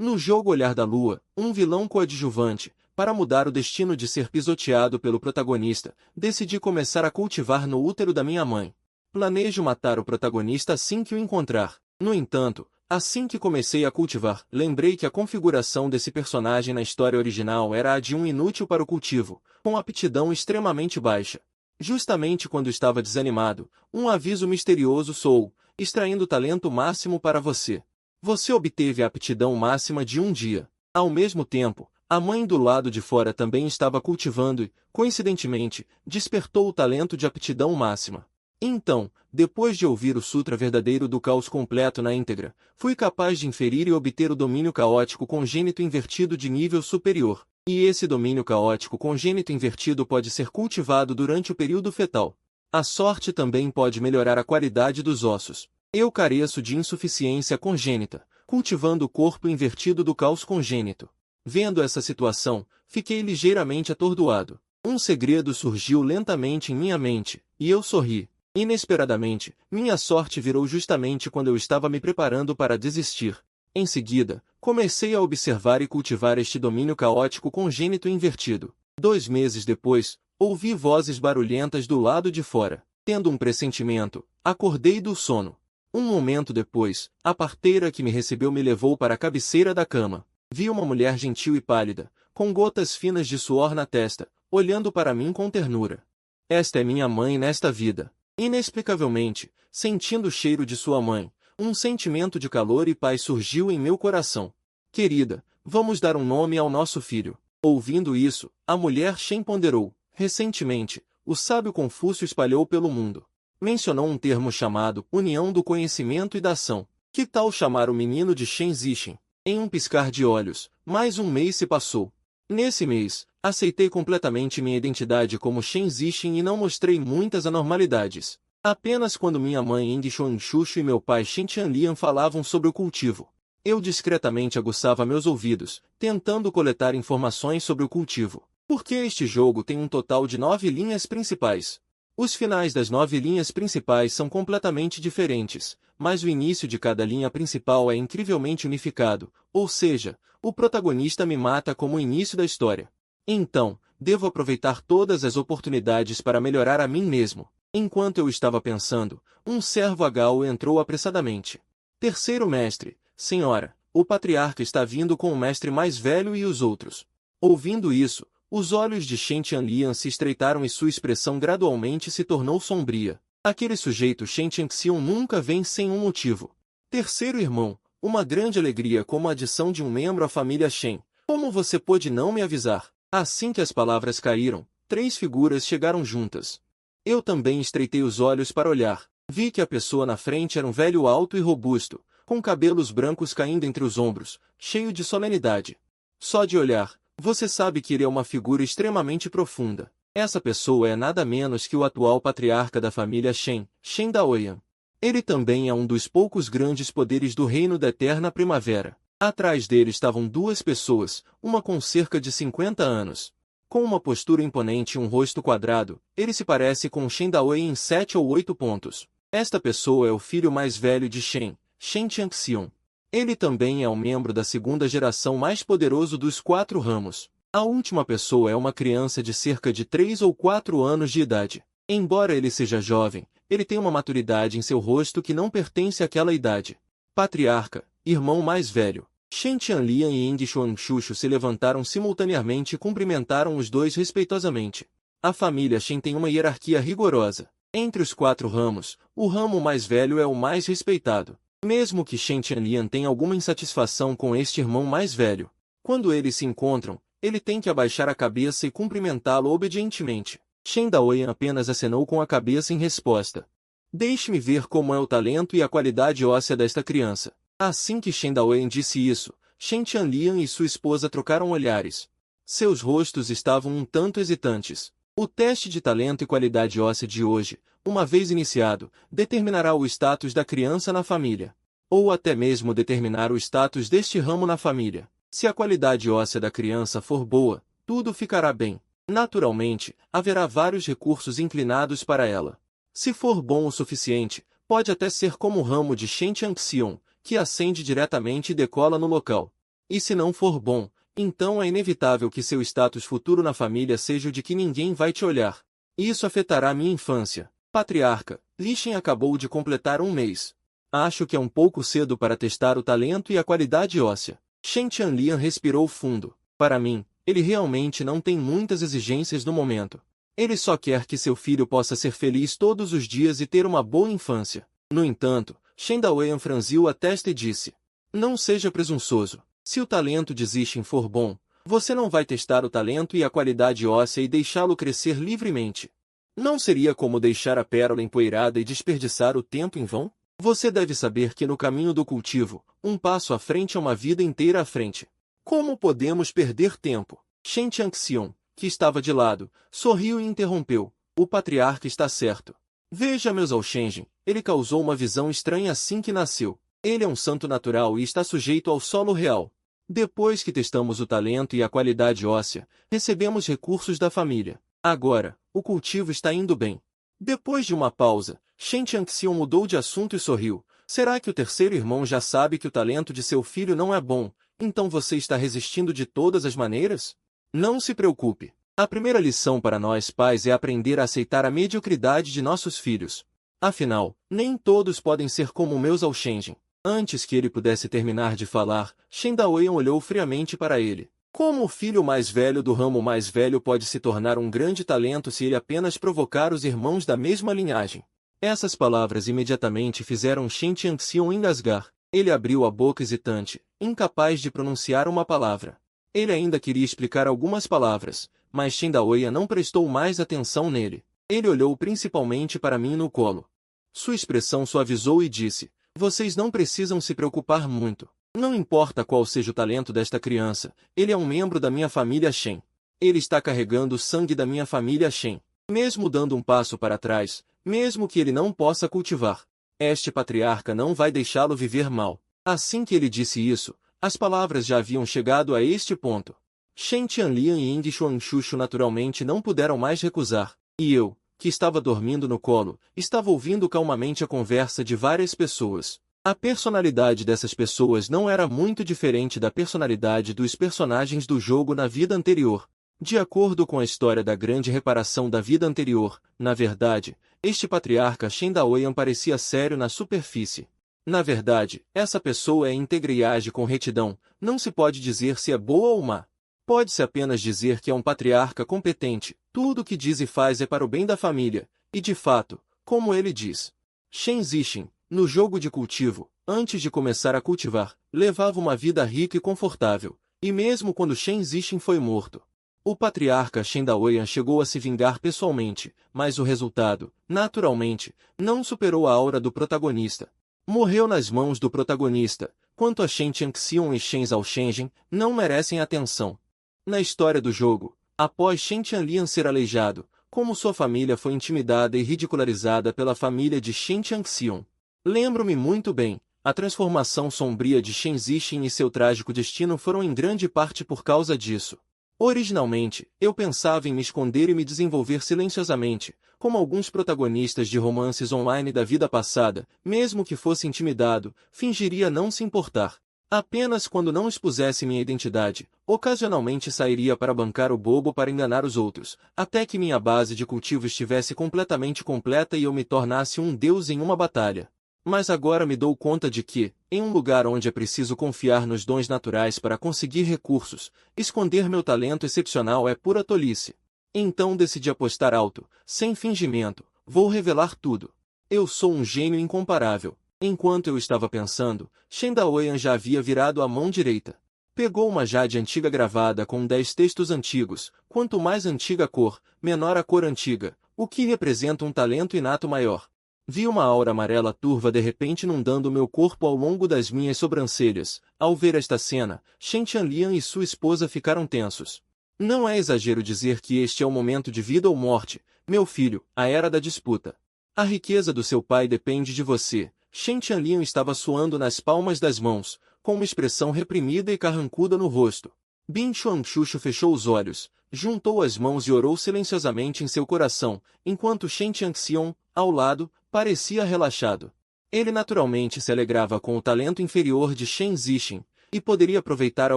No jogo Olhar da Lua, um vilão coadjuvante, para mudar o destino de ser pisoteado pelo protagonista, decidi começar a cultivar no útero da minha mãe. Planejo matar o protagonista assim que o encontrar. No entanto, assim que comecei a cultivar, lembrei que a configuração desse personagem na história original era a de um inútil para o cultivo, com aptidão extremamente baixa. Justamente quando estava desanimado, um aviso misterioso soou, extraindo o talento máximo para você. Você obteve a aptidão máxima de um dia. Ao mesmo tempo, a mãe do lado de fora também estava cultivando e, coincidentemente, despertou o talento de aptidão máxima. Então, depois de ouvir o sutra verdadeiro do caos completo na íntegra, fui capaz de inferir e obter o domínio caótico congênito invertido de nível superior. E esse domínio caótico congênito invertido pode ser cultivado durante o período fetal. A sorte também pode melhorar a qualidade dos ossos. Eu careço de insuficiência congênita, cultivando o corpo invertido do caos congênito. Vendo essa situação, fiquei ligeiramente atordoado. Um segredo surgiu lentamente em minha mente, e eu sorri. Inesperadamente, minha sorte virou justamente quando eu estava me preparando para desistir. Em seguida, comecei a observar e cultivar este domínio caótico congênito invertido. 2 meses depois, ouvi vozes barulhentas do lado de fora. Tendo um pressentimento, acordei do sono. Um momento depois, a parteira que me recebeu me levou para a cabeceira da cama. Vi uma mulher gentil e pálida, com gotas finas de suor na testa, olhando para mim com ternura. Esta é minha mãe nesta vida. Inexplicavelmente, sentindo o cheiro de sua mãe, um sentimento de calor e paz surgiu em meu coração. Querida, vamos dar um nome ao nosso filho. Ouvindo isso, a mulher Shen ponderou. Recentemente, o sábio Confúcio espalhou pelo mundo. Mencionou um termo chamado união do conhecimento e da ação. Que tal chamar o menino de Shen Zixin? Em um piscar de olhos, mais um mês se passou. Nesse mês, aceitei completamente minha identidade como Shen Zixin e não mostrei muitas anormalidades. Apenas quando minha mãe Ying Xuanxuxu e meu pai Shen Tianlian falavam sobre o cultivo, eu discretamente aguçava meus ouvidos, tentando coletar informações sobre o cultivo. Porque este jogo tem um total de 9 linhas principais. Os finais das 9 linhas principais são completamente diferentes, mas o início de cada linha principal é incrivelmente unificado, ou seja, o protagonista me mata como o início da história. Então, devo aproveitar todas as oportunidades para melhorar a mim mesmo. Enquanto eu estava pensando, um servo Agao entrou apressadamente. Terceiro mestre, senhora, o patriarca está vindo com o mestre mais velho e os outros. Ouvindo isso, os olhos de Shen Tianlian se estreitaram e sua expressão gradualmente se tornou sombria. Aquele sujeito Shen Tianxian nunca vem sem um motivo. Terceiro irmão, uma grande alegria como a adição de um membro à família Shen. Como você pôde não me avisar? Assim que as palavras caíram, 3 figuras chegaram juntas. Eu também estreitei os olhos para olhar. Vi que a pessoa na frente era um velho alto e robusto, com cabelos brancos caindo entre os ombros, cheio de solenidade. Só de olhar, você sabe que ele é uma figura extremamente profunda. Essa pessoa é nada menos que o atual patriarca da família Shen, Shen Daoyan. Ele também é um dos poucos grandes poderes do reino da eterna primavera. Atrás dele estavam 2 pessoas, uma com cerca de 50 anos. Com uma postura imponente e um rosto quadrado, ele se parece com Shen Daoyan em 7 ou 8 pontos. Esta pessoa é o filho mais velho de Shen, Shen Tianxian. Ele também é um membro da segunda geração mais poderoso dos 4 ramos. A última pessoa é uma criança de cerca de 3 ou 4 anos de idade. Embora ele seja jovem, ele tem uma maturidade em seu rosto que não pertence àquela idade. Patriarca, irmão mais velho. Shen Tianlian e Ying Xuanxuxu se levantaram simultaneamente e cumprimentaram os dois respeitosamente. A família Shen tem uma hierarquia rigorosa. Entre os 4 ramos, o ramo mais velho é o mais respeitado. Mesmo que Shen Tianlian tenha alguma insatisfação com este irmão mais velho, quando eles se encontram, ele tem que abaixar a cabeça e cumprimentá-lo obedientemente. Shen Daoyan apenas acenou com a cabeça em resposta. Deixe-me ver como é o talento e a qualidade óssea desta criança. Assim que Shen Daoyan disse isso, Shen Tianlian e sua esposa trocaram olhares. Seus rostos estavam um tanto hesitantes. O teste de talento e qualidade óssea de hoje, uma vez iniciado, determinará o status da criança na família. Ou até mesmo determinar o status deste ramo na família. Se a qualidade óssea da criança for boa, tudo ficará bem. Naturalmente, haverá vários recursos inclinados para ela. Se for bom o suficiente, pode até ser como o ramo de Shen Tianxian, que ascende diretamente e decola no local. E se não for bom, então é inevitável que seu status futuro na família seja o de que ninguém vai te olhar. Isso afetará minha infância. Patriarca, Li Shen acabou de completar 1 mês. Acho que é um pouco cedo para testar o talento e a qualidade óssea. Shen Tianlian respirou fundo. Para mim, ele realmente não tem muitas exigências no momento. Ele só quer que seu filho possa ser feliz todos os dias e ter uma boa infância. No entanto, Shen Daoyan franziu a testa e disse: não seja presunçoso. Se o talento de Zixin for bom, você não vai testar o talento e a qualidade óssea e deixá-lo crescer livremente. Não seria como deixar a pérola empoeirada e desperdiçar o tempo em vão? Você deve saber que no caminho do cultivo, um passo à frente é uma vida inteira à frente. Como podemos perder tempo? Shen Tianxiong, que estava de lado, sorriu e interrompeu. O patriarca está certo. Veja meu Zhao Shenzhen, ele causou uma visão estranha assim que nasceu. Ele é um santo natural e está sujeito ao solo real. Depois que testamos o talento e a qualidade óssea, recebemos recursos da família. Agora, o cultivo está indo bem. Depois de uma pausa, Shen Tianxiong mudou de assunto e sorriu. Será que o terceiro irmão já sabe que o talento de seu filho não é bom, então você está resistindo de todas as maneiras? Não se preocupe. A primeira lição para nós pais é aprender a aceitar a mediocridade de nossos filhos. Afinal, nem todos podem ser como o meu Zhao Shenzhen. Antes que ele pudesse terminar de falar, Shen Daoyan olhou friamente para ele. Como o filho mais velho do ramo mais velho pode se tornar um grande talento se ele apenas provocar os irmãos da mesma linhagem? Essas palavras imediatamente fizeram Shen Tianxiong engasgar. Ele abriu a boca hesitante, incapaz de pronunciar uma palavra. Ele ainda queria explicar algumas palavras, mas Shen Daoyan não prestou mais atenção nele. Ele olhou principalmente para mim no colo. Sua expressão suavizou e disse: vocês não precisam se preocupar muito. Não importa qual seja o talento desta criança, ele é um membro da minha família Shen. Ele está carregando o sangue da minha família Shen. Mesmo dando um passo para trás, mesmo que ele não possa cultivar, este patriarca não vai deixá-lo viver mal. Assim que ele disse isso, as palavras já haviam chegado a este ponto. Shen Tianlian e Ying Xuanxuxu naturalmente não puderam mais recusar, e eu, que estava dormindo no colo, estava ouvindo calmamente a conversa de várias pessoas. A personalidade dessas pessoas não era muito diferente da personalidade dos personagens do jogo na vida anterior. De acordo com a história da grande reparação da vida anterior, na verdade, este patriarca Shen Daoyan parecia sério na superfície. Na verdade, essa pessoa é íntegra e age com retidão, não se pode dizer se é boa ou má. Pode-se apenas dizer que é um patriarca competente, tudo o que diz e faz é para o bem da família, e de fato, como ele diz. Shen Zixin, no jogo de cultivo, antes de começar a cultivar, levava uma vida rica e confortável, e mesmo quando Shen Zixin foi morto, o patriarca Shen Daoyan chegou a se vingar pessoalmente, mas o resultado, naturalmente, não superou a aura do protagonista. Morreu nas mãos do protagonista. Quanto a Shen Tianxiong e Shen Zhao Shenzhen, não merecem atenção. Na história do jogo, após Shen Tianlian ser aleijado, como sua família foi intimidada e ridicularizada pela família de Shen Tianxiong. Lembro-me muito bem, a transformação sombria de Shen Zixin e seu trágico destino foram em grande parte por causa disso. Originalmente, eu pensava em me esconder e me desenvolver silenciosamente, como alguns protagonistas de romances online da vida passada, mesmo que fosse intimidado, fingiria não se importar. Apenas quando não expusesse minha identidade, ocasionalmente sairia para bancar o bobo para enganar os outros, até que minha base de cultivo estivesse completamente completa e eu me tornasse um deus em uma batalha. Mas agora me dou conta de que, em um lugar onde é preciso confiar nos dons naturais para conseguir recursos, esconder meu talento excepcional é pura tolice. Então decidi apostar alto, sem fingimento, vou revelar tudo. Eu sou um gênio incomparável. Enquanto eu estava pensando, Shen Daoyan já havia virado a mão direita. Pegou uma jade antiga gravada com 10 textos antigos, quanto mais antiga a cor, menor a cor antiga, o que representa um talento inato maior. Vi uma aura amarela turva de repente inundando meu corpo ao longo das minhas sobrancelhas. Ao ver esta cena, Shen Tianlian e sua esposa ficaram tensos. Não é exagero dizer que este é o momento de vida ou morte, meu filho, a era da disputa. A riqueza do seu pai depende de você. Shen Tianlian estava suando nas palmas das mãos, com uma expressão reprimida e carrancuda no rosto. Bin Xuanxuxu fechou os olhos, juntou as mãos e orou silenciosamente em seu coração, enquanto Shen Tianxiong, ao lado, parecia relaxado. Ele naturalmente se alegrava com o talento inferior de Shen Zixin, e poderia aproveitar a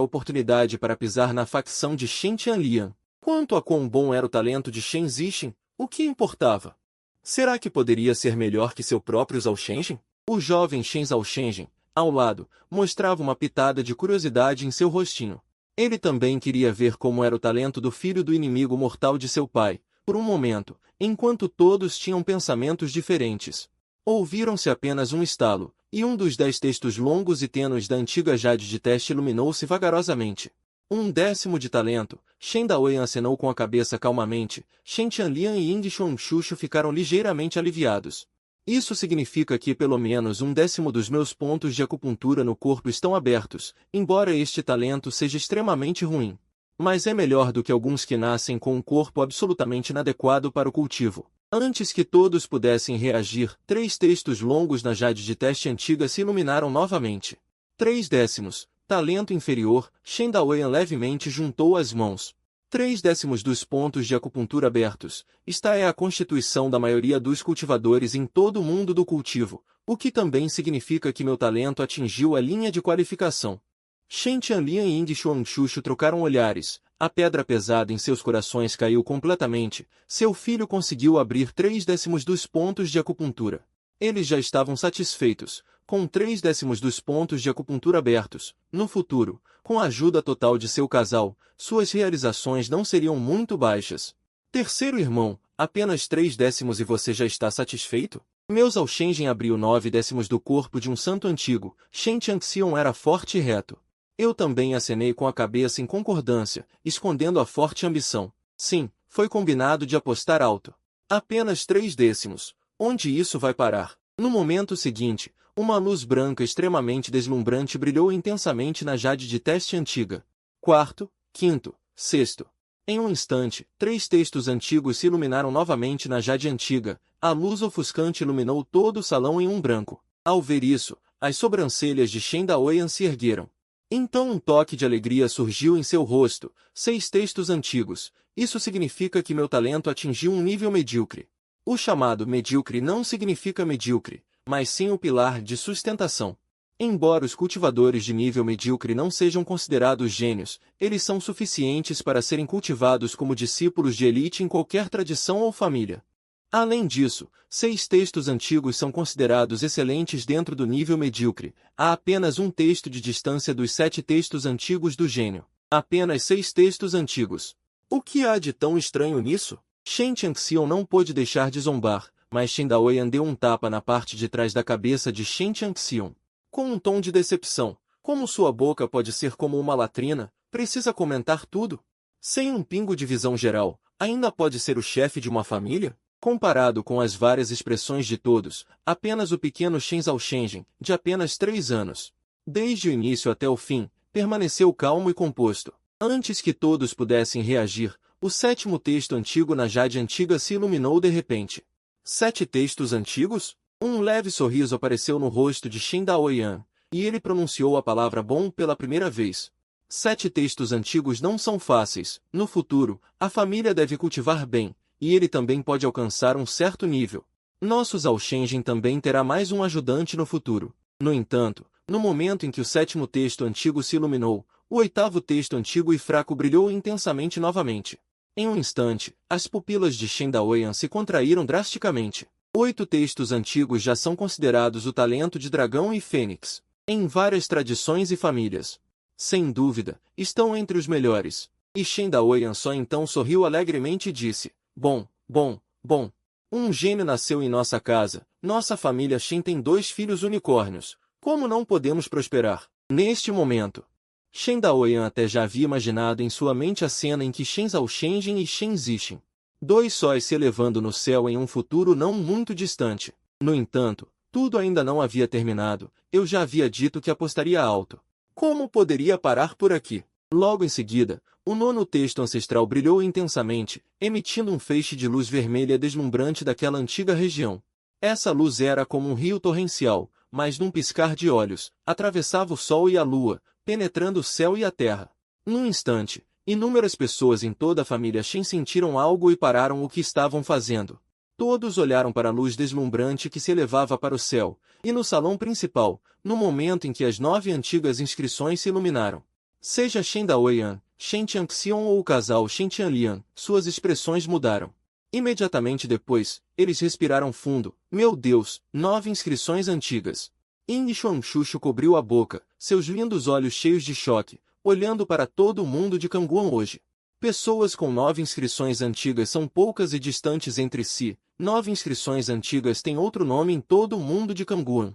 oportunidade para pisar na facção de Shen Tianlian. Quanto a quão bom era o talento de Shen Zixin, o que importava? Será que poderia ser melhor que seu próprio Zhao Shenzhen? O jovem Shen Zhao Shenzhen, ao lado, mostrava uma pitada de curiosidade em seu rostinho. Ele também queria ver como era o talento do filho do inimigo mortal de seu pai, por um momento, enquanto todos tinham pensamentos diferentes. Ouviram-se apenas um estalo, e um dos 10 textos longos e tênues da antiga Jade de teste iluminou-se vagarosamente. 1/10 de talento. Shen Daoyan acenou com a cabeça calmamente. Shen Tianlian e Ying Xuanxuxu ficaram ligeiramente aliviados. Isso significa que pelo menos 1/10 dos meus pontos de acupuntura no corpo estão abertos, embora este talento seja extremamente ruim. Mas é melhor do que alguns que nascem com um corpo absolutamente inadequado para o cultivo. Antes que todos pudessem reagir, 3 textos longos na Jade de teste antiga se iluminaram novamente. 3/10. Talento inferior. Shen Daoyan levemente juntou as mãos. 3/10 dos pontos de acupuntura abertos. Esta é a constituição da maioria dos cultivadores em todo o mundo do cultivo, o que também significa que meu talento atingiu a linha de qualificação. Shen Tianlian e Ying Xuanxuxu trocaram olhares. A pedra pesada em seus corações caiu completamente. Seu filho conseguiu abrir 3/10 dos pontos de acupuntura. Eles já estavam satisfeitos. Com 3/10 dos pontos de acupuntura abertos, no futuro, com a ajuda total de seu casal, suas realizações não seriam muito baixas. Terceiro irmão, apenas 3/10 e você já está satisfeito? Meu Zhao Shenzhen abriu 9/10 do corpo de um santo antigo. Shen Tianxion era forte e reto. Eu também acenei com a cabeça em concordância, escondendo a forte ambição. Sim, foi combinado de apostar alto. Apenas 3/10. Onde isso vai parar? No momento seguinte, uma luz branca extremamente deslumbrante brilhou intensamente na Jade de teste antiga. Quarto, quinto, sexto. Em um instante, 3 textos antigos se iluminaram novamente na Jade antiga. A luz ofuscante iluminou todo o salão em um branco. Ao ver isso, as sobrancelhas de Shen Daoyan se ergueram. Então um toque de alegria surgiu em seu rosto. 6 textos antigos. Isso significa que meu talento atingiu um nível medíocre. O chamado medíocre não significa medíocre, mas sim o pilar de sustentação. Embora os cultivadores de nível medíocre não sejam considerados gênios, eles são suficientes para serem cultivados como discípulos de elite em qualquer tradição ou família. Além disso, 6 textos antigos são considerados excelentes dentro do nível medíocre. Há apenas um texto de distância dos 7 textos antigos do gênio. Apenas 6 textos antigos. O que há de tão estranho nisso? Shen Tianxion não pôde deixar de zombar, mas Shen Daoyan deu um tapa na parte de trás da cabeça de Shen Tianxion. Com um tom de decepção. Como sua boca pode ser como uma latrina, precisa comentar tudo? Sem um pingo de visão geral, ainda pode ser o chefe de uma família? Comparado com as várias expressões de todos, apenas o pequeno Shen Zhao Shenzhen, de apenas 3 anos, desde o início até o fim, permaneceu calmo e composto. Antes que todos pudessem reagir, o 7º texto antigo na Jade antiga se iluminou de repente. 7 textos antigos? Um leve sorriso apareceu no rosto de Shen Daoyan, e ele pronunciou a palavra bom pela primeira vez. 7 textos antigos não são fáceis. No futuro, a família deve cultivar bem, e ele também pode alcançar um certo nível. Nosso Zhao Shenzhen também terá mais um ajudante no futuro. No entanto, no momento em que o 7º texto antigo se iluminou, o 8º texto antigo e fraco brilhou intensamente novamente. Em um instante, as pupilas de Shen Daoyan se contraíram drasticamente. 8 textos antigos já são considerados o talento de dragão e fênix, em várias tradições e famílias. Sem dúvida, estão entre os melhores. E Shen Daoyan só então sorriu alegremente e disse: Bom, bom, bom. Um gênio nasceu em nossa casa. Nossa família Shen tem 2 filhos unicórnios. Como não podemos prosperar? Neste momento, Shen Daoyan até já havia imaginado em sua mente a cena em que Shen Zhao Shenzhen e Shen Zixin, 2 sóis se elevando no céu em um futuro não muito distante. No entanto, tudo ainda não havia terminado. Eu já havia dito que apostaria alto. Como poderia parar por aqui? Logo em seguida, o 9º texto ancestral brilhou intensamente, emitindo um feixe de luz vermelha deslumbrante daquela antiga região. Essa luz era como um rio torrencial, mas num piscar de olhos, atravessava o sol e a lua, penetrando o céu e a terra. Num instante, inúmeras pessoas em toda a família Shen sentiram algo e pararam o que estavam fazendo. Todos olharam para a luz deslumbrante que se elevava para o céu, e no salão principal, no momento em que as 9 antigas inscrições se iluminaram. Seja Shen Daoyan, Shen Tianxiong ou o casal Shen Tianlian, suas expressões mudaram. Imediatamente depois, eles respiraram fundo. Meu Deus, 9 inscrições antigas. Yin Xuanxuxu cobriu a boca, seus lindos olhos cheios de choque, olhando para todo o mundo de Kangguan hoje. Pessoas com 9 inscrições antigas são poucas e distantes entre si. 9 inscrições antigas têm outro nome em todo o mundo de Kangguan.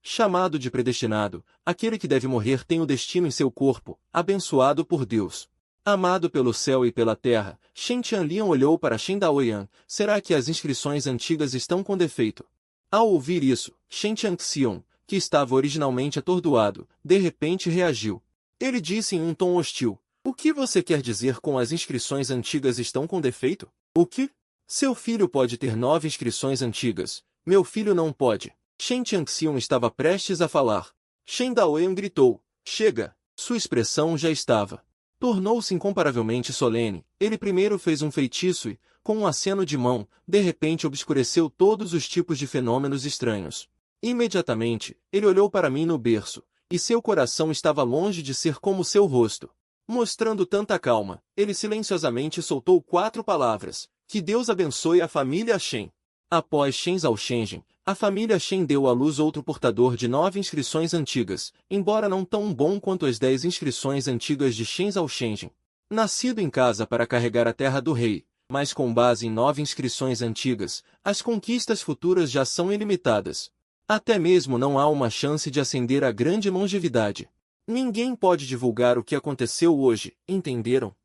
Chamado de predestinado, aquele que deve morrer tem o destino em seu corpo, abençoado por Deus. Amado pelo céu e pela terra, Shen Tianlian olhou para Shen Daoyan. Será que as inscrições antigas estão com defeito? Ao ouvir isso, Shen Tianxiong, que estava originalmente atordoado, de repente reagiu. Ele disse em um tom hostil: o que você quer dizer com as inscrições antigas estão com defeito? O que? Seu filho pode ter 9 inscrições antigas. Meu filho não pode. Shen Tianxiong estava prestes a falar. Shen Daoyan gritou: chega! Sua expressão já estava. Tornou-se incomparavelmente solene. Ele primeiro fez um feitiço e, com um aceno de mão, de repente obscureceu todos os tipos de fenômenos estranhos. Imediatamente, ele olhou para mim no berço, e seu coração estava longe de ser como seu rosto. Mostrando tanta calma, ele silenciosamente soltou 4 palavras: que Deus abençoe a família Shen. Após Shen Zhaoshenzhen, a família Shen deu à luz outro portador de 9 inscrições antigas, embora não tão bom quanto as 10 inscrições antigas de Shen Zhaoshenzhen. Nascido em casa para carregar a terra do rei, mas com base em 9 inscrições antigas, as conquistas futuras já são ilimitadas. Até mesmo não há uma chance de ascender à grande longevidade. Ninguém pode divulgar o que aconteceu hoje, entenderam?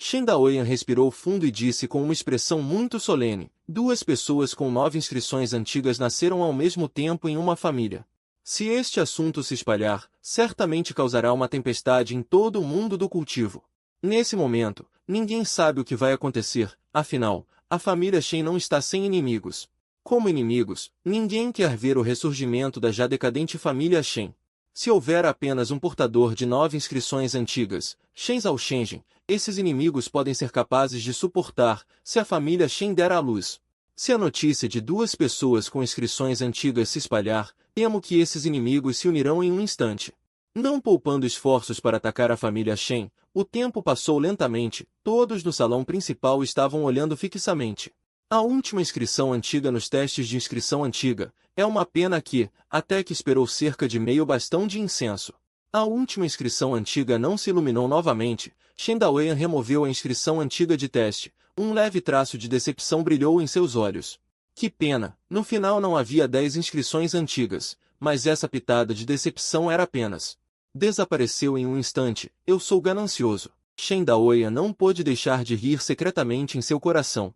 Shen Daoyan respirou fundo e disse com uma expressão muito solene: 2 pessoas com 9 inscrições antigas nasceram ao mesmo tempo em uma família. Se este assunto se espalhar, certamente causará uma tempestade em todo o mundo do cultivo. Nesse momento, ninguém sabe o que vai acontecer, afinal, a família Shen não está sem inimigos. Como inimigos, ninguém quer ver o ressurgimento da já decadente família Shen. Se houver apenas um portador de 9 inscrições antigas, Shen Zhaoshenzhen, esses inimigos podem ser capazes de suportar, se a família Shen der à luz. Se a notícia de 2 pessoas com inscrições antigas se espalhar, temo que esses inimigos se unirão em um instante. Não poupando esforços para atacar a família Shen, o tempo passou lentamente, todos no salão principal estavam olhando fixamente. A última inscrição antiga nos testes de inscrição antiga, é uma pena que, até que esperou cerca de meio bastão de incenso. A última inscrição antiga não se iluminou novamente. Shen Daoyan removeu a inscrição antiga de teste. Um leve traço de decepção brilhou em seus olhos. Que pena, no final não havia 10 inscrições antigas, mas essa pitada de decepção era apenas. Desapareceu em um instante. Eu sou ganancioso. Shen Daoyan não pôde deixar de rir secretamente em seu coração.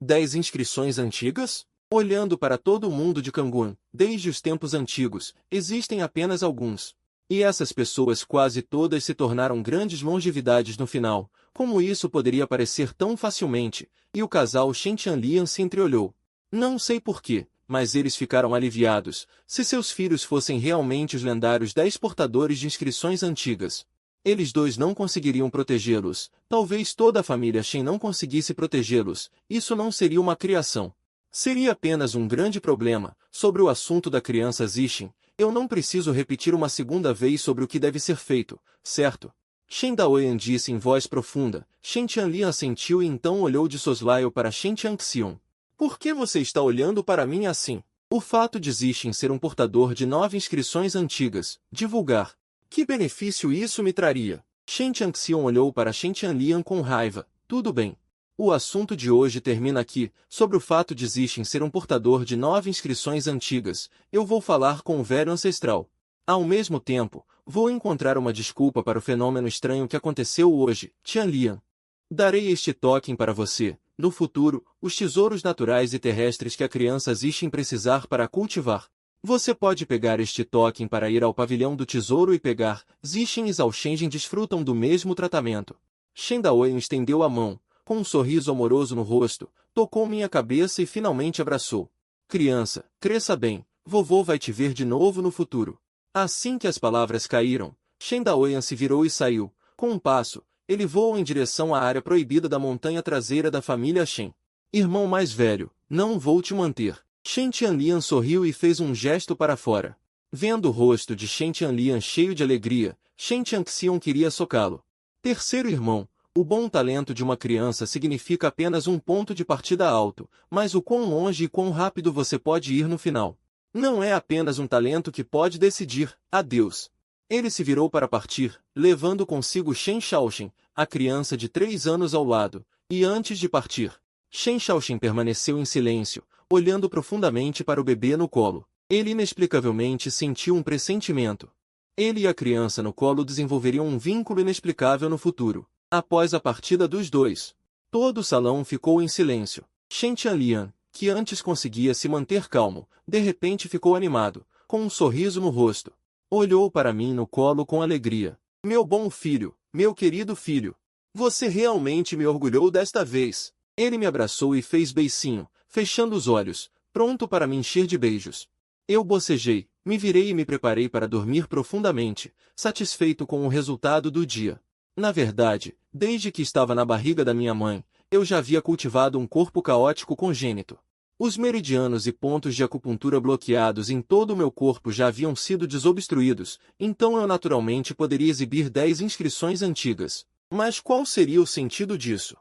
10 inscrições antigas? Olhando para todo o mundo de Kangguan, desde os tempos antigos, existem apenas alguns. E essas pessoas quase todas se tornaram grandes longevidades no final. Como isso poderia parecer tão facilmente? E o casal Shen Tianlian se entreolhou. Não sei porquê, mas eles ficaram aliviados. Se seus filhos fossem realmente os lendários 10 portadores de inscrições antigas, eles 2 não conseguiriam protegê-los. Talvez toda a família Shen não conseguisse protegê-los. Isso não seria uma criação. Seria apenas um grande problema. Sobre o assunto da criança Zixin, eu não preciso repetir uma segunda vez sobre o que deve ser feito, certo? Shen Daoyan disse em voz profunda. Shen Tianlian assentiu e então olhou de soslaio para Shen Tianxiong. Por que você está olhando para mim assim? O fato de Zixin ser um portador de 9 inscrições antigas, divulgar. Que benefício isso me traria? Shen Tianxiong olhou para Shen Tianlian com raiva. Tudo bem. O assunto de hoje termina aqui. Sobre o fato de Zixin ser um portador de 9 inscrições antigas, eu vou falar com o velho ancestral. Ao mesmo tempo, vou encontrar uma desculpa para o fenômeno estranho que aconteceu hoje, Tianlian. Darei este token para você, no futuro, os tesouros naturais e terrestres que a criança Zixin precisar para cultivar. Você pode pegar este token para ir ao pavilhão do tesouro e pegar. Zixin e Zhaoshenzhen desfrutam do mesmo tratamento. Shen Daoyan estendeu a mão, com um sorriso amoroso no rosto, tocou minha cabeça e finalmente abraçou. Criança, cresça bem, vovô vai te ver de novo no futuro. Assim que as palavras caíram, Shen Daoyan se virou e saiu. Com um passo, ele voou em direção à área proibida da montanha traseira da família Shen. Irmão mais velho, não vou te manter. Shen Tianlian sorriu e fez um gesto para fora. Vendo o rosto de Shen Tianlian cheio de alegria, Shen Tianxian queria socá-lo. Terceiro irmão, o bom talento de uma criança significa apenas um ponto de partida alto, mas o quão longe e quão rápido você pode ir no final. Não é apenas um talento que pode decidir, adeus. Ele se virou para partir, levando consigo Shen Shaoxin, a criança de 3 anos ao lado, e antes de partir, Shen Shaoxin permaneceu em silêncio, olhando profundamente para o bebê no colo. Ele inexplicavelmente sentiu um pressentimento. Ele e a criança no colo desenvolveriam um vínculo inexplicável no futuro. Após a partida dos dois, todo o salão ficou em silêncio. Shen Tianlian, que antes conseguia se manter calmo, de repente ficou animado, com um sorriso no rosto. Olhou para mim no colo com alegria. Meu bom filho, meu querido filho. Você realmente me orgulhou desta vez. Ele me abraçou e fez beicinho, fechando os olhos, pronto para me encher de beijos. Eu bocejei, me virei e me preparei para dormir profundamente, satisfeito com o resultado do dia. Na verdade, desde que estava na barriga da minha mãe, eu já havia cultivado um corpo caótico congênito. Os meridianos e pontos de acupuntura bloqueados em todo o meu corpo já haviam sido desobstruídos, então eu naturalmente poderia exibir 10 inscrições antigas. Mas qual seria o sentido disso?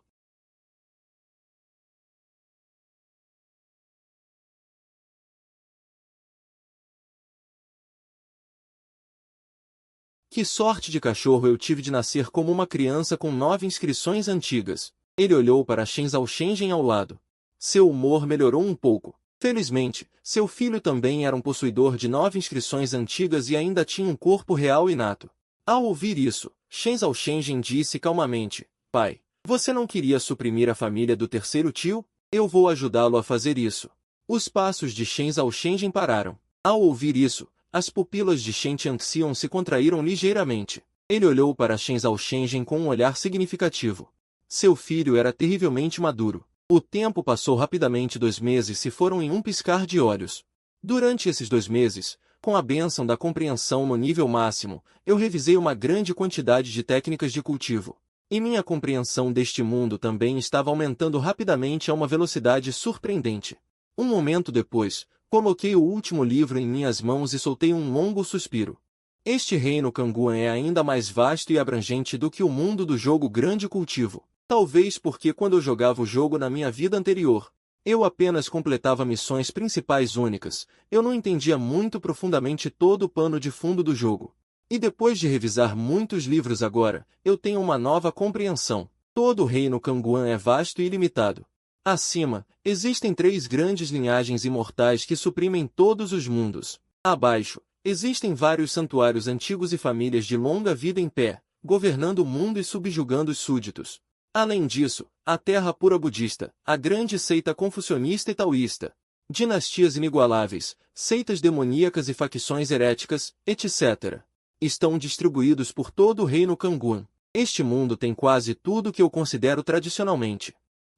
Que sorte de cachorro eu tive de nascer como uma criança com 9 inscrições antigas. Ele olhou para Shen Zhaosheng ao lado. Seu humor melhorou um pouco. Felizmente, seu filho também era um possuidor de 9 inscrições antigas e ainda tinha um corpo real inato. Ao ouvir isso, Shen Zhaosheng disse calmamente, pai, você não queria suprimir a família do terceiro tio? Eu vou ajudá-lo a fazer isso. Os passos de Shen Zhaosheng pararam. Ao ouvir isso, as pupilas de Shen Tianxian se contraíram ligeiramente. Ele olhou para Shen Zhaosheng com um olhar significativo. Seu filho era terrivelmente maduro. O tempo passou rapidamente. 2 meses se foram em um piscar de olhos. Durante esses 2 meses, com a bênção da compreensão no nível máximo, eu revisei uma grande quantidade de técnicas de cultivo. E minha compreensão deste mundo também estava aumentando rapidamente a uma velocidade surpreendente. Um momento depois, coloquei o último livro em minhas mãos e soltei um longo suspiro. Este reino Kanguan é ainda mais vasto e abrangente do que o mundo do jogo Grande Cultivo. Talvez porque quando eu jogava o jogo na minha vida anterior, eu apenas completava missões principais únicas, eu não entendia muito profundamente todo o pano de fundo do jogo. E depois de revisar muitos livros agora, eu tenho uma nova compreensão. Todo o reino Kanguan é vasto e ilimitado. Acima, existem 3 grandes linhagens imortais que suprimem todos os mundos. Abaixo, existem vários santuários antigos e famílias de longa vida em pé, governando o mundo e subjugando os súditos. Além disso, a terra pura budista, a grande seita confucionista e taoísta, dinastias inigualáveis, seitas demoníacas e facções heréticas, etc. estão distribuídos por todo o reino Kanguan. Este mundo tem quase tudo que eu considero tradicionalmente.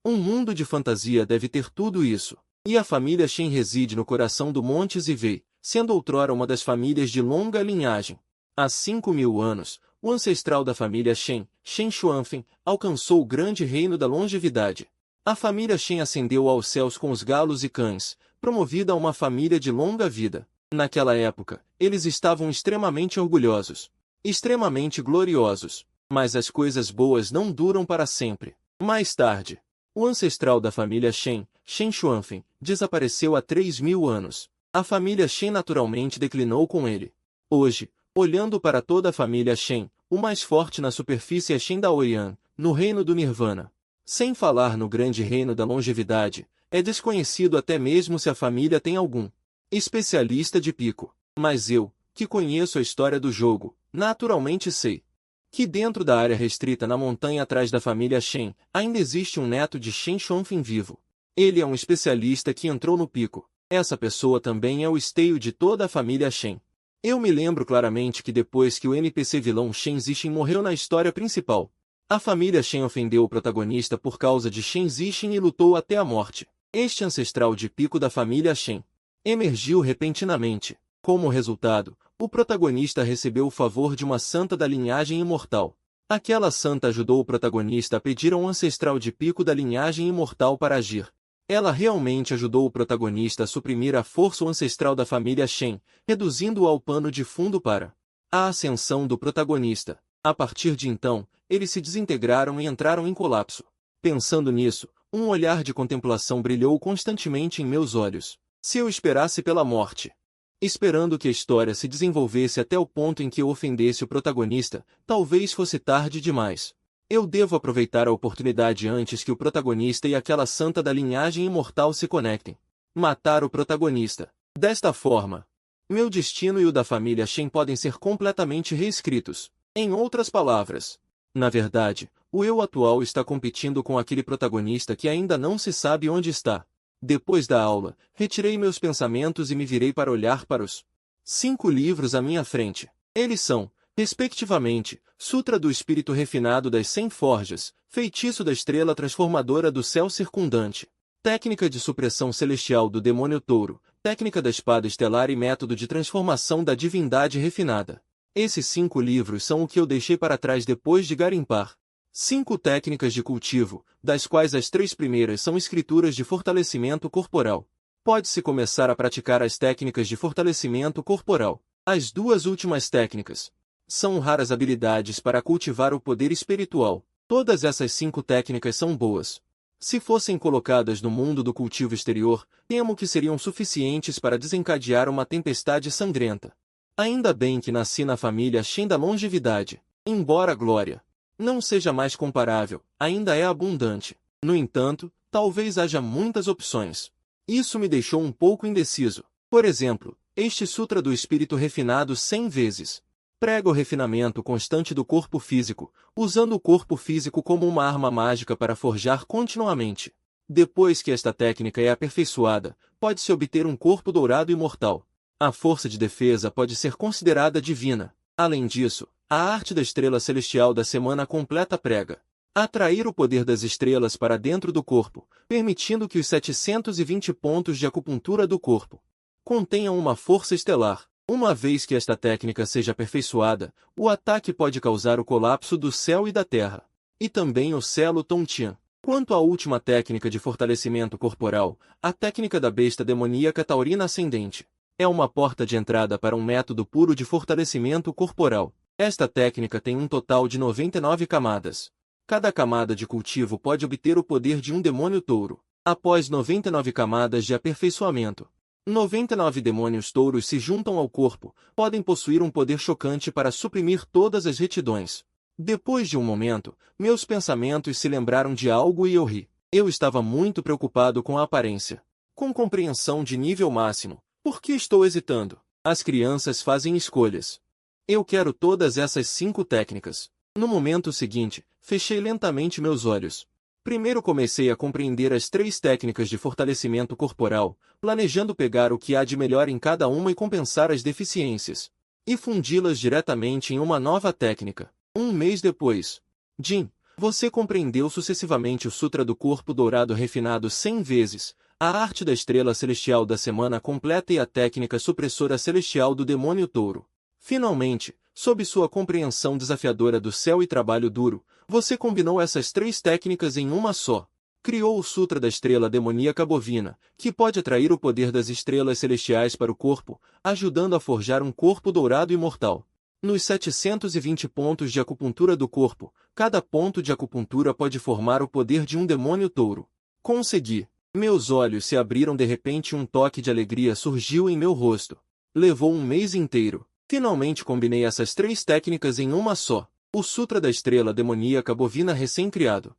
Um mundo de fantasia deve ter tudo isso. E a família Shen reside no coração do Monte Zivei, sendo outrora uma das famílias de longa linhagem. Há 5.000 anos, o ancestral da família Shen, Shen Xuanfen, alcançou o grande reino da longevidade. A família Shen ascendeu aos céus com os galos e cães, promovida a uma família de longa vida. Naquela época, eles estavam extremamente orgulhosos, extremamente gloriosos. Mas as coisas boas não duram para sempre. Mais tarde, o ancestral da família Shen, Shen Xuanfen, desapareceu há 3.000 anos. A família Shen naturalmente declinou com ele. Hoje, olhando para toda a família Shen, o mais forte na superfície é Shen Daoyan, no reino do Nirvana. Sem falar no grande reino da longevidade, é desconhecido até mesmo se a família tem algum especialista de pico. Mas eu, que conheço a história do jogo, naturalmente sei que dentro da área restrita na montanha atrás da família Shen, ainda existe um neto de Shen Xuanfen vivo. Ele é um especialista que entrou no pico. Essa pessoa também é o esteio de toda a família Shen. Eu me lembro claramente que depois que o NPC vilão Shen Zixin morreu na história principal, a família Shen ofendeu o protagonista por causa de Shen Zixin e lutou até a morte. Este ancestral de pico da família Shen emergiu repentinamente. Como resultado, o protagonista recebeu o favor de uma santa da linhagem imortal. Aquela santa ajudou o protagonista a pedir a um ancestral de pico da linhagem imortal para agir. Ela realmente ajudou o protagonista a suprimir a força ancestral da família Shen, reduzindo-o ao pano de fundo para a ascensão do protagonista. A partir de então, eles se desintegraram e entraram em colapso. Pensando nisso, um olhar de contemplação brilhou constantemente em meus olhos. Se eu esperasse pela morte, esperando que a história se desenvolvesse até o ponto em que eu ofendesse o protagonista, talvez fosse tarde demais. Eu devo aproveitar a oportunidade antes que o protagonista e aquela santa da linhagem imortal se conectem. Matar o protagonista. Desta forma, meu destino e o da família Shen podem ser completamente reescritos. Em outras palavras, na verdade, o eu atual está competindo com aquele protagonista que ainda não se sabe onde está. Depois da aula, retirei meus pensamentos e me virei para olhar para os 5 livros à minha frente. Eles são, respectivamente, Sutra do Espírito Refinado das 100 Forjas, Feitiço da Estrela Transformadora do Céu Circundante, Técnica de Supressão Celestial do Demônio Touro, Técnica da Espada Estelar e Método de Transformação da Divindade Refinada. Esses 5 livros são o que eu deixei para trás depois de garimpar 5 técnicas de cultivo, das quais as 3 primeiras são escrituras de fortalecimento corporal. Pode-se começar a praticar as técnicas de fortalecimento corporal. As 2 últimas técnicas são raras habilidades para cultivar o poder espiritual. Todas essas 5 técnicas são boas. Se fossem colocadas no mundo do cultivo exterior, temo que seriam suficientes para desencadear uma tempestade sangrenta. Ainda bem que nasci na família Shen da longevidade. Embora a glória não seja mais comparável, ainda é abundante. No entanto, talvez haja muitas opções. Isso me deixou um pouco indeciso. Por exemplo, este Sutra do Espírito Refinado 100 vezes prega o refinamento constante do corpo físico, usando o corpo físico como uma arma mágica para forjar continuamente. Depois que esta técnica é aperfeiçoada, pode-se obter um corpo dourado imortal. A força de defesa pode ser considerada divina. Além disso, a arte da estrela celestial da semana completa prega atrair o poder das estrelas para dentro do corpo, permitindo que os 720 pontos de acupuntura do corpo contenham uma força estelar. Uma vez que esta técnica seja aperfeiçoada, o ataque pode causar o colapso do céu e da terra, e também o Celo Tontian. Quanto à última técnica de fortalecimento corporal, a técnica da besta demoníaca taurina ascendente, é uma porta de entrada para um método puro de fortalecimento corporal. Esta técnica tem um total de 99 camadas. Cada camada de cultivo pode obter o poder de um demônio touro. Após 99 camadas de aperfeiçoamento, 99 demônios touros se juntam ao corpo, podem possuir um poder chocante para suprimir todas as retidões. Depois de um momento, meus pensamentos se lembraram de algo e eu ri. Eu estava muito preocupado com a aparência. Com compreensão de nível máximo. Por que estou hesitando? As crianças fazem escolhas. Eu quero todas essas 5 técnicas. No momento seguinte, fechei lentamente meus olhos. Primeiro comecei a compreender as 3 técnicas de fortalecimento corporal, planejando pegar o que há de melhor em cada uma e compensar as deficiências, e fundi-las diretamente em uma nova técnica. Um mês depois. Jin, você compreendeu sucessivamente o Sutra do Corpo Dourado Refinado 100 vezes, a arte da estrela celestial da semana completa e a técnica supressora celestial do demônio touro. Finalmente, sob sua compreensão desafiadora do céu e trabalho duro, você combinou essas 3 técnicas em uma só. Criou o Sutra da Estrela Demoníaca Bovina, que pode atrair o poder das estrelas celestiais para o corpo, ajudando a forjar um corpo dourado imortal. Nos 720 pontos de acupuntura do corpo, cada ponto de acupuntura pode formar o poder de um demônio touro. Consegui. Meus olhos se abriram de repente e um toque de alegria surgiu em meu rosto. Levou um mês inteiro. Finalmente combinei essas 3 técnicas em uma só. O Sutra da Estrela Demoníaca Bovina recém-criado.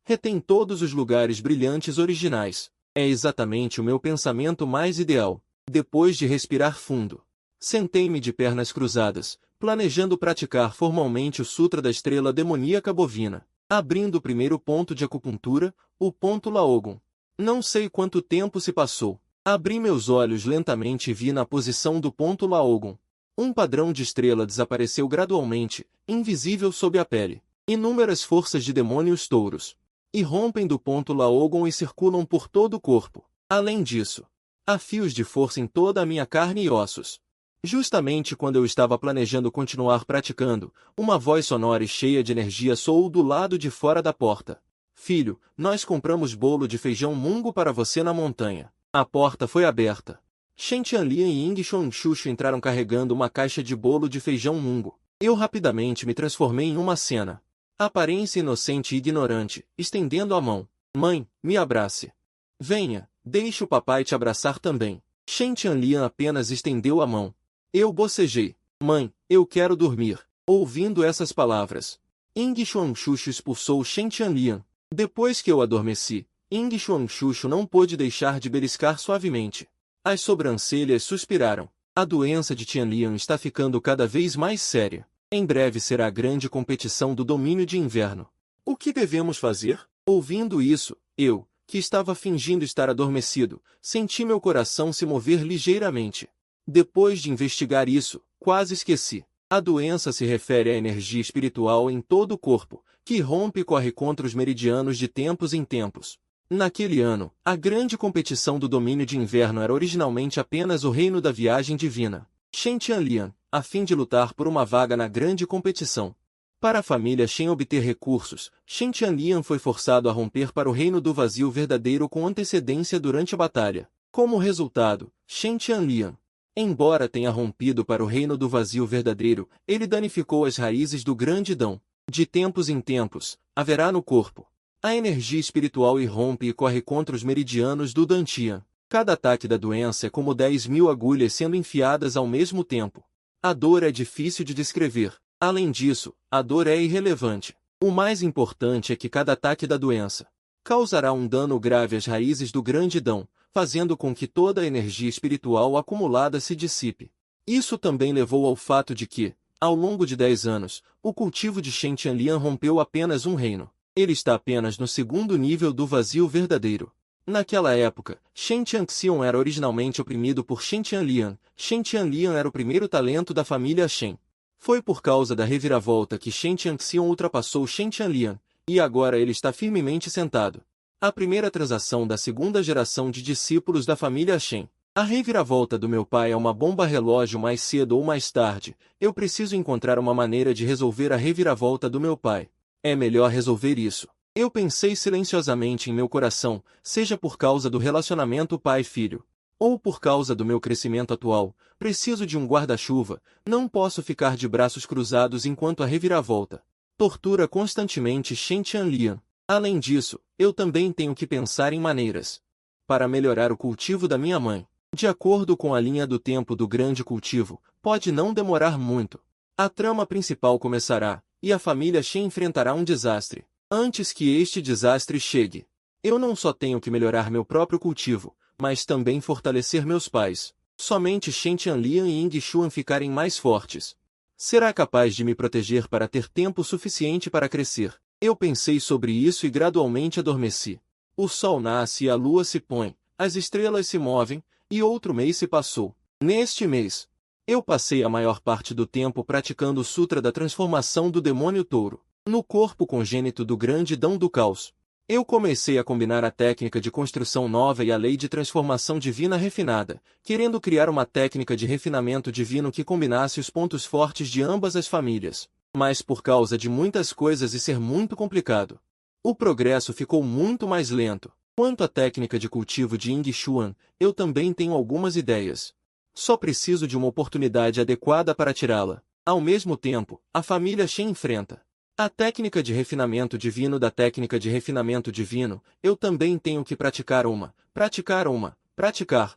Retém todos os lugares brilhantes originais. É exatamente o meu pensamento mais ideal. Depois de respirar fundo, sentei-me de pernas cruzadas, planejando praticar formalmente o Sutra da Estrela Demoníaca Bovina, abrindo o primeiro ponto de acupuntura, o ponto Laogon. Não sei quanto tempo se passou. Abri meus olhos lentamente e vi na posição do ponto Laogon. Um padrão de estrela desapareceu gradualmente, invisível sob a pele. Inúmeras forças de demônios touros irrompem do ponto Laogon e circulam por todo o corpo. Além disso, há fios de força em toda a minha carne e ossos. Justamente quando eu estava planejando continuar praticando, uma voz sonora e cheia de energia soou do lado de fora da porta. Filho, nós compramos bolo de feijão mungo para você na montanha. A porta foi aberta. Shen Tianlian e Ying Xuanxuxu entraram carregando uma caixa de bolo de feijão mungo. Eu rapidamente me transformei em uma cena. Aparência inocente e ignorante, estendendo a mão. Mãe, me abrace. Venha, deixe o papai te abraçar também. Shen Tianlian apenas estendeu a mão. Eu bocejei. Mãe, eu quero dormir. Ouvindo essas palavras, Ying Xuanxuxu expulsou Shen Tianlian. Depois que eu adormeci, Ying Xuanxuxu não pôde deixar de beliscar suavemente. As sobrancelhas suspiraram. A doença de Tianlian está ficando cada vez mais séria. Em breve será a grande competição do domínio de inverno. O que devemos fazer? Ouvindo isso, eu, que estava fingindo estar adormecido, senti meu coração se mover ligeiramente. Depois de investigar isso, quase esqueci. A doença se refere à energia espiritual em todo o corpo, que rompe e corre contra os meridianos de tempos em tempos. Naquele ano, a grande competição do domínio de inverno era originalmente apenas o reino da viagem divina, Shen Tianlian, a fim de lutar por uma vaga na grande competição. Para a família Shen obter recursos, Shen Tianlian foi forçado a romper para o reino do vazio verdadeiro com antecedência durante a batalha. Como resultado, Shen Tianlian, embora tenha rompido para o reino do vazio verdadeiro, ele danificou as raízes do grande Dão. De tempos em tempos, haverá no corpo a energia espiritual irrompe e corre contra os meridianos do Dantian. Cada ataque da doença é como 10.000 agulhas sendo enfiadas ao mesmo tempo. A dor é difícil de descrever. Além disso, a dor é irrelevante. O mais importante é que cada ataque da doença causará um dano grave às raízes do grande Dão, fazendo com que toda a energia espiritual acumulada se dissipe. Isso também levou ao fato de que, ao longo de 10 anos, o cultivo de Shen Tianlian rompeu apenas um reino. Ele está apenas no segundo nível do vazio verdadeiro. Naquela época, Shen Tianxian era originalmente oprimido por Shen Tianlian. Shen Tianlian era o primeiro talento da família Shen. Foi por causa da reviravolta que Shen Tianxian ultrapassou Shen Tianlian, e agora ele está firmemente sentado. A primeira transação da segunda geração de discípulos da família Shen. A reviravolta do meu pai é uma bomba relógio mais cedo ou mais tarde. Eu preciso encontrar uma maneira de resolver a reviravolta do meu pai. É melhor resolver isso. Eu pensei silenciosamente em meu coração, seja por causa do relacionamento pai-filho, ou por causa do meu crescimento atual. Preciso de um guarda-chuva, não posso ficar de braços cruzados enquanto a reviravolta tortura constantemente Shen Tianlian. Além disso, eu também tenho que pensar em maneiras para melhorar o cultivo da minha mãe. De acordo com a linha do tempo do grande cultivo, pode não demorar muito. A trama principal começará, e a família Shen enfrentará um desastre. Antes que este desastre chegue, eu não só tenho que melhorar meu próprio cultivo, mas também fortalecer meus pais. Somente Shen Tianlian e Ying Xuan ficarem mais fortes. Será capaz de me proteger para ter tempo suficiente para crescer. Eu pensei sobre isso e gradualmente adormeci. O sol nasce e a lua se põe, as estrelas se movem, e outro mês se passou. Neste mês, eu passei a maior parte do tempo praticando o Sutra da Transformação do Demônio Touro, no corpo congênito do grande Dão do Caos. Eu comecei a combinar a técnica de construção nova e a lei de transformação divina refinada, querendo criar uma técnica de refinamento divino que combinasse os pontos fortes de ambas as famílias. Mas por causa de muitas coisas e ser muito complicado, o progresso ficou muito mais lento. Quanto à técnica de cultivo de Ying Xuan, eu também tenho algumas ideias. Só preciso de uma oportunidade adequada para tirá-la. Ao mesmo tempo, a família Shen enfrenta a técnica de refinamento divino da técnica de refinamento divino. Eu também tenho que praticar uma, praticar,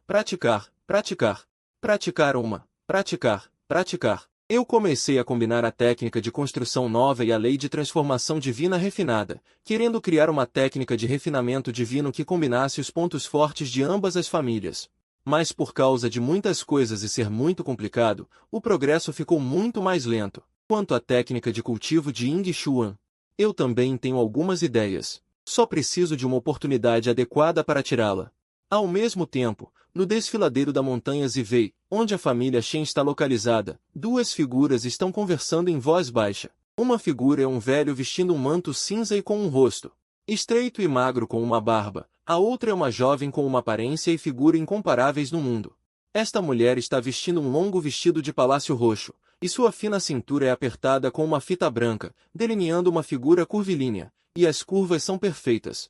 praticar. Eu comecei a combinar a técnica de construção nova e a lei de transformação divina refinada, querendo criar uma técnica de refinamento divino que combinasse os pontos fortes de ambas as famílias. Mas por causa de muitas coisas e ser muito complicado, o progresso ficou muito mais lento. Quanto à técnica de cultivo de Ying Xuan, eu também tenho algumas ideias. Só preciso de uma oportunidade adequada para tirá-la. Ao mesmo tempo, no desfiladeiro da montanha Zivei, onde a família Shen está localizada, duas figuras estão conversando em voz baixa. Uma figura é um velho vestindo um manto cinza e com um rosto estreito e magro com uma barba. A outra é uma jovem com uma aparência e figura incomparáveis no mundo. Esta mulher está vestindo um longo vestido de palácio roxo, e sua fina cintura é apertada com uma fita branca, delineando uma figura curvilínea, e as curvas são perfeitas.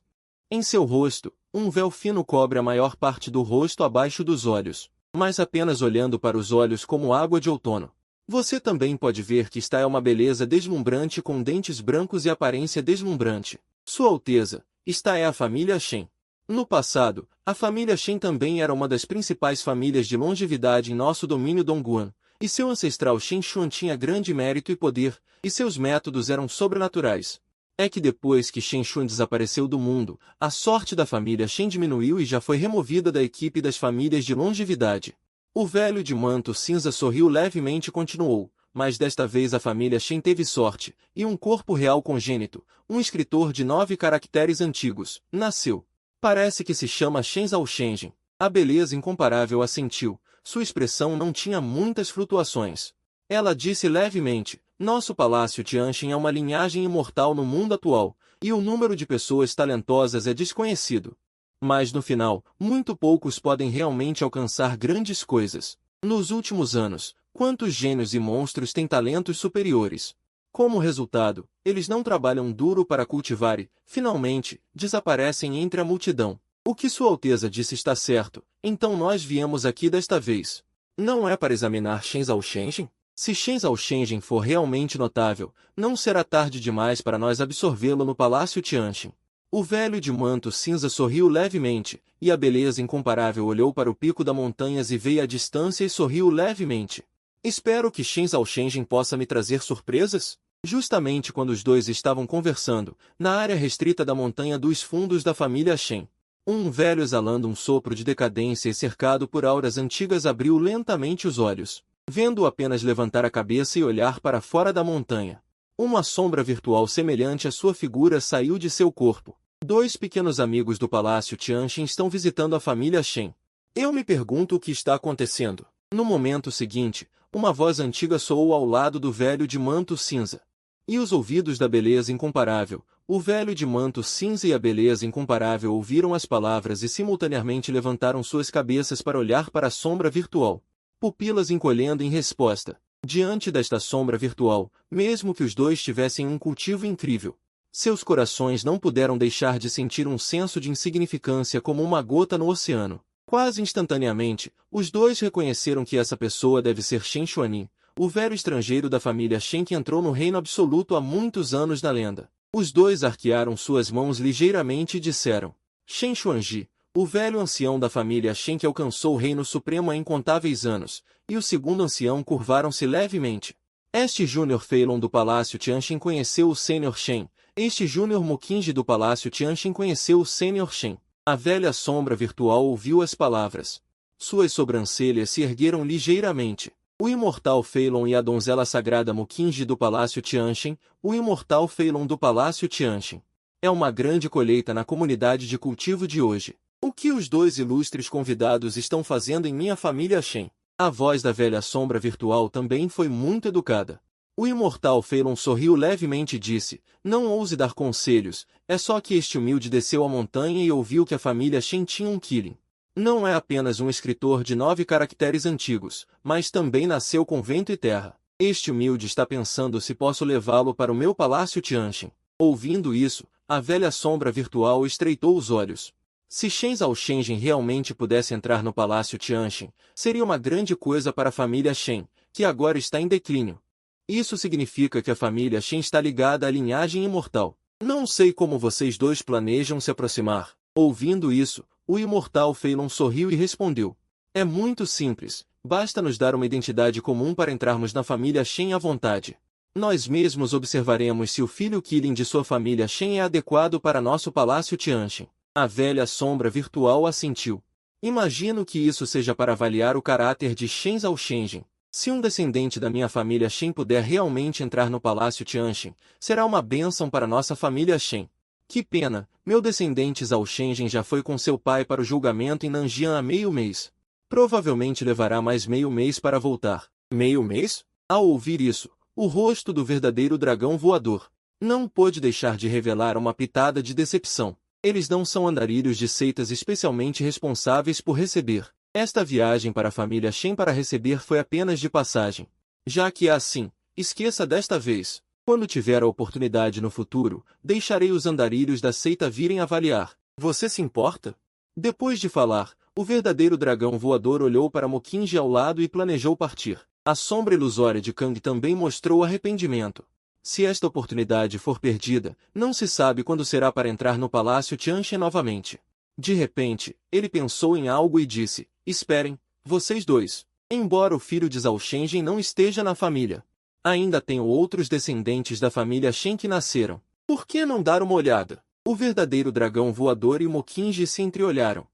Em seu rosto, um véu fino cobre a maior parte do rosto abaixo dos olhos, mas apenas olhando para os olhos como água de outono. Você também pode ver que esta é uma beleza deslumbrante com dentes brancos e aparência deslumbrante. Sua Alteza, esta é a família Shen. No passado, a família Shen também era uma das principais famílias de longevidade em nosso domínio Dongguan, e seu ancestral Shen Xuan tinha grande mérito e poder, e seus métodos eram sobrenaturais. É que depois que Shen Xuan desapareceu do mundo, a sorte da família Shen diminuiu e já foi removida da equipe das famílias de longevidade. O velho de manto cinza sorriu levemente e continuou, mas desta vez a família Shen teve sorte, e um corpo real congênito, um escritor de 9 caracteres antigos, nasceu. Parece que se chama Shen Zhao Shenjin. A beleza incomparável assentiu, sua expressão não tinha muitas flutuações. Ela disse levemente, nosso palácio Tianxin é uma linhagem imortal no mundo atual, e o número de pessoas talentosas é desconhecido. Mas no final, muito poucos podem realmente alcançar grandes coisas. Nos últimos anos, quantos gênios e monstros têm talentos superiores? Como resultado, eles não trabalham duro para cultivar e, finalmente, desaparecem entre a multidão. O que Sua Alteza disse está certo, então nós viemos aqui desta vez. Não é para examinar Shen Zhao Shenjin? Se Shen Zhao Shenjin for realmente notável, não será tarde demais para nós absorvê-lo no Palácio Tianxin. O velho de manto cinza sorriu levemente, e a beleza incomparável olhou para o pico das montanhas e veio à distância e sorriu levemente. Espero que Shen Zhao Shenjin possa me trazer surpresas? Justamente quando os dois estavam conversando, na área restrita da montanha dos fundos da família Shen, um velho exalando um sopro de decadência e cercado por auras antigas abriu lentamente os olhos, vendo-o apenas levantar a cabeça e olhar para fora da montanha. Uma sombra virtual semelhante à sua figura saiu de seu corpo. 2 pequenos amigos do Palácio Tianxin estão visitando a família Shen. Eu me pergunto o que está acontecendo. No momento seguinte, uma voz antiga soou ao lado do velho de manto cinza. E os ouvidos da beleza incomparável, o velho de manto cinza e a beleza incomparável ouviram as palavras e simultaneamente levantaram suas cabeças para olhar para a sombra virtual, pupilas encolhendo em resposta. Diante desta sombra virtual, mesmo que os dois tivessem um cultivo incrível, seus corações não puderam deixar de sentir um senso de insignificância como uma gota no oceano. Quase instantaneamente, os dois reconheceram que essa pessoa deve ser Shen Xuanin, o velho estrangeiro da família Shen que entrou no reino absoluto há muitos anos na lenda. Os dois arquearam suas mãos ligeiramente e disseram, Shen Xuanji, o velho ancião da família Shen que alcançou o reino supremo há incontáveis anos, e o segundo ancião curvaram-se levemente. Este Júnior Feilong do Palácio Tianxin conheceu o Sênior Shen, este Júnior Mokinji do Palácio Tianxin conheceu o Sênior Shen. A velha sombra virtual ouviu as palavras. Suas sobrancelhas se ergueram ligeiramente. O imortal Feilong e a donzela sagrada Mokinji do Palácio Tianxin, o imortal Feilong do Palácio Tianxin. É uma grande colheita na comunidade de cultivo de hoje. O que os 2 ilustres convidados estão fazendo em minha família Shen? A voz da velha sombra virtual também foi muito educada. O imortal Feilong sorriu levemente e disse, não ouse dar conselhos, é só que este humilde desceu a montanha e ouviu que a família Shen tinha um Qilin. Não é apenas um escritor de 9 caracteres antigos, mas também nasceu com vento e terra. Este humilde está pensando se posso levá-lo para o meu palácio Tianxin. Ouvindo isso, a velha sombra virtual estreitou os olhos. Se Shen Zhao Shenjin realmente pudesse entrar no Palácio Tianxin, seria uma grande coisa para a família Shen, que agora está em declínio. Isso significa que a família Shen está ligada à linhagem imortal. Não sei como vocês dois planejam se aproximar. Ouvindo isso, o imortal Feilong sorriu e respondeu. É muito simples, basta nos dar uma identidade comum para entrarmos na família Shen à vontade. Nós mesmos observaremos se o filho Qilin de sua família Shen é adequado para nosso Palácio Tianxin. A velha sombra virtual assentiu. Imagino que isso seja para avaliar o caráter de Shen Zhao Shenjin. Se um descendente da minha família Shen puder realmente entrar no Palácio Tianxin, será uma bênção para nossa família Shen. Que pena, meu descendente Zhao Shenjin já foi com seu pai para o julgamento em Nanjian há meio mês. Provavelmente levará mais meio mês para voltar. Meio mês? Ao ouvir isso, o rosto do verdadeiro dragão voador não pôde deixar de revelar uma pitada de decepção. Eles não são andarilhos de seitas especialmente responsáveis por receber. Esta viagem para a família Shen para receber foi apenas de passagem. Já que é assim, esqueça desta vez. Quando tiver a oportunidade no futuro, deixarei os andarilhos da seita virem avaliar. Você se importa? Depois de falar, o verdadeiro dragão voador olhou para Mockingjay ao lado e planejou partir. A sombra ilusória de Kang também mostrou arrependimento. Se esta oportunidade for perdida, não se sabe quando será para entrar no Palácio Tianxin novamente. De repente, ele pensou em algo e disse, esperem, vocês dois. Embora o filho de Zhao Shenzhen não esteja na família, ainda tenho outros descendentes da família Shen que nasceram. Por que não dar uma olhada? O verdadeiro dragão voador e Mockingjay se entreolharam.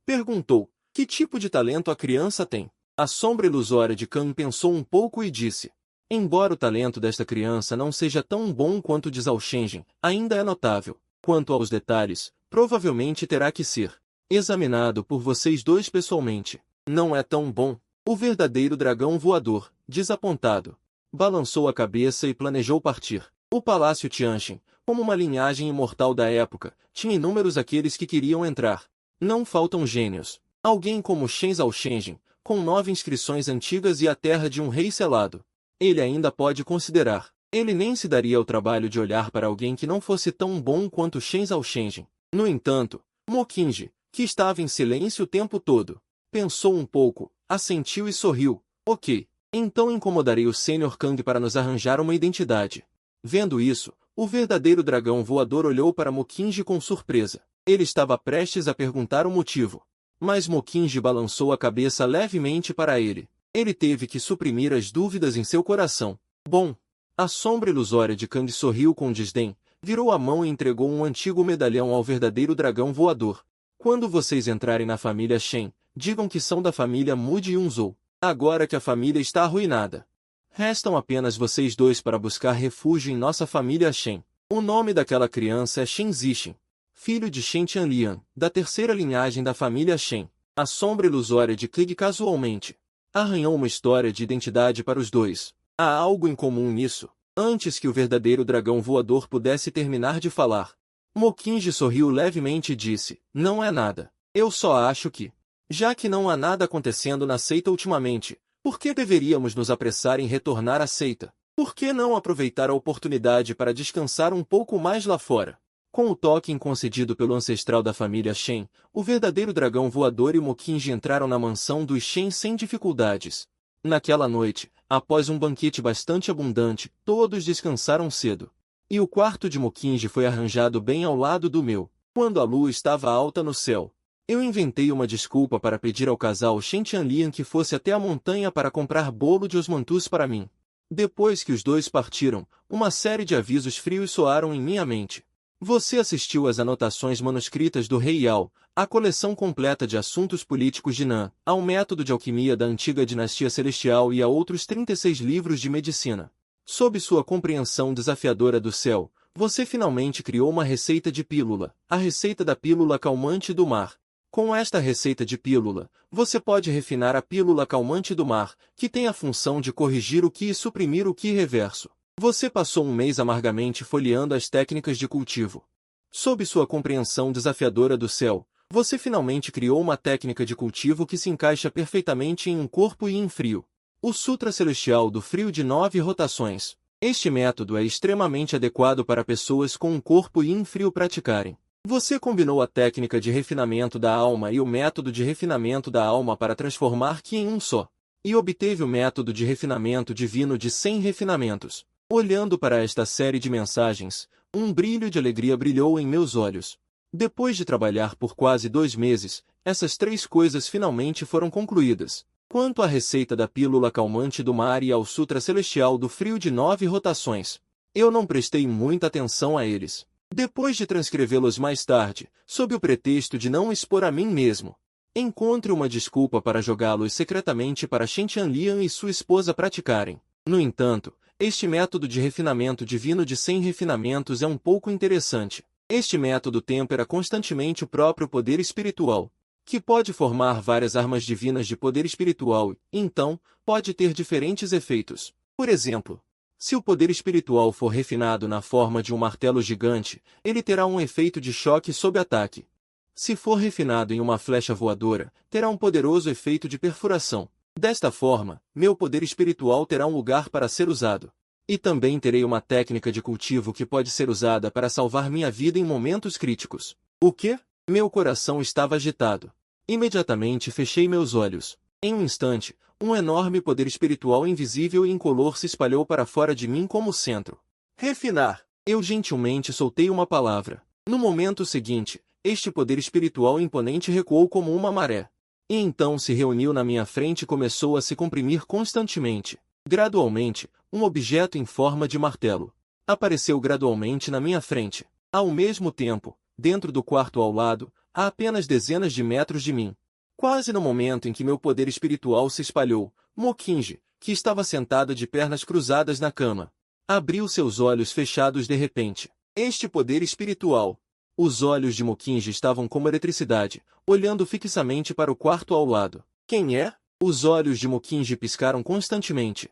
Perguntou, que tipo de talento a criança tem? A sombra ilusória de Kang pensou um pouco e disse, embora o talento desta criança não seja tão bom quanto o de Zhao Shenzhen, ainda é notável. Quanto aos detalhes, provavelmente terá que ser examinado por vocês dois pessoalmente. Não é tão bom. O verdadeiro dragão voador, desapontado, balançou a cabeça e planejou partir. O Palácio Tianxin, como uma linhagem imortal da época, tinha inúmeros aqueles que queriam entrar. Não faltam gênios. Alguém como Shen Zhao Shenzhen, com 9 inscrições antigas e a terra de um rei selado. Ele ainda pode considerar. Ele nem se daria ao trabalho de olhar para alguém que não fosse tão bom quanto Shen Zhao Shenzhen. No entanto, Mockingjay, que estava em silêncio o tempo todo, pensou um pouco, assentiu e sorriu. Ok, então incomodarei o Sr. Kang para nos arranjar uma identidade. Vendo isso, o verdadeiro dragão voador olhou para Mockingjay com surpresa. Ele estava prestes a perguntar o motivo. Mas Mockingjay balançou a cabeça levemente para ele. Ele teve que suprimir as dúvidas em seu coração. Bom, a sombra ilusória de Kang sorriu com desdém, virou a mão e entregou um antigo medalhão ao verdadeiro dragão voador. Quando vocês entrarem na família Shen, digam que são da família Mudi Yunzhou. Agora que a família está arruinada, restam apenas vocês dois para buscar refúgio em nossa família Shen. O nome daquela criança é Shen Zixin, filho de Shen Tianlian, da terceira linhagem da família Shen. A sombra ilusória de Kang casualmente arranhou uma história de identidade para os dois. Há algo em comum nisso. Antes que o verdadeiro dragão voador pudesse terminar de falar, Mockingjay sorriu levemente e disse, não é nada. Eu só acho que, já que não há nada acontecendo na seita ultimamente, por que deveríamos nos apressar em retornar à seita? Por que não aproveitar a oportunidade para descansar um pouco mais lá fora? Com o toque concedido pelo ancestral da família Shen, o verdadeiro dragão voador e Mockingjay entraram na mansão dos Shen sem dificuldades. Naquela noite, após um banquete bastante abundante, todos descansaram cedo. E o quarto de Mockingjay foi arranjado bem ao lado do meu. Quando a lua estava alta no céu, eu inventei uma desculpa para pedir ao casal Shen Tianlian que fosse até a montanha para comprar bolo de osmanthus para mim. Depois que os dois partiram, uma série de avisos frios soaram em minha mente. Você assistiu às anotações manuscritas do Rei Yao, à coleção completa de assuntos políticos de Nan, ao método de alquimia da antiga dinastia celestial e a outros 36 livros de medicina. Sob sua compreensão desafiadora do céu, você finalmente criou uma receita de pílula, a receita da pílula calmante do mar. Com esta receita de pílula, você pode refinar a pílula calmante do mar, que tem a função de corrigir o Qi e suprimir o Qi reverso. Você passou um mês amargamente folheando as técnicas de cultivo. Sob sua compreensão desafiadora do céu, você finalmente criou uma técnica de cultivo que se encaixa perfeitamente em um corpo e em frio. O Sutra Celestial do Frio de 9 rotações. Este método é extremamente adequado para pessoas com um corpo yin frio praticarem. Você combinou a técnica de refinamento da alma e o método de refinamento da alma para transformar Qi em um só. E obteve o método de refinamento divino de 100 refinamentos. Olhando para esta série de mensagens, um brilho de alegria brilhou em meus olhos. Depois de trabalhar por quase 2 meses, essas 3 coisas finalmente foram concluídas. Quanto à receita da pílula calmante do mar e ao Sutra Celestial do Frio de 9 rotações, eu não prestei muita atenção a eles. Depois de transcrevê-los mais tarde, sob o pretexto de não expor a mim mesmo, encontre uma desculpa para jogá-los secretamente para Shen Tianlian e sua esposa praticarem. No entanto, este método de refinamento divino de 100 refinamentos é um pouco interessante. Este método tempera constantemente o próprio poder espiritual, que pode formar várias armas divinas de poder espiritual e, então, pode ter diferentes efeitos. Por exemplo, se o poder espiritual for refinado na forma de um martelo gigante, ele terá um efeito de choque sob ataque. Se for refinado em uma flecha voadora, terá um poderoso efeito de perfuração. Desta forma, meu poder espiritual terá um lugar para ser usado. E também terei uma técnica de cultivo que pode ser usada para salvar minha vida em momentos críticos. O quê? Meu coração estava agitado. Imediatamente fechei meus olhos. Em um instante, um enorme poder espiritual invisível e incolor se espalhou para fora de mim como centro. Refinar. Eu gentilmente soltei uma palavra. No momento seguinte, este poder espiritual imponente recuou como uma maré. E então se reuniu na minha frente e começou a se comprimir constantemente. Gradualmente, um objeto em forma de martelo apareceu gradualmente na minha frente. Ao mesmo tempo, dentro do quarto ao lado, a apenas dezenas de metros de mim. Quase no momento em que meu poder espiritual se espalhou, Mokinji, que estava sentada de pernas cruzadas na cama, abriu seus olhos fechados de repente. Este poder espiritual. Os olhos de Mokinji estavam como eletricidade, olhando fixamente para o quarto ao lado. Quem é? Os olhos de Mokinji piscaram constantemente.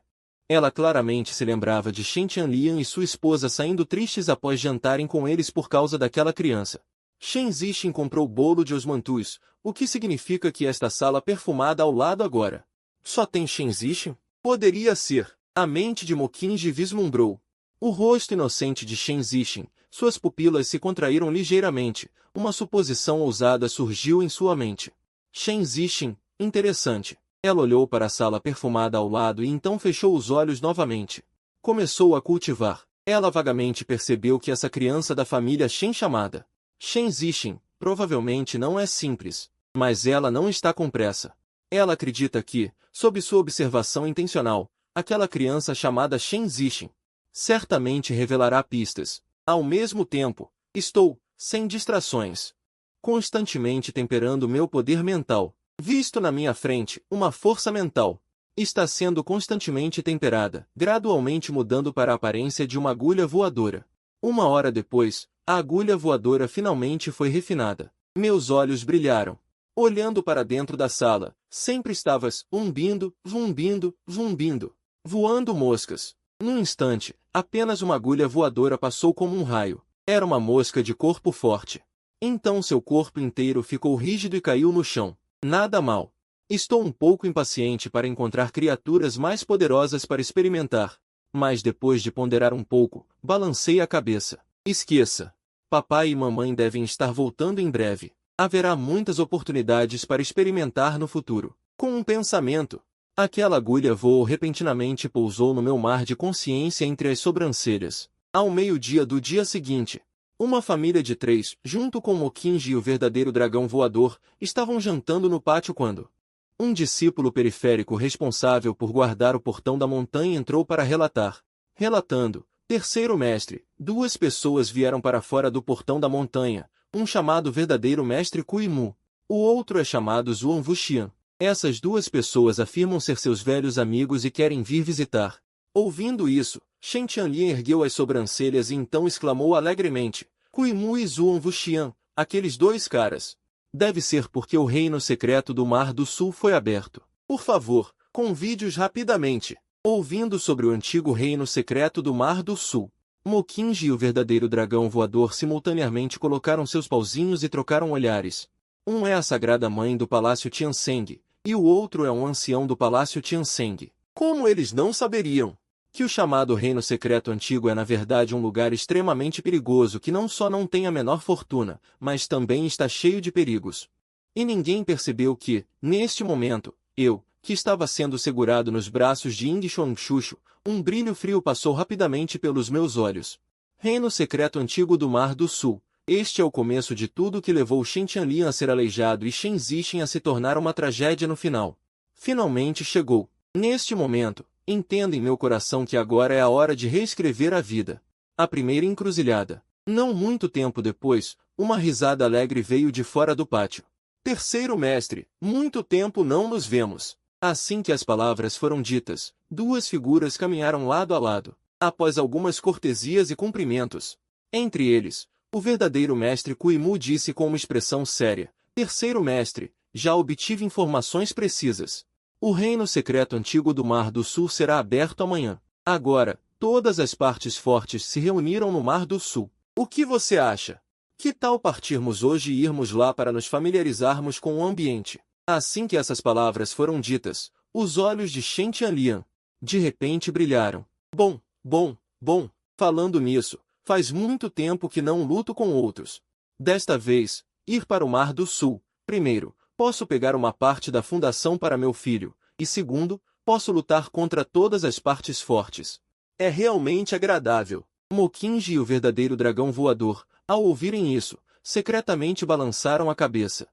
Ela claramente se lembrava de Shen Tianlian e sua esposa saindo tristes após jantarem com eles por causa daquela criança. Shen Zixin comprou bolo de osmantus, o que significa que esta sala perfumada ao lado agora. Só tem Shen Zixin? Poderia ser. A mente de Mokinji vislumbrou o rosto inocente de Shen Zixin. Suas pupilas se contraíram ligeiramente. Uma suposição ousada surgiu em sua mente. Shen Zixin, interessante. Ela olhou para a sala perfumada ao lado e então fechou os olhos novamente. Começou a cultivar. Ela vagamente percebeu que essa criança da família Shen chamada Shen Zixin provavelmente não é simples, mas ela não está com pressa. Ela acredita que, sob sua observação intencional, aquela criança chamada Shen Zixin certamente revelará pistas. Ao mesmo tempo, estou, sem distrações, constantemente temperando meu poder mental. Visto na minha frente, uma força mental está sendo constantemente temperada, gradualmente mudando para a aparência de uma agulha voadora. Uma hora depois, a agulha voadora finalmente foi refinada. Meus olhos brilharam. Olhando para dentro da sala, sempre estavas zumbindo, zumbindo, zumbindo, voando moscas. Num instante, apenas uma agulha voadora passou como um raio. Era uma mosca de corpo forte. Então seu corpo inteiro ficou rígido e caiu no chão. Nada mal. Estou um pouco impaciente para encontrar criaturas mais poderosas para experimentar. Mas depois de ponderar um pouco, balancei a cabeça. Esqueça. Papai e mamãe devem estar voltando em breve. Haverá muitas oportunidades para experimentar no futuro. Com um pensamento, aquela agulha voou repentinamente e pousou no meu mar de consciência entre as sobrancelhas. Ao meio-dia do dia seguinte, uma família de 3, junto com Mokinji e o verdadeiro dragão voador, estavam jantando no pátio quando um discípulo periférico responsável por guardar o portão da montanha entrou para relatar. Relatando, terceiro mestre, 2 pessoas vieram para fora do portão da montanha, um chamado verdadeiro mestre Kuimu. O outro é chamado Zuan Wuxian. Essas 2 pessoas afirmam ser seus velhos amigos e querem vir visitar. Ouvindo isso, Shen Tianlian ergueu as sobrancelhas e então exclamou alegremente: Kuimu e Zuan Wuxian, aqueles 2 caras. Deve ser porque o reino secreto do Mar do Sul foi aberto. Por favor, convide-os rapidamente. Ouvindo sobre o antigo reino secreto do Mar do Sul, Mokinji e o verdadeiro dragão voador simultaneamente colocaram seus pauzinhos e trocaram olhares. Um é a sagrada mãe do Palácio Tianzeng, e o outro é um ancião do Palácio Tianzeng. Como eles não saberiam que o chamado Reino Secreto Antigo é na verdade um lugar extremamente perigoso que não só não tem a menor fortuna, mas também está cheio de perigos. E ninguém percebeu que, neste momento, eu, que estava sendo segurado nos braços de Ying Xuanxuxu, um brilho frio passou rapidamente pelos meus olhos. Reino Secreto Antigo do Mar do Sul. Este é o começo de tudo que levou Shen Tianlian a ser aleijado e Shen Zixin a se tornar uma tragédia no final. Finalmente chegou. Neste momento, entendo em meu coração que agora é a hora de reescrever a vida. A primeira encruzilhada. Não muito tempo depois, uma risada alegre veio de fora do pátio. Terceiro mestre, muito tempo não nos vemos. Assim que as palavras foram ditas, 2 figuras caminharam lado a lado, após algumas cortesias e cumprimentos. Entre eles, o verdadeiro mestre Kuimu disse com uma expressão séria: Terceiro mestre, já obtive informações precisas. O reino secreto antigo do Mar do Sul será aberto amanhã. Agora, todas as partes fortes se reuniram no Mar do Sul. O que você acha? Que tal partirmos hoje e irmos lá para nos familiarizarmos com o ambiente? Assim que essas palavras foram ditas, os olhos de Shen Tianlian de repente brilharam. Bom, Bom, falando nisso, faz muito tempo que não luto com outros. Desta vez, ir para o Mar do Sul. Primeiro, posso pegar uma parte da fundação para meu filho, e segundo, posso lutar contra todas as partes fortes. É realmente agradável. Mockingjay e o verdadeiro dragão voador, ao ouvirem isso, secretamente balançaram a cabeça.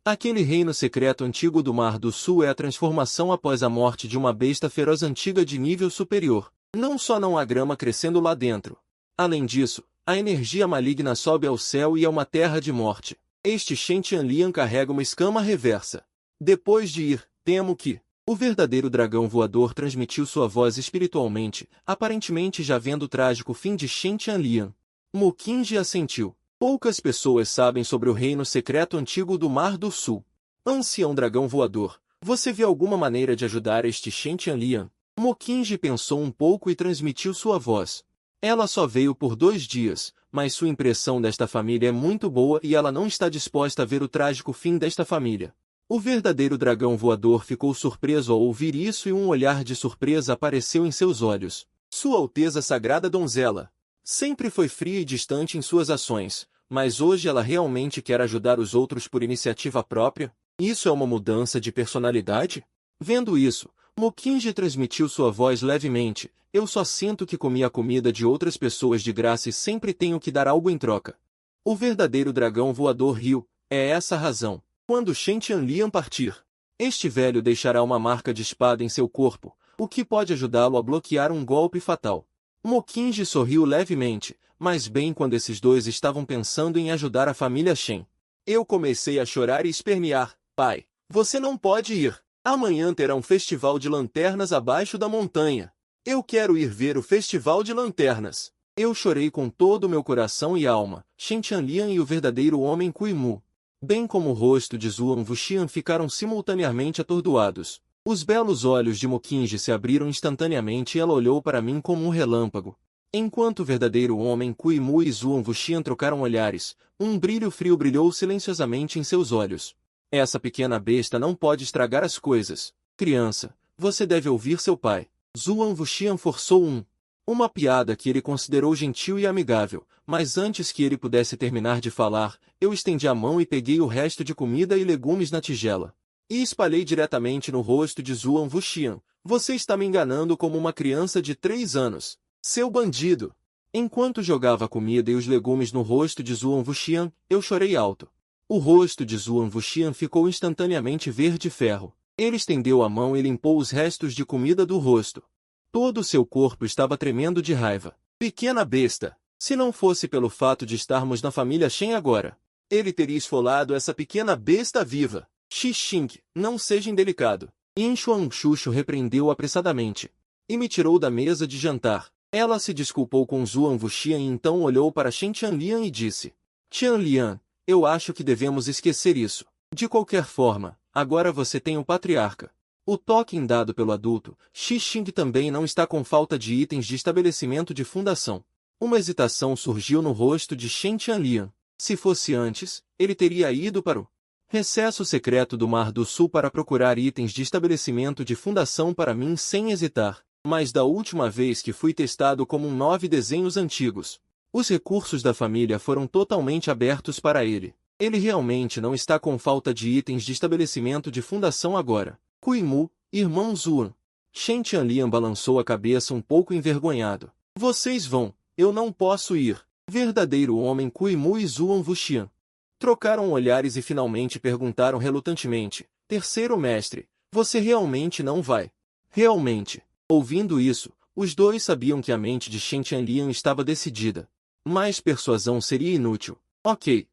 Aquele reino secreto antigo do Mar do Sul é a transformação após a morte de uma besta feroz antiga de nível superior. Não só não há grama crescendo lá dentro. Além disso, a energia maligna sobe ao céu e é uma terra de morte. Este Shen Tianlian carrega uma escama reversa. Depois de ir, temo que... O verdadeiro dragão voador transmitiu sua voz espiritualmente, aparentemente já vendo o trágico fim de Shen Tianlian. Mockingjay assentiu. Poucas pessoas sabem sobre o reino secreto antigo do Mar do Sul. Ancião dragão voador, você vê alguma maneira de ajudar este Shen Tianlian? Mockingjay pensou um pouco e transmitiu sua voz. Ela só veio por 2 dias, mas sua impressão desta família é muito boa e ela não está disposta a ver o trágico fim desta família. O verdadeiro dragão voador ficou surpreso ao ouvir isso e um olhar de surpresa apareceu em seus olhos. Sua Alteza Sagrada Donzela sempre foi fria e distante em suas ações, mas hoje ela realmente quer ajudar os outros por iniciativa própria? Isso é uma mudança de personalidade? Vendo isso, Mockingjay transmitiu sua voz levemente. Eu só sinto que comi a comida de outras pessoas de graça e sempre tenho que dar algo em troca. O verdadeiro dragão voador riu. É essa a razão. Quando Shen Tianlian partir, este velho deixará uma marca de espada em seu corpo, o que pode ajudá-lo a bloquear um golpe fatal. Mockingjay sorriu levemente, mas bem quando esses dois estavam pensando em ajudar a família Shen. Eu comecei a chorar e espernear. Pai, você não pode ir. Amanhã terá um festival de lanternas abaixo da montanha. Eu quero ir ver o festival de lanternas. Eu chorei com todo o meu coração e alma. Shen Tianlian e o verdadeiro homem Kui Mu, bem como o rosto de Zhuang Wuxian, ficaram simultaneamente atordoados. Os belos olhos de Mockingjay se abriram instantaneamente e ela olhou para mim como um relâmpago. Enquanto o verdadeiro homem Kui Mu e Zhuang Wuxian trocaram olhares, um brilho frio brilhou silenciosamente em seus olhos. Essa pequena besta não pode estragar as coisas. Criança, você deve ouvir seu pai. Zhuang Wuxian forçou uma piada que ele considerou gentil e amigável, mas antes que ele pudesse terminar de falar, eu estendi a mão e peguei o resto de comida e legumes na tigela. E espalhei diretamente no rosto de Zhuang Wuxian. Você está me enganando como uma criança de 3 anos. Seu bandido! Enquanto jogava a comida e os legumes no rosto de Zhuang Wuxian, eu chorei alto. O rosto de Zhuang Wuxian ficou instantaneamente verde ferro. Ele estendeu a mão e limpou os restos de comida do rosto. Todo o seu corpo estava tremendo de raiva. Pequena besta! Se não fosse pelo fato de estarmos na família Shen agora, ele teria esfolado essa pequena besta viva. Xixing, não seja indelicado. Yin Xuanxuxu repreendeu apressadamente. E me tirou da mesa de jantar. Ela se desculpou com Zhuang Wuxian e então olhou para Shen Tianlian e disse: Tianlian, eu acho que devemos esquecer isso. De qualquer forma, agora você tem o patriarca. O token dado pelo adulto, Xixing também não está com falta de itens de estabelecimento de fundação. Uma hesitação surgiu no rosto de Shen Tianlian. Se fosse antes, ele teria ido para o recesso secreto do Mar do Sul para procurar itens de estabelecimento de fundação para mim sem hesitar. Mas da última vez que fui testado como 9 desenhos antigos, os recursos da família foram totalmente abertos para ele. Ele realmente não está com falta de itens de estabelecimento de fundação agora. Kui Mu, irmão Zhuang. Shen Tianlian balançou a cabeça um pouco envergonhado. Vocês vão, eu não posso ir. Verdadeiro homem Kui Mu e Zhuang Wuxian trocaram olhares e finalmente perguntaram relutantemente: Terceiro mestre, você realmente não vai? Realmente. Ouvindo isso, os dois sabiam que a mente de Shen Tianlian estava decidida. Mais persuasão seria inútil. Ok,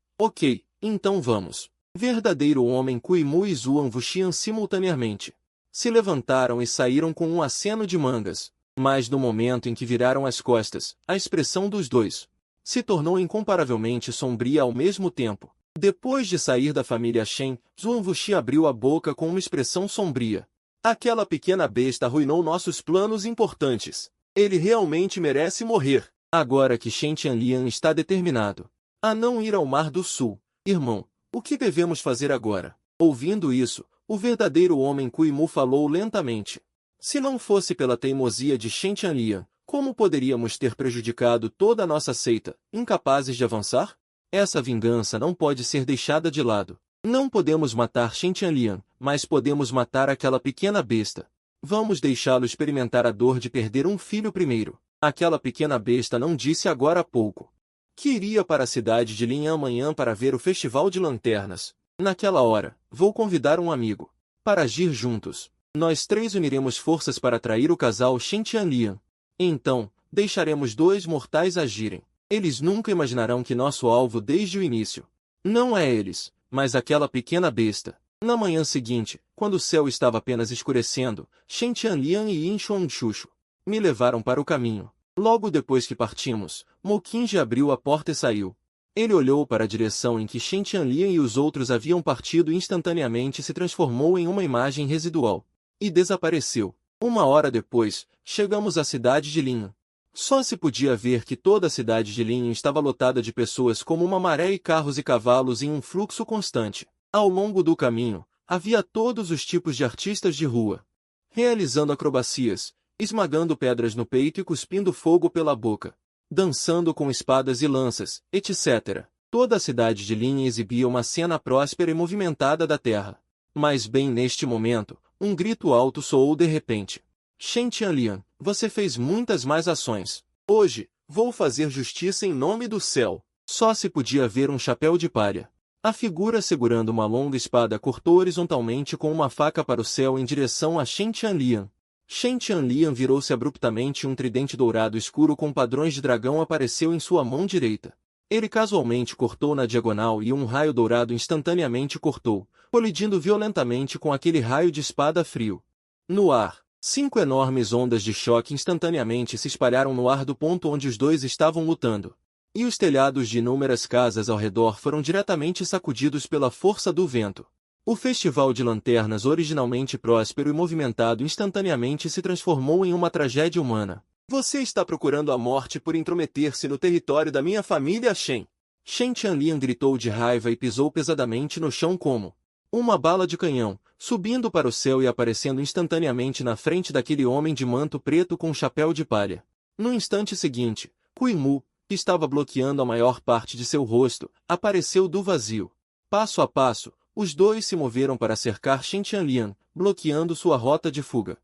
então vamos. Verdadeiro homem Kui Mu e Zhuang Wuxian simultaneamente se levantaram e saíram com um aceno de mangas. Mas no momento em que viraram as costas, a expressão dos dois se tornou incomparavelmente sombria ao mesmo tempo. Depois de sair da família Shen, Zhuang Wuxian abriu a boca com uma expressão sombria. Aquela pequena besta arruinou nossos planos importantes. Ele realmente merece morrer. Agora que Shen Tianlian está determinado a não ir ao Mar do Sul, irmão, o que devemos fazer agora? Ouvindo isso, o verdadeiro homem Kui Mu falou lentamente. Se não fosse pela teimosia de Shen Tianlian, Como poderíamos ter prejudicado toda a nossa seita, incapazes de avançar? Essa vingança não pode ser deixada de lado. Não podemos matar Shen Tianlian, mas podemos matar aquela pequena besta. Vamos deixá-lo experimentar a dor de perder um filho primeiro. Aquela pequena besta não disse agora há pouco que iria para a cidade de Lin amanhã para ver o festival de lanternas. Naquela hora, vou convidar um amigo para agir juntos. Nós três uniremos forças para atrair o casal Shen Tianlian. Então, deixaremos dois mortais agirem. Eles nunca imaginarão que nosso alvo desde o início não é eles, mas aquela pequena besta. Na manhã seguinte, quando o céu estava apenas escurecendo, Shen Tianlian e Yin Xuanxuxu me levaram para o caminho. Logo depois que partimos, Mo Qingji abriu a porta e saiu. Ele olhou para a direção em que Shen Tianlian e os outros haviam partido e instantaneamente se transformou em uma imagem residual. E desapareceu. Uma hora depois, chegamos à cidade de Lin. Só se podia ver que toda a cidade de Lin estava lotada de pessoas como uma maré e carros e cavalos em um fluxo constante. Ao longo do caminho, havia todos os tipos de artistas de rua, realizando acrobacias, esmagando pedras no peito e cuspindo fogo pela boca, dançando com espadas e lanças, etc. Toda a cidade de Lin exibia uma cena próspera e movimentada da terra. Mas bem neste momento, um grito alto soou de repente. Shen Tianlian, você fez muitas mais ações. Hoje, vou fazer justiça em nome do céu. Só se podia ver um chapéu de palha. A figura segurando uma longa espada cortou horizontalmente com uma faca para o céu em direção a Shen Tianlian. Shen Tianlian virou-se abruptamente e um tridente dourado escuro com padrões de dragão apareceu em sua mão direita. Ele casualmente cortou na diagonal e um raio dourado instantaneamente cortou, colidindo violentamente com aquele raio de espada frio. No ar, 5 enormes ondas de choque instantaneamente se espalharam no ar do ponto onde os dois estavam lutando. E os telhados de inúmeras casas ao redor foram diretamente sacudidos pela força do vento. O festival de lanternas, originalmente próspero e movimentado, instantaneamente se transformou em uma tragédia humana. Você está procurando a morte por intrometer-se no território da minha família Shen. Shen Tianlian gritou de raiva e pisou pesadamente no chão como uma bala de canhão, subindo para o céu e aparecendo instantaneamente na frente daquele homem de manto preto com chapéu de palha. No instante seguinte, Kui Mu, que estava bloqueando a maior parte de seu rosto, apareceu do vazio. Passo a passo, os dois se moveram para cercar Shen Tianlian, bloqueando sua rota de fuga.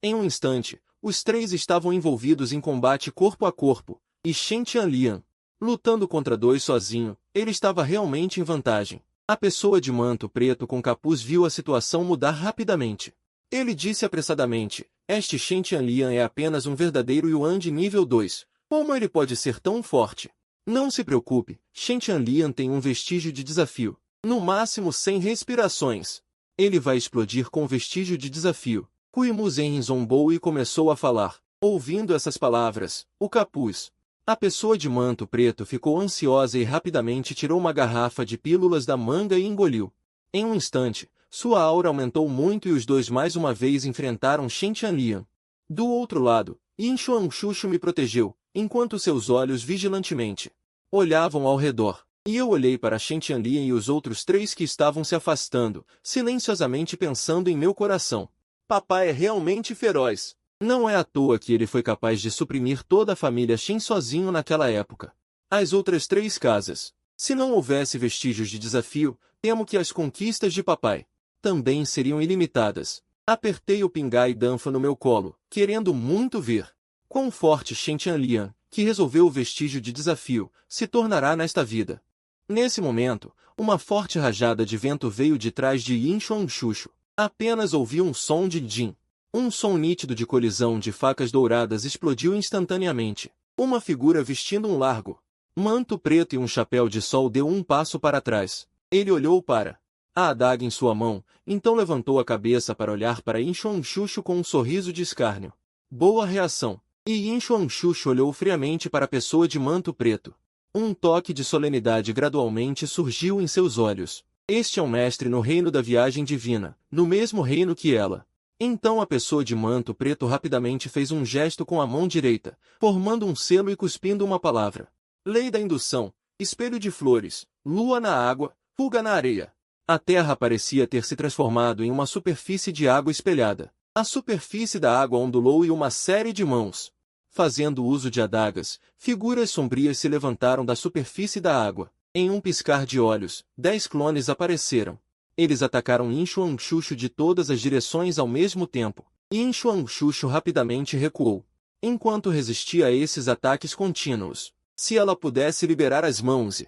Em um instante, os três estavam envolvidos em combate corpo a corpo, e Shen Tianlian, lutando contra dois sozinho, ele estava realmente em vantagem. A pessoa de manto preto com capuz viu a situação mudar rapidamente. Ele disse apressadamente, este Shen Tianlian é apenas um verdadeiro Yuan de nível 2. Como ele pode ser tão forte? Não se preocupe, Shen Tianlian tem um vestígio de desafio. No máximo 100 respirações. Ele vai explodir com vestígio de desafio. Kui Mu Zen zombou e começou a falar. Ouvindo essas palavras, o capuz. A pessoa de manto preto ficou ansiosa e rapidamente tirou uma garrafa de pílulas da manga e engoliu. Em um instante, sua aura aumentou muito e os dois mais uma vez enfrentaram Shen Tianlian. Do outro lado, Yin Xuanxuxu me protegeu, enquanto seus olhos vigilantemente olhavam ao redor. E eu olhei para Shen Tianlian e os outros três que estavam se afastando, silenciosamente pensando em meu coração. Papai é realmente feroz. Não é à toa que ele foi capaz de suprimir toda a família Shen sozinho naquela época. As outras 3 casas. Se não houvesse vestígios de desafio, temo que as conquistas de papai também seriam ilimitadas. Apertei o Pingai Danfa no meu colo, querendo muito ver quão forte Shen Tianlian, que resolveu o vestígio de desafio, se tornará nesta vida. Nesse momento, uma forte rajada de vento veio de trás de Yin Xuanxuxu. Apenas ouvi um som de din. Um som nítido de colisão de facas douradas explodiu instantaneamente. Uma figura vestindo um largo manto preto e um chapéu de sol deu um passo para trás. Ele olhou para a adaga em sua mão, então levantou a cabeça para olhar para Yin Xuanxuxu com um sorriso de escárnio. Boa reação. E Yin Xuanxuxu olhou friamente para a pessoa de manto preto. Um toque de solenidade gradualmente surgiu em seus olhos. Este é um mestre no reino da viagem divina, no mesmo reino que ela. Então a pessoa de manto preto rapidamente fez um gesto com a mão direita, formando um selo e cuspindo uma palavra. Lei da indução, espelho de flores, lua na água, fuga na areia. A terra parecia ter se transformado em uma superfície de água espelhada. A superfície da água ondulou e uma série de mãos Fazendo uso de adagas, figuras sombrias se levantaram da superfície da água. Em um piscar de olhos, 10 clones apareceram. Eles atacaram Yin Xuanxuxu de todas as direções ao mesmo tempo. Yin Xuanxuxu rapidamente recuou. Enquanto resistia a esses ataques contínuos, se ela pudesse liberar as mãos e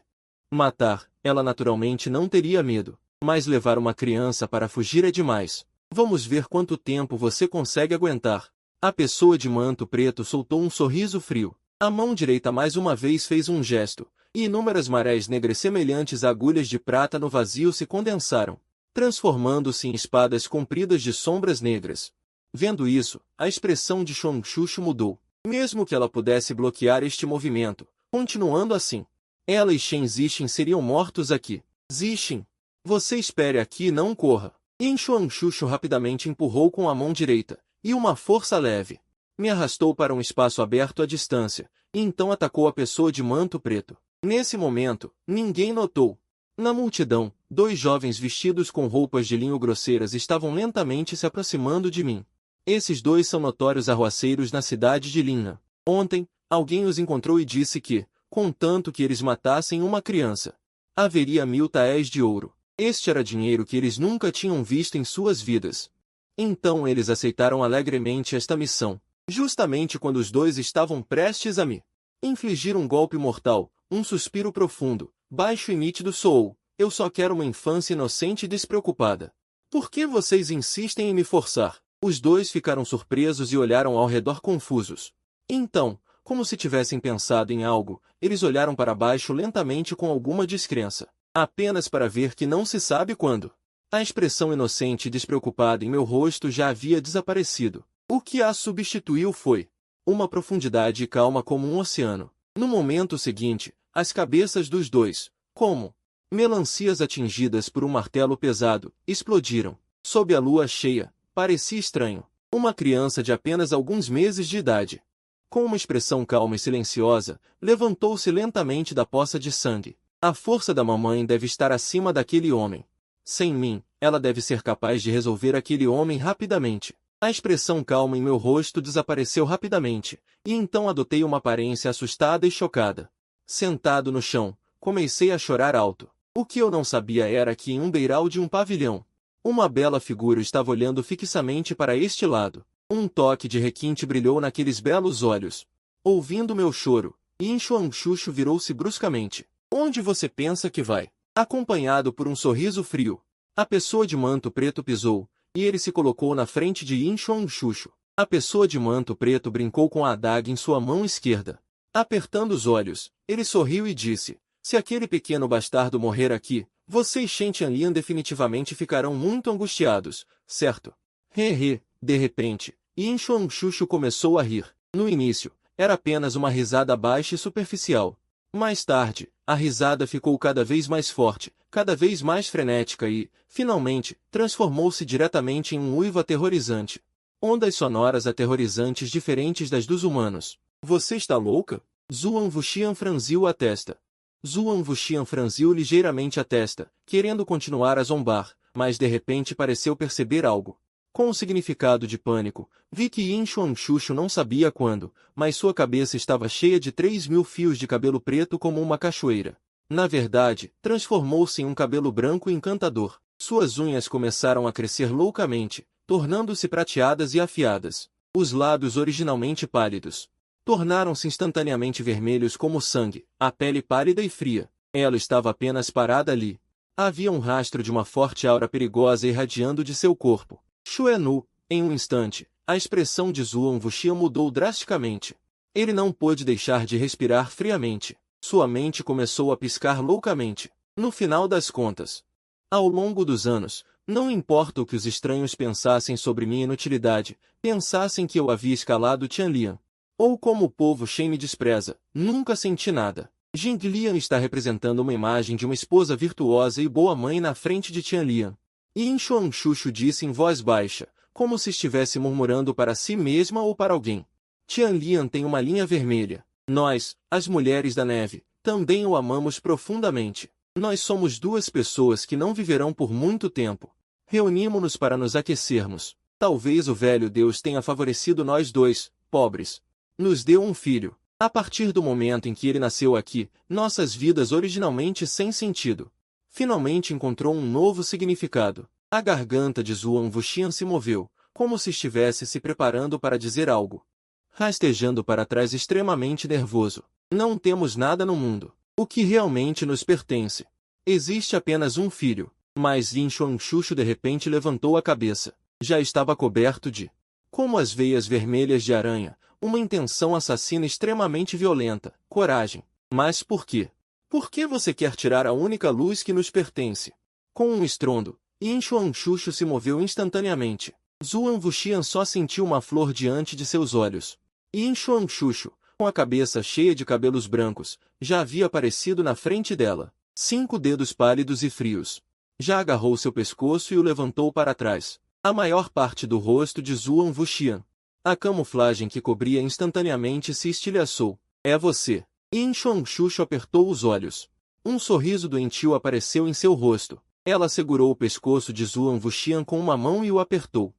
matar, ela naturalmente não teria medo. Mas levar uma criança para fugir é demais. Vamos ver quanto tempo você consegue aguentar. A pessoa de manto preto soltou um sorriso frio. A mão direita mais uma vez fez um gesto, e inúmeras marés negras semelhantes a agulhas de prata no vazio se condensaram, transformando-se em espadas compridas de sombras negras. Vendo isso, a expressão de Xuanxuxu mudou. Mesmo que ela pudesse bloquear este movimento, continuando assim, ela e Shen Zixin seriam mortos aqui. Zixin, você espere aqui e não corra. Yin Xuanxuxu rapidamente empurrou com a mão direita, e uma força leve me arrastou para um espaço aberto à distância, e então atacou a pessoa de manto preto. Nesse momento, ninguém notou. Na multidão, 2 jovens vestidos com roupas de linho grosseiras estavam lentamente se aproximando de mim. Esses 2 são notórios arruaceiros na cidade de Linna. Ontem, alguém os encontrou e disse que, contanto que eles matassem uma criança, haveria 1000 taéis de ouro. Este era dinheiro que eles nunca tinham visto em suas vidas. Então eles aceitaram alegremente esta missão. Justamente quando os 2 estavam prestes a me infligir um golpe mortal, um suspiro profundo, baixo e nítido soou: eu só quero uma infância inocente e despreocupada. Por que vocês insistem em me forçar? Os 2 ficaram surpresos e olharam ao redor confusos. Então, como se tivessem pensado em algo, eles olharam para baixo lentamente com alguma descrença, apenas para ver que não se sabe quando. A expressão inocente e despreocupada em meu rosto já havia desaparecido. O que a substituiu foi uma profundidade e calma como um oceano. No momento seguinte, as cabeças dos 2, como melancias atingidas por um martelo pesado, explodiram. Sob a lua cheia, parecia estranho. Uma criança de apenas alguns meses de idade, com uma expressão calma e silenciosa, levantou-se lentamente da poça de sangue. A força da mamãe deve estar acima daquele homem. Sem mim, ela deve ser capaz de resolver aquele homem rapidamente. A expressão calma em meu rosto desapareceu rapidamente, e então adotei uma aparência assustada e chocada. Sentado no chão, comecei a chorar alto. O que eu não sabia era que em um beiral de um pavilhão, uma bela figura estava olhando fixamente para este lado. Um toque de requinte brilhou naqueles belos olhos. Ouvindo meu choro, Yin Xuanxuxu virou-se bruscamente. Onde você pensa que vai? Acompanhado por um sorriso frio, a pessoa de manto preto pisou, e ele se colocou na frente de Yin Xuanxuxu. A pessoa de manto preto brincou com a adaga em sua mão esquerda. Apertando os olhos, ele sorriu e disse: se aquele pequeno bastardo morrer aqui, você e Shen Tianlian definitivamente ficarão muito angustiados, certo? Hehe. De repente, Yin Xuanxuxu começou a rir. No início, era apenas uma risada baixa e superficial. Mais tarde, a risada ficou cada vez mais forte, cada vez mais frenética e, finalmente, transformou-se diretamente em um uivo aterrorizante. Ondas sonoras aterrorizantes diferentes das dos humanos. Você está louca? Zuan Wuxian franziu a testa. Zuan Wuxian franziu ligeiramente a testa, querendo continuar a zombar, mas de repente pareceu perceber algo. Com um significado de pânico, vi que Yin Xuanxuxu não sabia quando, mas sua cabeça estava cheia de 3.000 fios de cabelo preto como uma cachoeira. Na verdade, transformou-se em um cabelo branco encantador. Suas unhas começaram a crescer loucamente, tornando-se prateadas e afiadas. Os lábios originalmente pálidos tornaram-se instantaneamente vermelhos como sangue, a pele pálida e fria. Ela estava apenas parada ali. Havia um rastro de uma forte aura perigosa irradiando de seu corpo. Xuenu, em um instante, a expressão de Zuan Wuxian mudou drasticamente. Ele não pôde deixar de respirar friamente. Sua mente começou a piscar loucamente. No final das contas, ao longo dos anos, não importa o que os estranhos pensassem sobre minha inutilidade, pensassem que eu havia escalado Tianlian, ou como o povo Shen me despreza, nunca senti nada. Jinglian está representando uma imagem de uma esposa virtuosa e boa mãe na frente de Tianlian. Yin Xuanxuxu disse em voz baixa, como se estivesse murmurando para si mesma ou para alguém. Tianlian tem uma linha vermelha. Nós, as mulheres da neve, também o amamos profundamente. Nós somos 2 pessoas que não viverão por muito tempo. Reunimos-nos para nos aquecermos. Talvez o velho Deus tenha favorecido nós 2, pobres nos deu um filho. A partir do momento em que ele nasceu aqui, nossas vidas originalmente sem sentido, finalmente encontrou um novo significado. A garganta de Zhuang Wuxian se moveu, como se estivesse se preparando para dizer algo. Rastejando para trás extremamente nervoso. Não temos nada no mundo. O que realmente nos pertence. Existe apenas um filho. Mas Yin Xuanxuxu de repente levantou a cabeça. Já estava coberto de, como as veias vermelhas de aranha, uma intenção assassina extremamente violenta, coragem. Mas por quê? Por que você quer tirar a única luz que nos pertence? Com um estrondo, Yin Xuanxuxu se moveu instantaneamente. Zhuang Wuxian só sentiu uma flor diante de seus olhos. Yin Xuanxuxu, com a cabeça cheia de cabelos brancos, já havia aparecido na frente dela. 5 dedos pálidos e frios. Já agarrou seu pescoço e o levantou para trás. A maior parte do rosto de Zhuang Wuxian. A camuflagem que cobria instantaneamente se estilhaçou. É você. Yin Xuanxuxu apertou os olhos. Um sorriso doentio apareceu em seu rosto. Ela segurou o pescoço de Zhuang Wuxian com uma mão e o apertou.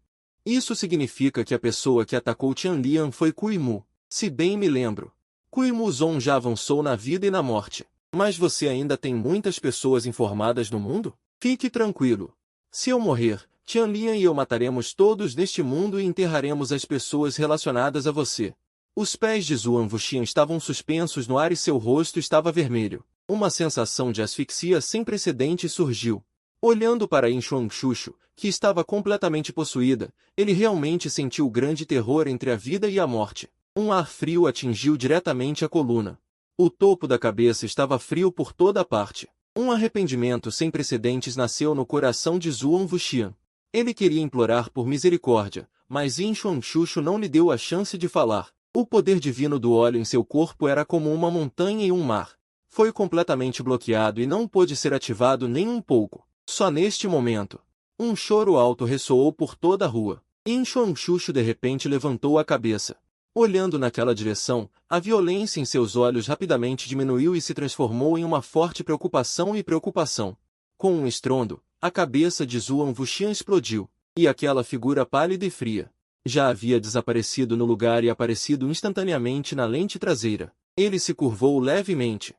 Isso significa que a pessoa que atacou Tianlian foi Cui Mu. Se bem me lembro. Cui Mu Zong já avançou na vida e na morte. Mas você ainda tem muitas pessoas informadas no mundo? Fique tranquilo. Se eu morrer, Tianlian e eu mataremos todos neste mundo e enterraremos as pessoas relacionadas a você. Os pés de Zhuang Wuxian estavam suspensos no ar e seu rosto estava vermelho. Uma sensação de asfixia sem precedentes surgiu. Olhando para Yin Xuanxuxu, que estava completamente possuída, ele realmente sentiu grande terror entre a vida e a morte. Um ar frio atingiu diretamente a coluna. O topo da cabeça estava frio por toda a parte. Um arrependimento sem precedentes nasceu no coração de Zhuang Wuxian. Ele queria implorar por misericórdia, mas Yin Xuanxuxu não lhe deu a chance de falar. O poder divino do óleo em seu corpo era como uma montanha e um mar. Foi completamente bloqueado e não pôde ser ativado nem um pouco. Só neste momento, um choro alto ressoou por toda a rua. Yin Xuanxuxu de repente levantou a cabeça. Olhando naquela direção, a violência em seus olhos rapidamente diminuiu e se transformou em uma forte preocupação e preocupação. Com um estrondo, a cabeça de Zhuang Wuxian explodiu, e aquela figura pálida e fria já havia desaparecido no lugar e aparecido instantaneamente na lente traseira. Ele se curvou levemente.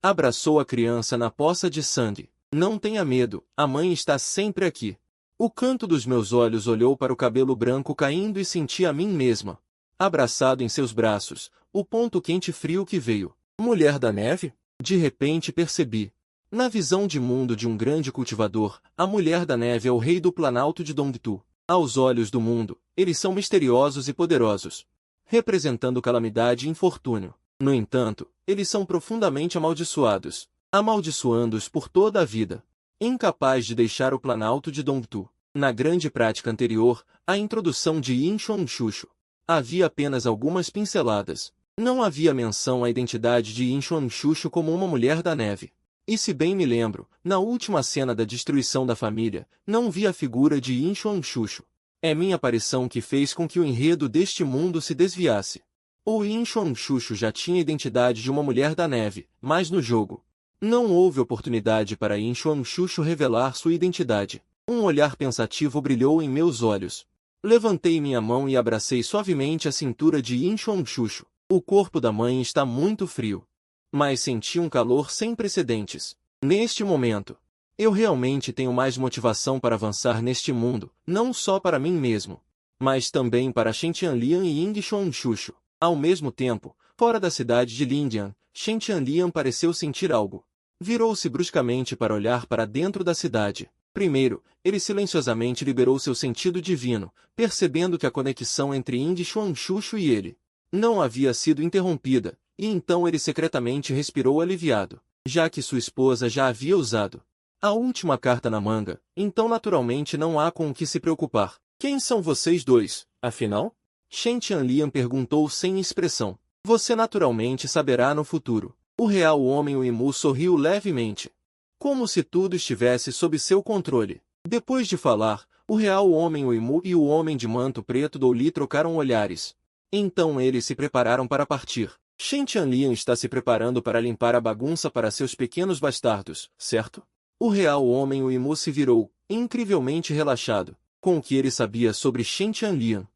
Abraçou a criança na poça de sangue. Não tenha medo, a mãe está sempre aqui. O canto dos meus olhos olhou para o cabelo branco caindo e senti a mim mesma. Abraçado em seus braços, o ponto quente e frio que veio. Mulher da neve? De repente percebi. Na visão de mundo de um grande cultivador, a Mulher da Neve é o rei do planalto de Dongtu. Aos olhos do mundo, eles são misteriosos e poderosos, representando calamidade e infortúnio. No entanto, eles são profundamente amaldiçoados, amaldiçoando-os por toda a vida. Incapaz de deixar o planalto de Dongtu. Na grande prática anterior, a introdução de Yin Xuanxuxu, havia apenas algumas pinceladas. Não havia menção à identidade de Yin Xuanxuxu como uma mulher da neve. E se bem me lembro, na última cena da destruição da família, não vi a figura de Yin Xuanxuxu. É minha aparição que fez com que o enredo deste mundo se desviasse. O Yin Xuanxuxu já tinha a identidade de uma mulher da neve, mas no jogo não houve oportunidade para Yin Xuanxuxu revelar sua identidade. Um olhar pensativo brilhou em meus olhos. Levantei minha mão e abracei suavemente a cintura de Yin Xuanxuxu. O corpo da mãe está muito frio, mas senti um calor sem precedentes. Neste momento, eu realmente tenho mais motivação para avançar neste mundo, não só para mim mesmo, mas também para Shen Tianlian e Ying Xuanxuxu. Ao mesmo tempo, fora da cidade de Lindian, Shen Tianlian pareceu sentir algo. Virou-se bruscamente para olhar para dentro da cidade. Primeiro, ele silenciosamente liberou seu sentido divino, percebendo que a conexão entre Ying Xuanxuxu e ele não havia sido interrompida, e então ele secretamente respirou aliviado, já que sua esposa já havia usado a última carta na manga, então naturalmente não há com o que se preocupar. Quem são vocês dois, afinal? Shen Tianlian perguntou sem expressão. Você naturalmente saberá no futuro. O real homem Uimu sorriu levemente, como se tudo estivesse sob seu controle. Depois de falar, o real homem Uimu e o homem de manto preto Douli trocaram olhares. Então eles se prepararam para partir. Shen Tianlian está se preparando para limpar a bagunça para seus pequenos bastardos, certo? O real homem Uimu se virou, incrivelmente relaxado, com o que ele sabia sobre Shen Tianlian.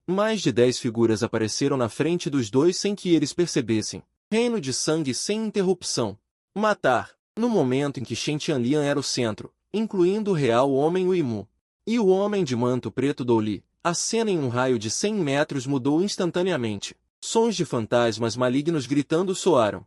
Mais de 10 figuras apareceram na frente dos dois sem que eles percebessem. Reino de sangue sem interrupção. Matar. No momento em que Shen Tianlian era o centro, incluindo o real homem Uimu e o homem de manto preto Douli, a cena em um raio de 100 metros mudou instantaneamente. Sons de fantasmas malignos gritando soaram.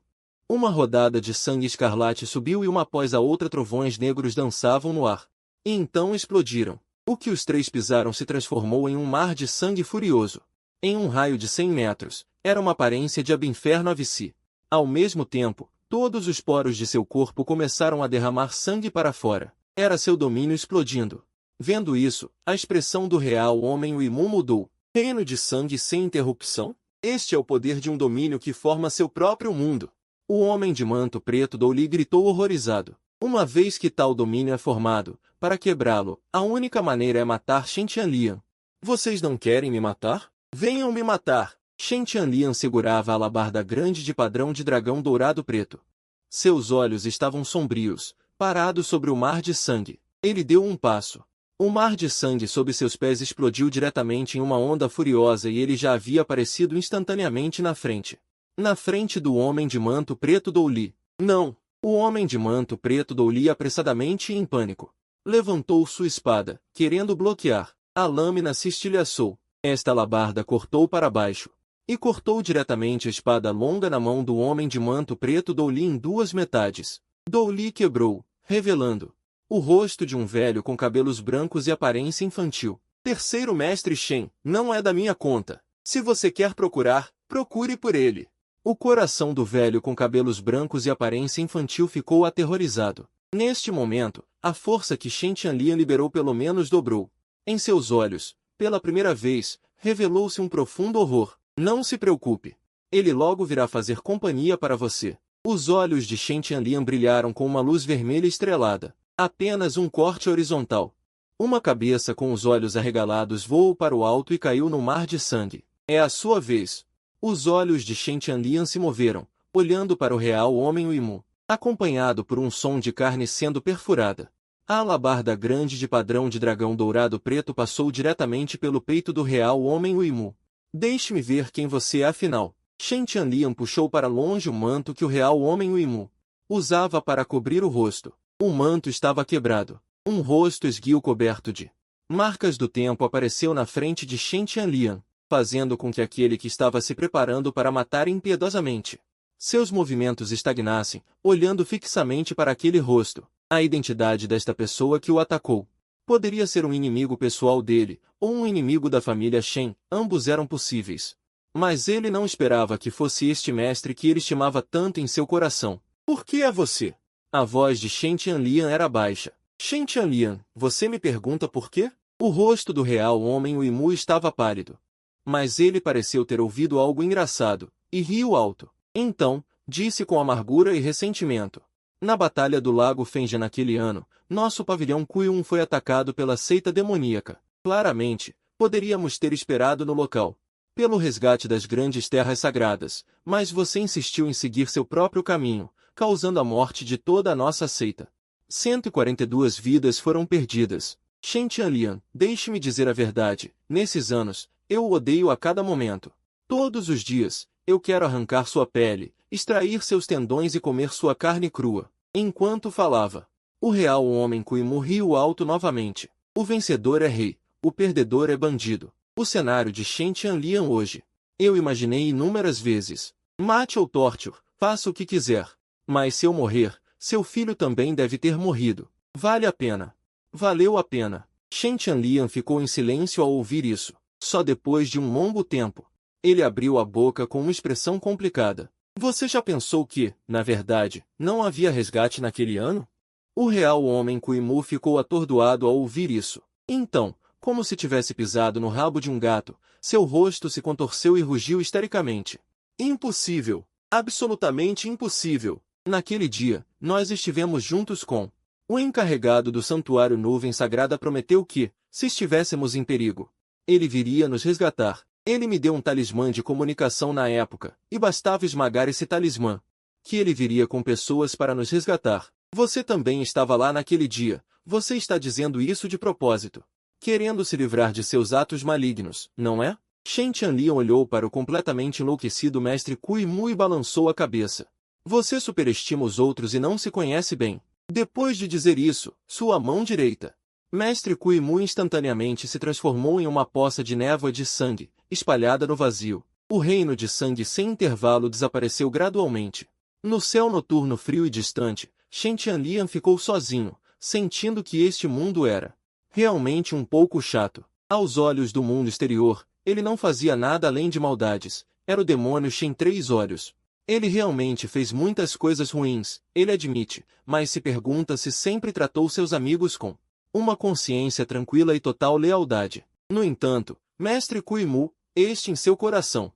Uma rodada de sangue escarlate subiu e uma após a outra trovões negros dançavam no ar. E então explodiram. O que os três pisaram se transformou em um mar de sangue furioso. Em um raio de 100 metros, era uma aparência de abinferno AVC. Ao mesmo tempo, todos os poros de seu corpo começaram a derramar sangue para fora. Era seu domínio explodindo. Vendo isso, a expressão do real homem Uimu mudou. Reino de sangue sem interrupção? Este é o poder de um domínio que forma seu próprio mundo. O homem de manto preto Douli gritou horrorizado. Uma vez que tal domínio é formado, para quebrá-lo, a única maneira é matar Shen Tianlian. Vocês não querem me matar? Venham me matar! Shen Tianlian segurava a alabarda grande de padrão de dragão dourado preto. Seus olhos estavam sombrios, parados sobre o mar de sangue. Ele deu um passo. O mar de sangue sob seus pés explodiu diretamente em uma onda furiosa e ele já havia aparecido instantaneamente na frente. Na frente do homem de manto preto Douli. Não! O homem de manto preto Douli apressadamente e em pânico. Levantou sua espada, querendo bloquear. A lâmina se estilhaçou. Esta alabarda cortou para baixo. E cortou diretamente a espada longa na mão do homem de manto preto Douli em duas metades. Douli quebrou, revelando o rosto de um velho com cabelos brancos e aparência infantil. Terceiro mestre Shen, não é da minha conta. Se você quer procurar, procure por ele. O coração do velho com cabelos brancos e aparência infantil ficou aterrorizado. Neste momento, a força que Shen Tianlian liberou pelo menos dobrou. Em seus olhos, pela primeira vez, revelou-se um profundo horror. Não se preocupe. Ele logo virá fazer companhia para você. Os olhos de Shen Tianlian brilharam com uma luz vermelha estrelada. Apenas um corte horizontal. Uma cabeça com os olhos arregalados voou para o alto e caiu no mar de sangue. É a sua vez. Os olhos de Shen Tianlian se moveram, olhando para o real homem Uimu, acompanhado por um som de carne sendo perfurada. A alabarda grande de padrão de dragão dourado preto passou diretamente pelo peito do real homem Uimu. Deixe-me ver quem você é afinal. Shen Tianlian puxou para longe o manto que o real homem Uimu usava para cobrir o rosto. O manto estava quebrado. Um rosto esguio coberto de marcas do tempo apareceu na frente de Shen Tianlian, fazendo com que aquele que estava se preparando para matar impiedosamente seus movimentos estagnassem, olhando fixamente para aquele rosto. A identidade desta pessoa que o atacou poderia ser um inimigo pessoal dele, ou um inimigo da família Shen, ambos eram possíveis. Mas ele não esperava que fosse este mestre que ele estimava tanto em seu coração. Por que é você? A voz de Shen Tianlian era baixa. Shen Tianlian, você me pergunta por quê? O rosto do real homem Uimu estava pálido. Mas ele pareceu ter ouvido algo engraçado, e riu alto. Então, disse com amargura e ressentimento. Na Batalha do Lago Fenja naquele ano, nosso pavilhão Kuyun foi atacado pela seita demoníaca. Claramente, poderíamos ter esperado no local, pelo resgate das grandes terras sagradas, mas você insistiu em seguir seu próprio caminho, causando a morte de toda a nossa seita. 142 vidas foram perdidas. Shen Tianlian, deixe-me dizer a verdade, nesses anos, eu o odeio a cada momento. Todos os dias, eu quero arrancar sua pele, extrair seus tendões e comer sua carne crua. Enquanto falava, o real homem Uimu riu alto novamente. O vencedor é rei, o perdedor é bandido. O cenário de Shen Tianlian hoje. Eu imaginei inúmeras vezes. Mate ou torture, faça o que quiser. Mas se eu morrer, seu filho também deve ter morrido. Vale a pena. Valeu a pena. Shen Tianlian ficou em silêncio ao ouvir isso. Só depois de um longo tempo, ele abriu a boca com uma expressão complicada. Você já pensou que, na verdade, não havia resgate naquele ano? O real homem Uimu ficou atordoado ao ouvir isso. Então, como se tivesse pisado no rabo de um gato, seu rosto se contorceu e rugiu histericamente. Impossível! Absolutamente impossível! Naquele dia, nós estivemos juntos com o encarregado do santuário Nuvem Sagrada prometeu que, se estivéssemos em perigo, ele viria nos resgatar. Ele me deu um talismã de comunicação na época, e bastava esmagar esse talismã, que ele viria com pessoas para nos resgatar. Você também estava lá naquele dia, você está dizendo isso de propósito, querendo se livrar de seus atos malignos, não é? Shen Tianlian olhou para o completamente enlouquecido mestre Cui Mu e balançou a cabeça. Você superestima os outros e não se conhece bem. Depois de dizer isso, sua mão direita. Mestre Cui Mu instantaneamente se transformou em uma poça de névoa de sangue, espalhada no vazio. O reino de sangue sem intervalo desapareceu gradualmente. No céu noturno frio e distante, Shen Tianlian ficou sozinho, sentindo que este mundo era realmente um pouco chato. Aos olhos do mundo exterior, ele não fazia nada além de maldades. Era o demônio Shen Três Olhos. Ele realmente fez muitas coisas ruins, ele admite, mas se pergunta se sempre tratou seus amigos com uma consciência tranquila e total lealdade. No entanto, Mestre Cui Mu, este em seu coração,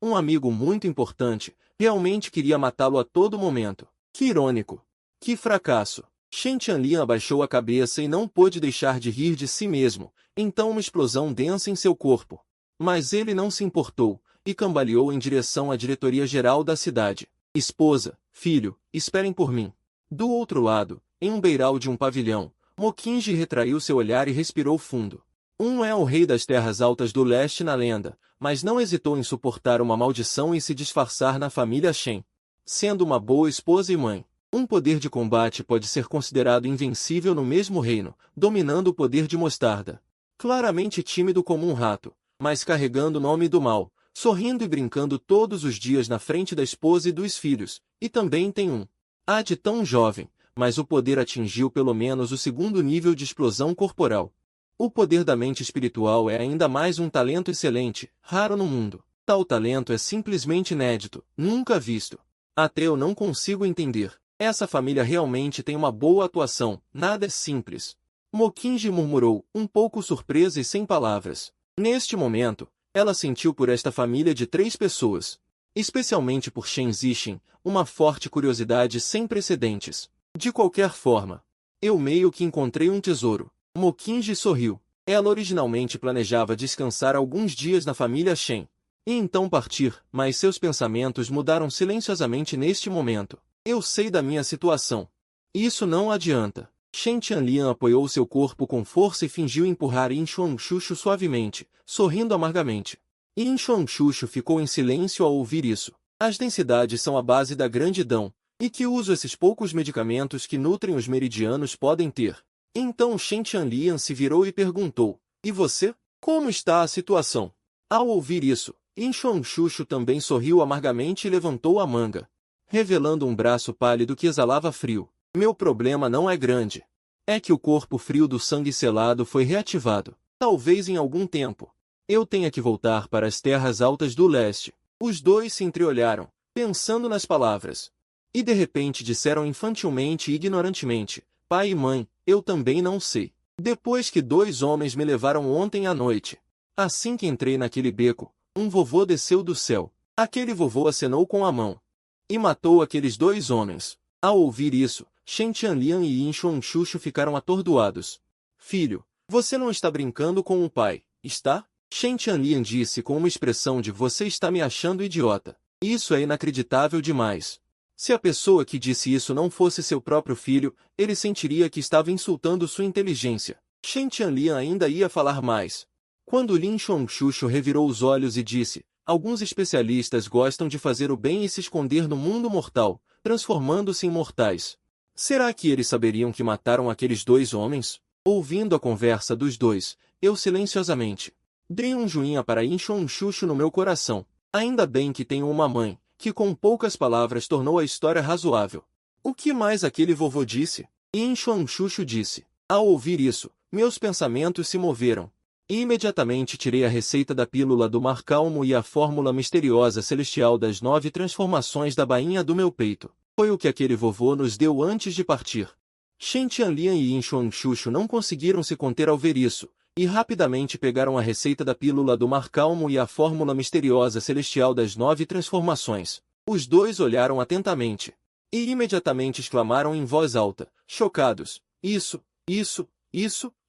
um amigo muito importante, realmente queria matá-lo a todo momento. Que irônico! Que fracasso! Shen Tianlian abaixou a cabeça e não pôde deixar de rir de si mesmo, então uma explosão densa em seu corpo. Mas ele não se importou, e cambaleou em direção à diretoria-geral da cidade. Esposa, filho, esperem por mim. Do outro lado, em um beiral de um pavilhão, Mokingji retraiu seu olhar e respirou fundo. É o rei das terras altas do leste na lenda, mas não hesitou em suportar uma maldição e se disfarçar na família Shen. Sendo uma boa esposa e mãe, um poder de combate pode ser considerado invencível no mesmo reino, dominando o poder de mostarda. Claramente tímido como um rato, mas carregando o nome do mal, sorrindo e brincando todos os dias na frente da esposa e dos filhos, e também tem de tão jovem, mas o poder atingiu pelo menos o segundo nível de explosão corporal. O poder da mente espiritual é ainda mais um talento excelente, raro no mundo. Tal talento é simplesmente inédito, nunca visto. Até eu não consigo entender. Essa família realmente tem uma boa atuação, nada é simples. Mokingji murmurou, um pouco surpresa e sem palavras. Neste momento, ela sentiu por esta família de 3 pessoas, especialmente por Shen Zixin, uma forte curiosidade sem precedentes. De qualquer forma, eu meio que encontrei um tesouro. Mokingji sorriu. Ela originalmente planejava descansar alguns dias na família Shen, e então partir, mas seus pensamentos mudaram silenciosamente neste momento. Eu sei da minha situação. Isso não adianta. Shen Tianlian apoiou seu corpo com força e fingiu empurrar Yin Xuanxuxu suavemente, sorrindo amargamente. Yin Xuanxuxu ficou em silêncio ao ouvir isso. As densidades são a base da grandidão, e que uso esses poucos medicamentos que nutrem os meridianos podem ter? Então Shen Tianlian se virou e perguntou, e você? Como está a situação? Ao ouvir isso, Yin Xuanxuxu também sorriu amargamente e levantou a manga, revelando um braço pálido que exalava frio. Meu problema não é grande. É que o corpo frio do sangue selado foi reativado. Talvez em algum tempo eu tenha que voltar para as terras altas do leste. Os dois se entreolharam, pensando nas palavras. E de repente disseram infantilmente e ignorantemente, pai e mãe, eu também não sei. Depois que 2 homens me levaram ontem à noite. Assim que entrei naquele beco, um vovô desceu do céu. Aquele vovô acenou com a mão e matou aqueles 2 homens. Ao ouvir isso, Shen Tianlian e Yin Xuanxuxu ficaram atordoados. Filho, você não está brincando com o pai, está? Shen Tianlian disse com uma expressão de você está me achando idiota. Isso é inacreditável demais. Se a pessoa que disse isso não fosse seu próprio filho, ele sentiria que estava insultando sua inteligência. Shen Tianlian ainda ia falar mais, quando Lin Xuanxuxu revirou os olhos e disse, alguns especialistas gostam de fazer o bem e se esconder no mundo mortal, transformando-se em mortais. Será que eles saberiam que mataram aqueles 2 homens? Ouvindo a conversa dos dois, eu silenciosamente dei um joinha para Yin Xuanxuxu no meu coração. Ainda bem que tenho uma mãe, que com poucas palavras tornou a história razoável. O que mais aquele vovô disse? Yin Xuanxuxu disse. Ao ouvir isso, meus pensamentos se moveram. E imediatamente tirei a receita da pílula do mar calmo e a fórmula misteriosa celestial das 9 transformações da bainha do meu peito. Foi o que aquele vovô nos deu antes de partir. Shen Tianlian e Yin Xuanxuxu não conseguiram se conter ao ver isso, e rapidamente pegaram a receita da pílula do mar calmo e a fórmula misteriosa celestial das 9 transformações. Os dois olharam atentamente, e imediatamente exclamaram em voz alta, chocados, isso,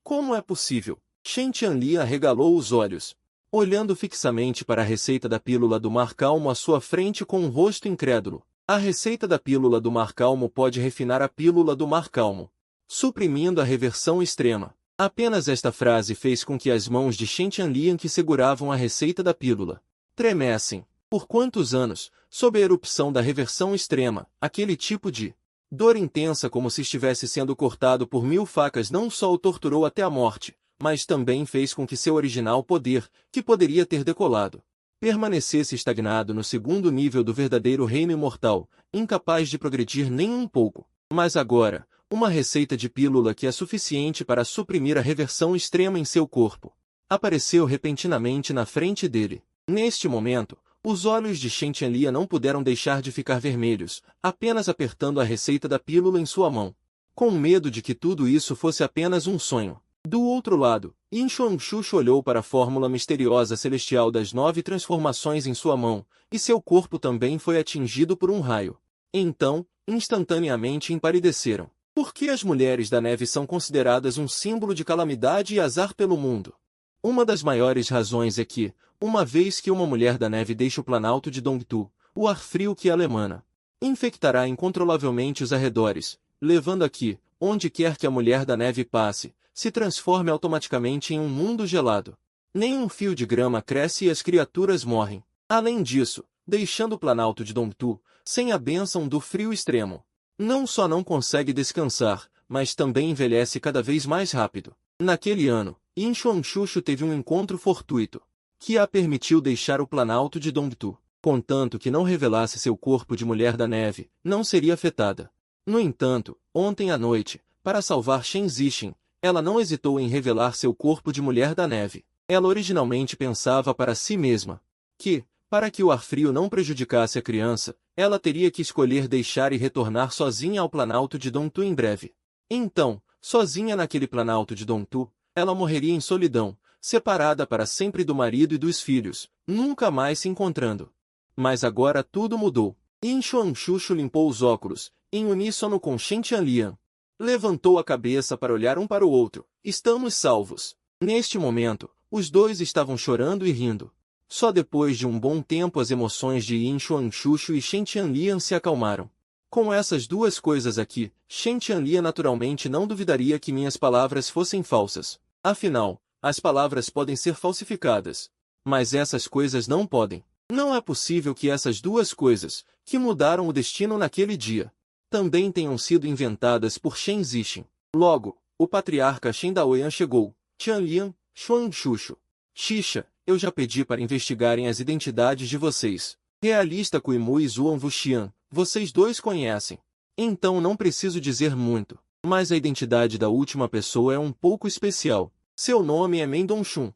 como é possível? Shen Tianlian arregalou os olhos, olhando fixamente para a receita da pílula do mar calmo à sua frente com um rosto incrédulo. A receita da pílula do mar calmo pode refinar a pílula do mar calmo, suprimindo a reversão extrema. Apenas esta frase fez com que as mãos de Shen Tianlian que seguravam a receita da pílula tremessem. Por quantos anos, sob a erupção da reversão extrema, aquele tipo de dor intensa como se estivesse sendo cortado por 1000 facas não só o torturou até a morte, mas também fez com que seu original poder, que poderia ter decolado, permanecesse estagnado no segundo nível do verdadeiro reino imortal, incapaz de progredir nem um pouco. Mas agora, uma receita de pílula que é suficiente para suprimir a reversão extrema em seu corpo apareceu repentinamente na frente dele. Neste momento, os olhos de Shen Tianlian não puderam deixar de ficar vermelhos, apenas apertando a receita da pílula em sua mão, com medo de que tudo isso fosse apenas um sonho. Do outro lado, Yin Xuanxuxu olhou para a fórmula misteriosa celestial das 9 transformações em sua mão, e seu corpo também foi atingido por um raio. Então, instantaneamente empalideceram. Por que as mulheres da neve são consideradas um símbolo de calamidade e azar pelo mundo? Uma das maiores razões é que, uma vez que uma mulher da neve deixa o planalto de Dongtu, o ar frio que ela emana infectará incontrolavelmente os arredores, levando a que, onde quer que a mulher da neve passe, se transforme automaticamente em um mundo gelado. Nenhum fio de grama cresce e as criaturas morrem. Além disso, deixando o planalto de Dongtu, sem a bênção do frio extremo, não só não consegue descansar, mas também envelhece cada vez mais rápido. Naquele ano, Yin Xuanxuxu teve um encontro fortuito, que a permitiu deixar o planalto de Dongtu, contanto que não revelasse seu corpo de mulher da neve, não seria afetada. No entanto, ontem à noite, para salvar Shen Zixin, ela não hesitou em revelar seu corpo de mulher da neve. Ela originalmente pensava para si mesma que, para que o ar frio não prejudicasse a criança, ela teria que escolher deixar e retornar sozinha ao planalto de Dongtu em breve. Então, sozinha naquele planalto de Dongtu, ela morreria em solidão, separada para sempre do marido e dos filhos, nunca mais se encontrando. Mas agora tudo mudou. Yin Xuanxuxu limpou os óculos, em uníssono com Shen Tianlian. Levantou a cabeça para olhar um para o outro. Estamos salvos. Neste momento, os dois estavam chorando e rindo. Só depois de um bom tempo as emoções de Yin Xuanxuxu e Shen Tianlian se acalmaram. Com essas duas coisas aqui, Shen Tianlian naturalmente não duvidaria que minhas palavras fossem falsas. Afinal, as palavras podem ser falsificadas. Mas essas coisas não podem. Não é possível que essas duas coisas, que mudaram o destino naquele dia, também tenham sido inventadas por Shen Zixin. Logo, o patriarca Shen Daoyan chegou. Tianlian, Xuanxuxu. Xixa, eu já pedi para investigarem as identidades de vocês. Realista Kuimu e Zuan Wuxian, vocês dois conhecem. Então não preciso dizer muito. Mas a identidade da última pessoa é um pouco especial. Seu nome é Men Dongxun,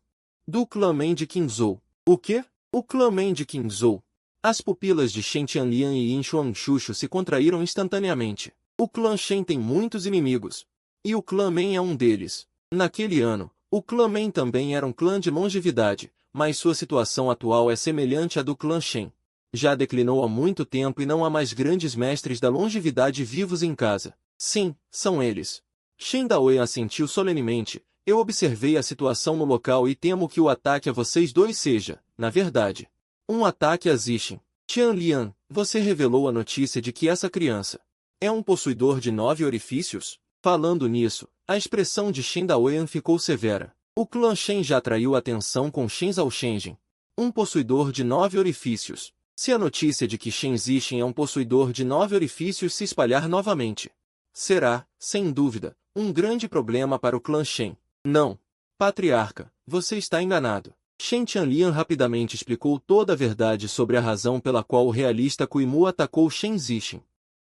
do clã Men de Qinzhou. O quê? O clã Men de Qinzhou. As pupilas de Shen Tianlian e Yin Xuanxuxu se contraíram instantaneamente. O clã Shen tem muitos inimigos. E o clã Men é um deles. Naquele ano, o clã Men também era um clã de longevidade, mas sua situação atual é semelhante à do clã Shen. Já declinou há muito tempo e não há mais grandes mestres da longevidade vivos em casa. Sim, são eles. Shen Daoyan assentiu solenemente. Eu observei a situação no local e temo que o ataque a vocês dois seja, na verdade, um ataque a Zixin. Tianlian, você revelou a notícia de que essa criança é um possuidor de 9 orifícios? Falando nisso, a expressão de Shen Daoyan ficou severa. O clã Shen já atraiu atenção com Shen Zhaoshenzhen, um possuidor de 9 orifícios. Se a notícia de que Shen Zixin é um possuidor de 9 orifícios se espalhar novamente, será, sem dúvida, um grande problema para o clã Shen. Não, patriarca, você está enganado. Shen Tianlian rapidamente explicou toda a verdade sobre a razão pela qual o realista Kuimu atacou Shen Zixin.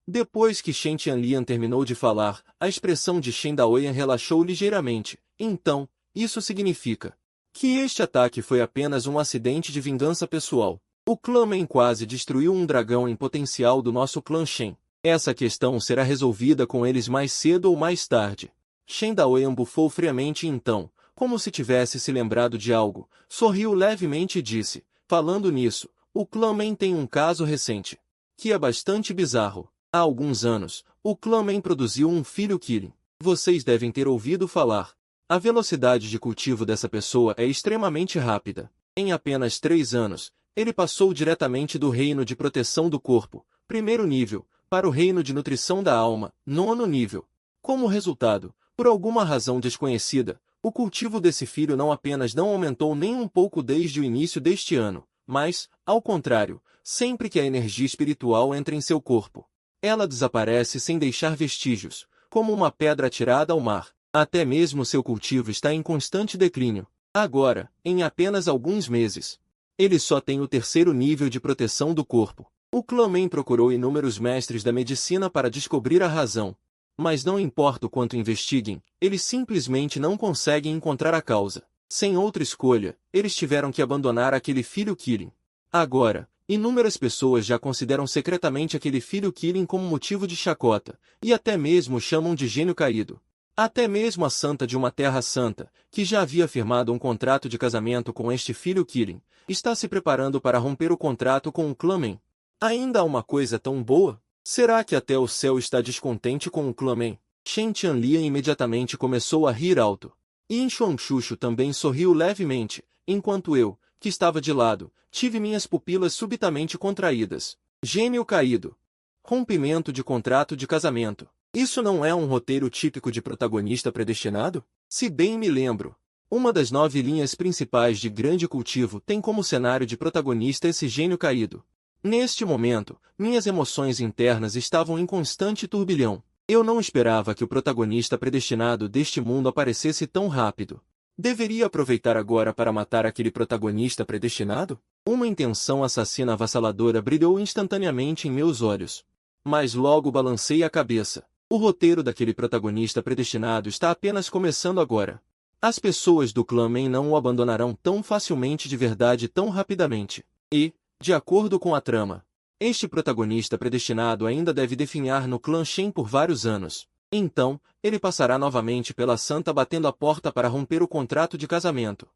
Depois que Shen Tianlian terminou de falar, a expressão de Shen Daoyan relaxou ligeiramente. Então, isso significa que este ataque foi apenas um acidente de vingança pessoal. O clã Men quase destruiu um dragão em potencial do nosso clã Shen. Essa questão será resolvida com eles mais cedo ou mais tarde. Shen Daoyan bufou friamente então, como se tivesse se lembrado de algo, sorriu levemente e disse, falando nisso, o clã Men tem um caso recente, que é bastante bizarro. Há alguns anos, o clã Men produziu um filho Kirin. Vocês devem ter ouvido falar. A velocidade de cultivo dessa pessoa é extremamente rápida. Em apenas 3 anos, ele passou diretamente do reino de proteção do corpo, 1º nível, para o reino de nutrição da alma, 9º nível. Como resultado, Por alguma razão desconhecida, o cultivo desse filho não apenas não aumentou nem um pouco desde o início deste ano, mas, ao contrário, sempre que a energia espiritual entra em seu corpo, ela desaparece sem deixar vestígios, como uma pedra atirada ao mar. Até mesmo seu cultivo está em constante declínio. Agora, em apenas alguns meses, ele só tem o terceiro nível de proteção do corpo. O Clã procurou inúmeros mestres da medicina para descobrir a razão. Mas não importa o quanto investiguem, eles simplesmente não conseguem encontrar a causa. Sem outra escolha, eles tiveram que abandonar aquele filho Killing. Agora, inúmeras pessoas já consideram secretamente aquele filho Killing como motivo de chacota, e até mesmo o chamam de gênio caído. Até mesmo a santa de uma terra santa, que já havia firmado um contrato de casamento com este filho Killing, está se preparando para romper o contrato com o Clã. Ainda há uma coisa tão boa? Será que até o céu está descontente com o Clã? Shen Tianlian imediatamente começou a rir alto. Yin Xuanxuxu também sorriu levemente, enquanto eu, que estava de lado, tive minhas pupilas subitamente contraídas. Gênio caído. Rompimento de contrato de casamento. Isso não é um roteiro típico de protagonista predestinado? Se bem me lembro, uma das 9 linhas principais de Grande Cultivo tem como cenário de protagonista esse gênio caído. Neste momento, minhas emoções internas estavam em constante turbilhão. Eu não esperava que o protagonista predestinado deste mundo aparecesse tão rápido. Deveria aproveitar agora para matar aquele protagonista predestinado? Uma intenção assassina avassaladora brilhou instantaneamente em meus olhos. Mas logo balancei a cabeça. O roteiro daquele protagonista predestinado está apenas começando agora. As pessoas do Clã não o abandonarão tão facilmente de verdade tão rapidamente. E, de acordo com a trama, este protagonista predestinado ainda deve definhar no Clã Shen por vários anos. Então, ele passará novamente pela santa batendo a porta para romper o contrato de casamento.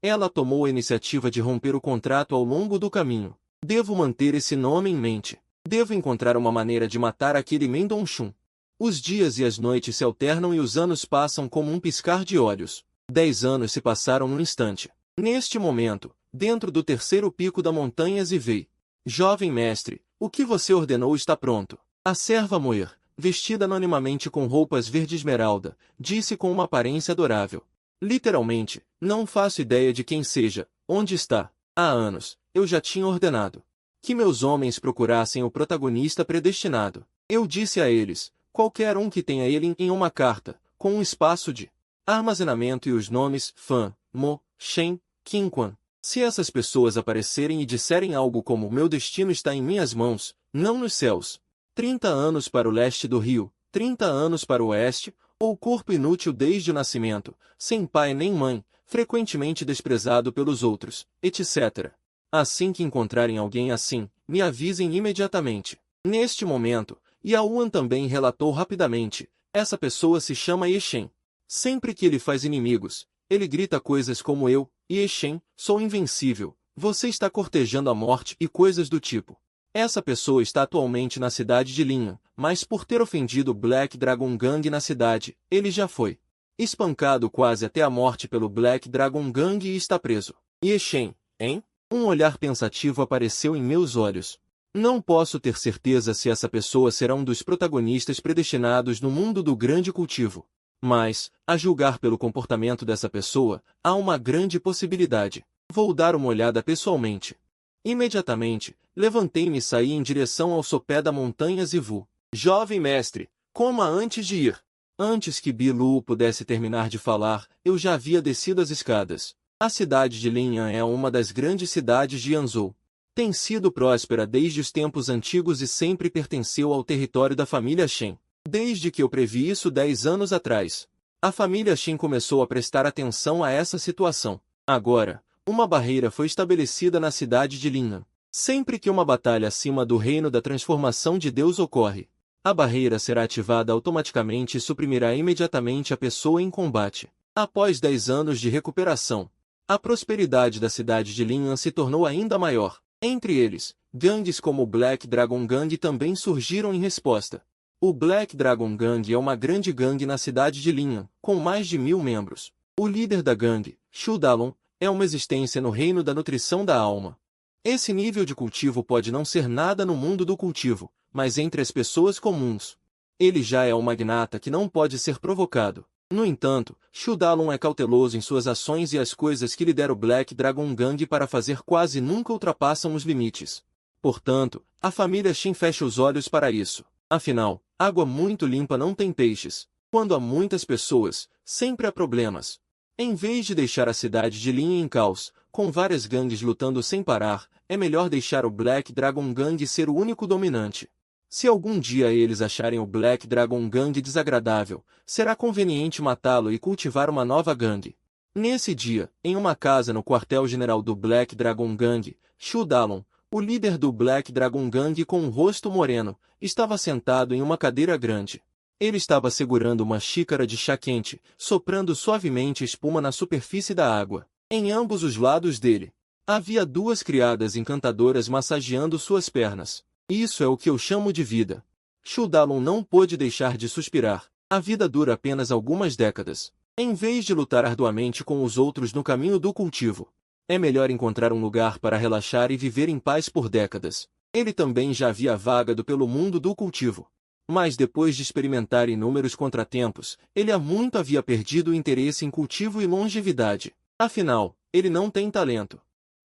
Ela tomou a iniciativa de romper o contrato ao longo do caminho. Devo manter esse nome em mente. Devo encontrar uma maneira de matar aquele Mendonchun. Os dias e as noites se alternam e os anos passam como um piscar de olhos. 10 anos se passaram num instante. Neste momento, dentro do terceiro pico da montanha Zivei. Jovem mestre, o que você ordenou está pronto. A serva Moer, vestida anonimamente com roupas verde esmeralda, disse com uma aparência adorável. Literalmente, não faço ideia de quem seja, onde está. Há anos, eu já tinha ordenado que meus homens procurassem o protagonista predestinado. Eu disse a eles, qualquer um que tenha ele em uma carta, com um espaço de armazenamento e os nomes Fan, Mo, Shen, Qinquan. Se essas pessoas aparecerem e disserem algo como meu destino está em minhas mãos, não nos céus. 30 anos para o leste do rio, 30 anos para o oeste, ou corpo inútil desde o nascimento, sem pai nem mãe, frequentemente desprezado pelos outros, etc. Assim que encontrarem alguém assim, me avisem imediatamente. Neste momento, Yaoan também relatou rapidamente, essa pessoa se chama Yeshen. Sempre que ele faz inimigos, ele grita coisas como eu, Yeshen, sou invencível, você está cortejando a morte e coisas do tipo. Essa pessoa está atualmente na cidade de Linhan, mas por ter ofendido o Black Dragon Gang na cidade, ele já foi espancado quase até a morte pelo Black Dragon Gang e está preso. Yeshen, hein? Um olhar pensativo apareceu em meus olhos. Não posso ter certeza se essa pessoa será um dos protagonistas predestinados no mundo do grande cultivo. Mas, a julgar pelo comportamento dessa pessoa, há uma grande possibilidade. Vou dar uma olhada pessoalmente. Imediatamente, levantei-me e saí em direção ao sopé da montanha Zivu. Jovem mestre, coma antes de ir. Antes que Bilu pudesse terminar de falar, eu já havia descido as escadas. A cidade de Linhan é uma das grandes cidades de Yanzhou. Tem sido próspera desde os tempos antigos e sempre pertenceu ao território da família Shen. Desde que eu previ isso 10 anos atrás, a família Shen começou a prestar atenção a essa situação. Agora, uma barreira foi estabelecida na cidade de Linhan. Sempre que uma batalha acima do reino da transformação de Deus ocorre, a barreira será ativada automaticamente e suprimirá imediatamente a pessoa em combate. Após 10 anos de recuperação, a prosperidade da cidade de Linhan se tornou ainda maior. Entre eles, gangues como o Black Dragon Gang também surgiram em resposta. O Black Dragon Gang é uma grande gangue na cidade de Linhan, com mais de 1000 membros. O líder da gangue, Shu Dalong, é uma existência no reino da nutrição da alma. Esse nível de cultivo pode não ser nada no mundo do cultivo, mas entre as pessoas comuns, ele já é um magnata que não pode ser provocado. No entanto, Shudalon é cauteloso em suas ações e as coisas que lidera o Black Dragon Gang para fazer quase nunca ultrapassam os limites. Portanto, a família Shin fecha os olhos para isso. Afinal, água muito limpa não tem peixes. Quando há muitas pessoas, sempre há problemas. Em vez de deixar a cidade de Lin em caos, com várias gangues lutando sem parar, é melhor deixar o Black Dragon Gang ser o único dominante. Se algum dia eles acharem o Black Dragon Gang desagradável, será conveniente matá-lo e cultivar uma nova gangue. Nesse dia, em uma casa no quartel-general do Black Dragon Gang, Shudalon, o líder do Black Dragon Gang com um rosto moreno, estava sentado em uma cadeira grande. Ele estava segurando uma xícara de chá quente, soprando suavemente espuma na superfície da água. Em ambos os lados dele, havia duas criadas encantadoras massageando suas pernas. Isso é o que eu chamo de vida. Shudalon não pôde deixar de suspirar. A vida dura apenas algumas décadas. Em vez de lutar arduamente com os outros no caminho do cultivo, é melhor encontrar um lugar para relaxar e viver em paz por décadas. Ele também já havia vagado pelo mundo do cultivo. Mas depois de experimentar inúmeros contratempos, ele há muito havia perdido o interesse em cultivo e longevidade. Afinal, ele não tem talento,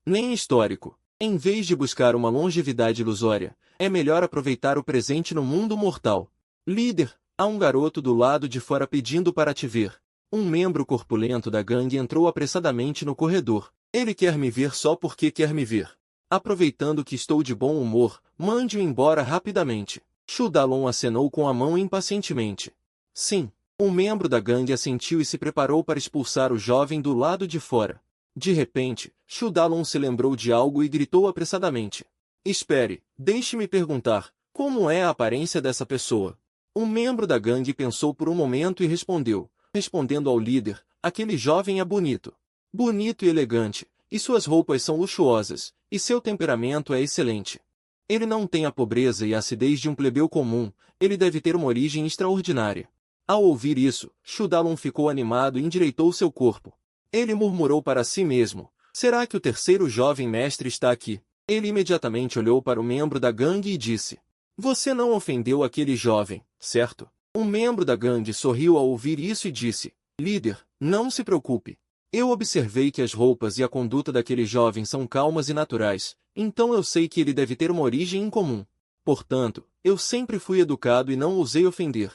nem histórico. Em vez de buscar uma longevidade ilusória, é melhor aproveitar o presente no mundo mortal. Líder, há um garoto do lado de fora pedindo para te ver. Um membro corpulento da gangue entrou apressadamente no corredor. Ele quer me ver só porque quer me ver. Aproveitando que estou de bom humor, mande-o embora rapidamente. Shudalon acenou com a mão impacientemente. Sim. Um membro da gangue assentiu e se preparou para expulsar o jovem do lado de fora. De repente, Shudalon se lembrou de algo e gritou apressadamente. Espere, deixe-me perguntar, como é a aparência dessa pessoa? Um membro da gangue pensou por um momento e respondeu, respondendo ao líder, aquele jovem é bonito. Bonito e elegante, e suas roupas são luxuosas, e seu temperamento é excelente. Ele não tem a pobreza e a acidez de um plebeu comum, ele deve ter uma origem extraordinária. Ao ouvir isso, Shudalon ficou animado e endireitou seu corpo. Ele murmurou para si mesmo, será que o terceiro jovem mestre está aqui? Ele imediatamente olhou para o membro da gangue e disse, você não ofendeu aquele jovem, certo? Um membro da gangue sorriu ao ouvir isso e disse, líder, não se preocupe. Eu observei que as roupas e a conduta daquele jovem são calmas e naturais, então eu sei que ele deve ter uma origem incomum. Portanto, eu sempre fui educado e não ousei ofender.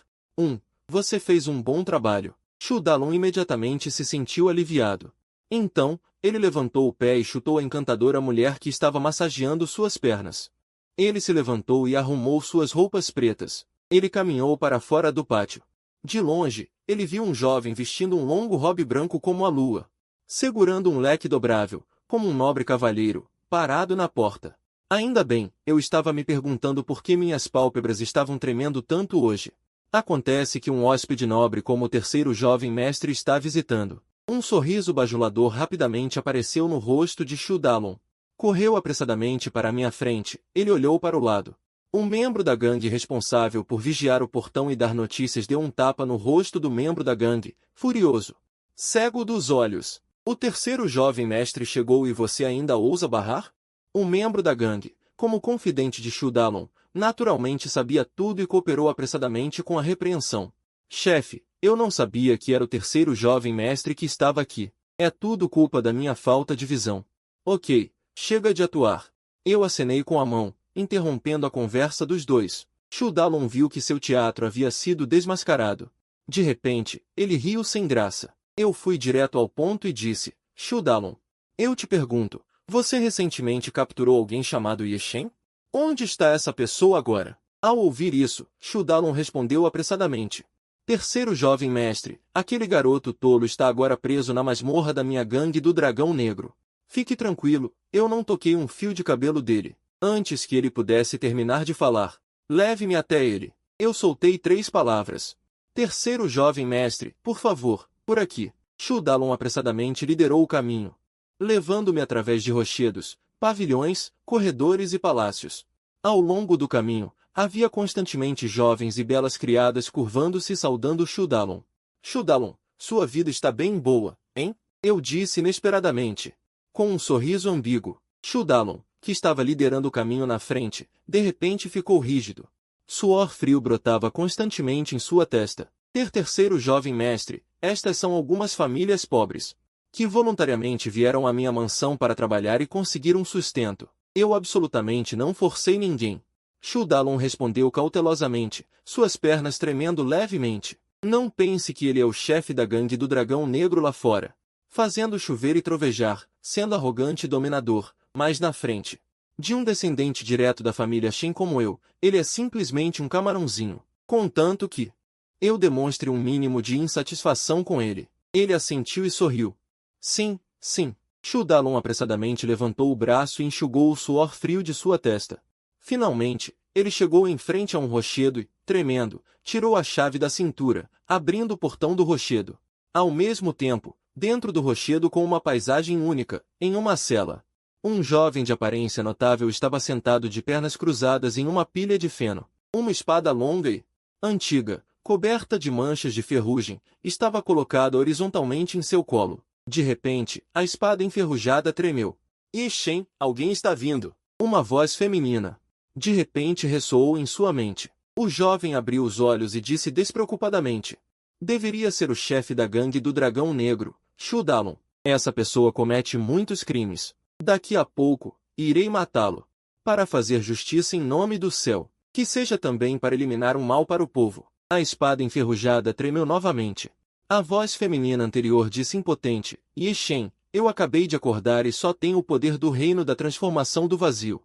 Você fez um bom trabalho. Shudalon imediatamente se sentiu aliviado. Então, ele levantou o pé e chutou a encantadora mulher que estava massageando suas pernas. Ele se levantou e arrumou suas roupas pretas. Ele caminhou para fora do pátio. De longe, ele viu um jovem vestindo um longo robe branco como a lua, segurando um leque dobrável, como um nobre cavalheiro, parado na porta. Ainda bem, eu estava me perguntando por que minhas pálpebras estavam tremendo tanto hoje. Acontece que um hóspede nobre como o terceiro jovem mestre está visitando. Um sorriso bajulador rapidamente apareceu no rosto de Shudalon. Correu apressadamente para minha frente, ele olhou para o lado. Um membro da gangue responsável por vigiar o portão e dar notícias deu um tapa no rosto do membro da gangue, furioso. Cego dos olhos. O terceiro jovem mestre chegou e você ainda ousa barrar? Um membro da gangue, como confidente de Shudalon, naturalmente sabia tudo e cooperou apressadamente com a repreensão. Chefe, eu não sabia que era o terceiro jovem mestre que estava aqui. É tudo culpa da minha falta de visão. Ok, chega de atuar. Eu acenei com a mão, interrompendo a conversa dos dois. Shudalon viu que seu teatro havia sido desmascarado. De repente, ele riu sem graça. Eu fui direto ao ponto e disse, Shudalon, eu te pergunto, você recentemente capturou alguém chamado Yeshen? Onde está essa pessoa agora? Ao ouvir isso, Shudalon respondeu apressadamente. Terceiro jovem mestre, aquele garoto tolo está agora preso na masmorra da minha gangue do Dragão Negro. Fique tranquilo, eu não toquei um fio de cabelo dele. Antes que ele pudesse terminar de falar, leve-me até ele. Eu soltei 3 palavras. Terceiro jovem mestre, por favor, por aqui. Shudalon apressadamente liderou o caminho, levando-me através de rochedos, pavilhões, corredores e palácios. Ao longo do caminho, havia constantemente jovens e belas criadas curvando-se e saudando Shudalon. Shudalon, sua vida está bem boa, hein? Eu disse inesperadamente. Com um sorriso ambíguo, Shudalon, que estava liderando o caminho na frente, de repente ficou rígido. Suor frio brotava constantemente em sua testa. Terceiro jovem mestre, estas são algumas famílias pobres, que voluntariamente vieram à minha mansão para trabalhar e conseguir um sustento. Eu absolutamente não forcei ninguém. Shu Dalong respondeu cautelosamente, suas pernas tremendo levemente. Não pense que ele é o chefe da gangue do dragão negro lá fora, fazendo chover e trovejar, sendo arrogante e dominador, mas na frente de um descendente direto da família Shen como eu, ele é simplesmente um camarãozinho, contanto que eu demonstre um mínimo de insatisfação com ele. Ele assentiu e sorriu. Sim, sim. Shu Dalong apressadamente levantou o braço e enxugou o suor frio de sua testa. Finalmente, ele chegou em frente a um rochedo e, tremendo, tirou a chave da cintura, abrindo o portão do rochedo. Ao mesmo tempo, dentro do rochedo com uma paisagem única, em uma cela, um jovem de aparência notável estava sentado de pernas cruzadas em uma pilha de feno. Uma espada longa e antiga, coberta de manchas de ferrugem, estava colocada horizontalmente em seu colo. De repente, a espada enferrujada tremeu. Yi Shen, alguém está vindo. Uma voz feminina de repente ressoou em sua mente. O jovem abriu os olhos e disse despreocupadamente: deveria ser o chefe da gangue do Dragão Negro, Shu Dalong. Essa pessoa comete muitos crimes. Daqui a pouco, irei matá-lo. Para fazer justiça em nome do céu. Que seja também para eliminar um mal para o povo. A espada enferrujada tremeu novamente. A voz feminina anterior disse impotente: Yi Shen, eu acabei de acordar e só tenho o poder do reino da transformação do vazio.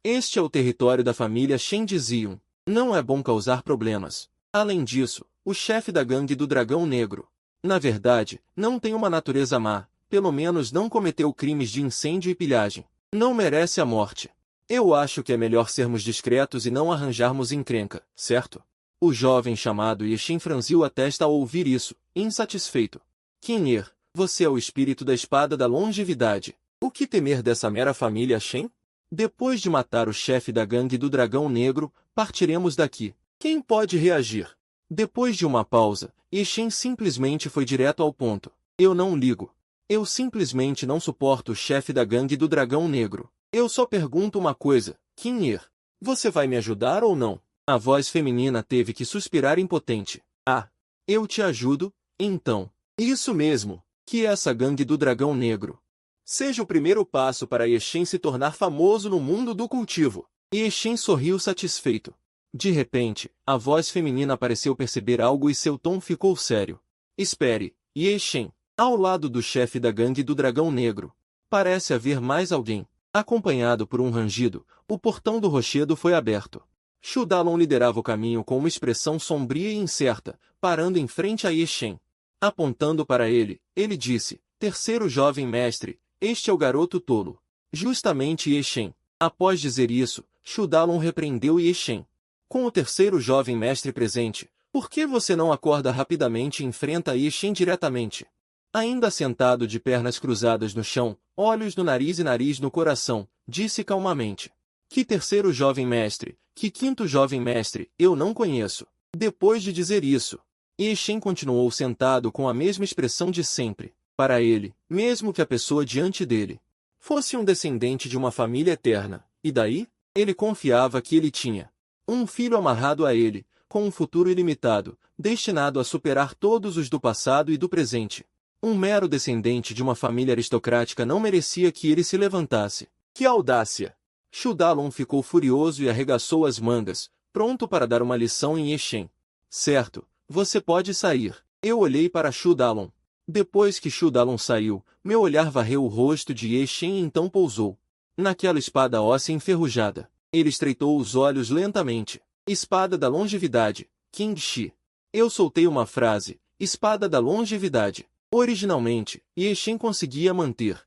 Este é o território da família Shen de Zion. Não é bom causar problemas. Além disso, o chefe da gangue do Dragão Negro, na verdade, não tem uma natureza má, pelo menos não cometeu crimes de incêndio e pilhagem. Não merece a morte. Eu acho que é melhor sermos discretos e não arranjarmos encrenca, certo? O jovem chamado Yi Shen franziu a testa ao ouvir isso, insatisfeito. Qin, você é o espírito da espada da longevidade. O que temer dessa mera família Shen? Depois de matar o chefe da gangue do Dragão Negro, partiremos daqui. Quem pode reagir? Depois de uma pausa, Yi Shen simplesmente foi direto ao ponto. Eu não ligo. Eu simplesmente não suporto o chefe da gangue do Dragão Negro. Eu só pergunto uma coisa, Qin, você vai me ajudar ou não? A voz feminina teve que suspirar impotente. Ah, eu te ajudo, então. Isso mesmo, que essa gangue do Dragão Negro seja o primeiro passo para Yi Shen se tornar famoso no mundo do cultivo. Yi Shen sorriu satisfeito. De repente, a voz feminina pareceu perceber algo e seu tom ficou sério. Espere, Yi Shen. Ao lado do chefe da gangue do Dragão Negro, parece haver mais alguém. Acompanhado por um rangido, o portão do rochedo foi aberto. Shu Dalong liderava o caminho com uma expressão sombria e incerta, parando em frente a Yi Shen. Apontando para ele, ele disse: terceiro jovem mestre, este é o garoto tolo. Justamente Yi Shen. Após dizer isso, Shu Dalong repreendeu Yi Shen. Com o terceiro jovem mestre presente, por que você não acorda rapidamente e enfrenta Yi Shen diretamente? Ainda sentado de pernas cruzadas no chão, olhos no nariz e nariz no coração, disse calmamente: que terceiro jovem mestre, que quinto jovem mestre, eu não conheço. Depois de dizer isso, Yi Shen continuou sentado com a mesma expressão de sempre. Para ele, mesmo que a pessoa diante dele fosse um descendente de uma família eterna, e daí? Ele confiava que ele tinha um filho amarrado a ele, com um futuro ilimitado, destinado a superar todos os do passado e do presente. Um mero descendente de uma família aristocrática não merecia que ele se levantasse. Que audácia! Shu Dalong ficou furioso e arregaçou as mangas, pronto para dar uma lição em Yi Shen. Certo, você pode sair. Eu olhei para Shu Dalong. Depois que Shu Dalong saiu, meu olhar varreu o rosto de Yi Shen e então pousou naquela espada óssea enferrujada. Ele estreitou os olhos lentamente. Espada da longevidade, Qin Shi. Eu soltei uma frase, espada da longevidade. Originalmente, Yi Shen conseguia manter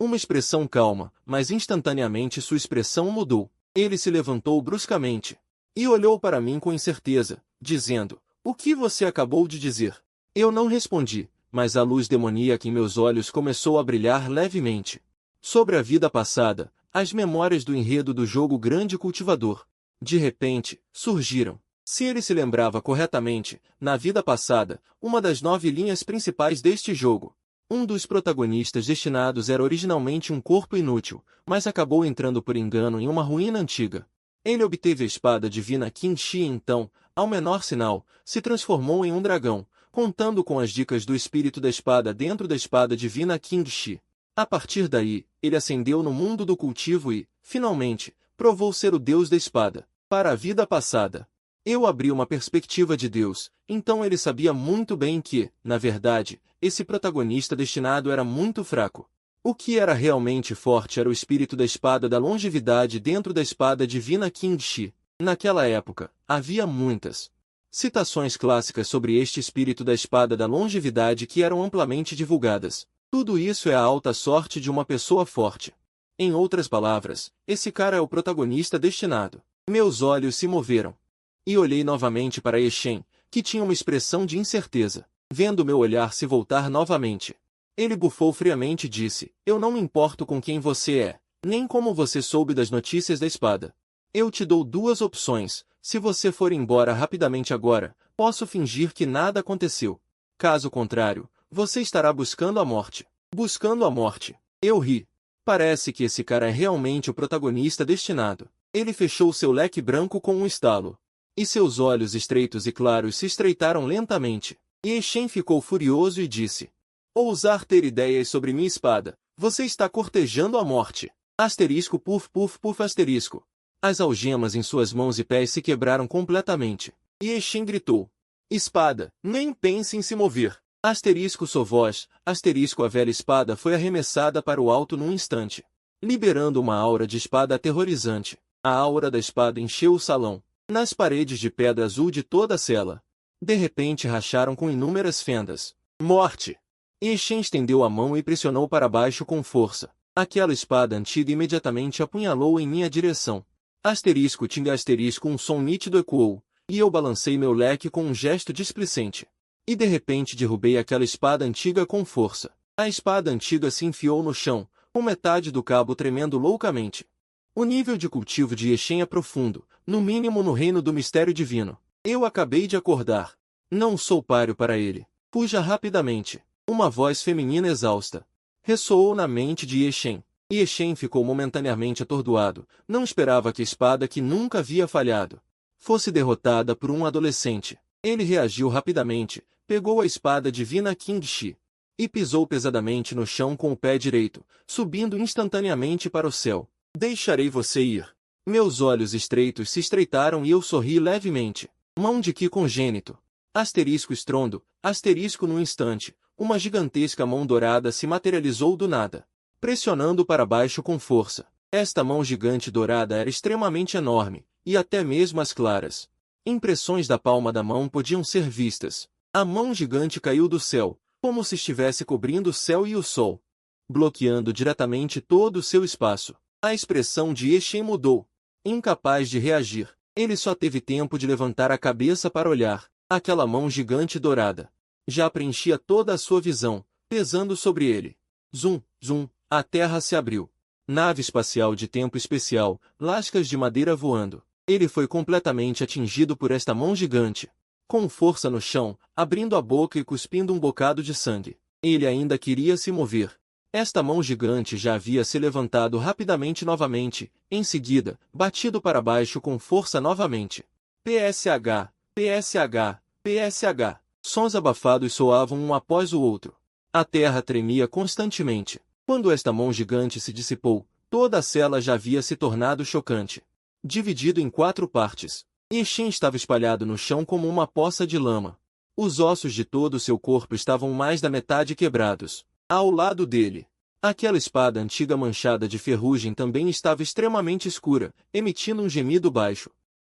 uma expressão calma, mas instantaneamente sua expressão mudou. Ele se levantou bruscamente e olhou para mim com incerteza, dizendo: o que você acabou de dizer? Eu não respondi, mas a luz demoníaca em meus olhos começou a brilhar levemente. Sobre a vida passada, as memórias do enredo do jogo Grande Cultivador, de repente, surgiram. Se ele se lembrava corretamente, na vida passada, uma das 9 linhas principais deste jogo, um dos protagonistas destinados era originalmente um corpo inútil, mas acabou entrando por engano em uma ruína antiga. Ele obteve a espada divina Qin Shi e então, ao menor sinal, se transformou em um dragão, contando com as dicas do espírito da espada dentro da espada divina Qing Shi. A partir daí, ele ascendeu no mundo do cultivo e, finalmente, provou ser o deus da espada. Para a vida passada, eu abri uma perspectiva de Deus, então ele sabia muito bem que, na verdade, esse protagonista destinado era muito fraco. O que era realmente forte era o espírito da espada da longevidade dentro da espada divina Qing Shi. Naquela época, havia muitas citações clássicas sobre este espírito da espada da longevidade que eram amplamente divulgadas. Tudo isso é a alta sorte de uma pessoa forte. Em outras palavras, esse cara é o protagonista destinado. Meus olhos se moveram. E olhei novamente para Eshen, que tinha uma expressão de incerteza. Vendo meu olhar se voltar novamente, ele bufou friamente e disse: Eu não me importo com quem você é, nem como você soube das notícias da espada. Eu te dou duas opções. Se você for embora rapidamente agora, posso fingir que nada aconteceu. Caso contrário, você estará buscando a morte. Buscando a morte. Eu ri. Parece que esse cara é realmente o protagonista destinado. Ele fechou seu leque branco com um estalo. E seus olhos estreitos e claros se estreitaram lentamente. E Eshen ficou furioso e disse: Ousar ter ideias sobre minha espada. Você está cortejando a morte. Asterisco puf puf puf asterisco. As algemas em suas mãos e pés se quebraram completamente. E Eshen gritou: Espada, nem pense em se mover. Asterisco sua voz, asterisco a velha espada foi arremessada para o alto num instante, liberando uma aura de espada aterrorizante. A aura da espada encheu o salão. Nas paredes de pedra azul de toda a cela, de repente racharam com inúmeras fendas. Morte! Eshen estendeu a mão e pressionou para baixo com força. Aquela espada antiga imediatamente apunhalou em minha direção. Asterisco tinga asterisco um som nítido ecoou, e eu balancei meu leque com um gesto displicente. E de repente derrubei aquela espada antiga com força. A espada antiga se enfiou no chão, com metade do cabo tremendo loucamente. O nível de cultivo de Eshen é profundo, no mínimo no reino do mistério divino. Eu acabei de acordar. Não sou páreo para ele. Fuja rapidamente. Uma voz feminina exausta ressoou na mente de Eshen. E Eshen ficou momentaneamente atordoado. Não esperava que a espada que nunca havia falhado fosse derrotada por um adolescente. Ele reagiu rapidamente, pegou a espada divina Qing Shi e pisou pesadamente no chão com o pé direito, subindo instantaneamente para o céu. Deixarei você ir. Meus olhos estreitos se estreitaram e eu sorri levemente. Mão de que congênito. Asterisco estrondo, asterisco no instante, uma gigantesca mão dourada se materializou do nada, pressionando para baixo com força. Esta mão gigante dourada era extremamente enorme, e até mesmo as claras impressões da palma da mão podiam ser vistas. A mão gigante caiu do céu, como se estivesse cobrindo o céu e o sol, bloqueando diretamente todo o seu espaço. A expressão de Eshen mudou. Incapaz de reagir, ele só teve tempo de levantar a cabeça para olhar. Aquela mão gigante dourada já preenchia toda a sua visão, pesando sobre ele. Zum, zum, a terra se abriu. Nave espacial de tempo especial, lascas de madeira voando. Ele foi completamente atingido por esta mão gigante. Com força no chão, abrindo a boca e cuspindo um bocado de sangue. Ele ainda queria se mover. Esta mão gigante já havia se levantado rapidamente novamente, em seguida, batido para baixo com força novamente. PSH, PSH, PSH. Sons abafados soavam um após o outro. A terra tremia constantemente. Quando esta mão gigante se dissipou, toda a cela já havia se tornado chocante. Dividido em 4 partes, Eshen estava espalhado no chão como uma poça de lama. Os ossos de todo o seu corpo estavam mais da metade quebrados. Ao lado dele, aquela espada antiga manchada de ferrugem também estava extremamente escura, emitindo um gemido baixo.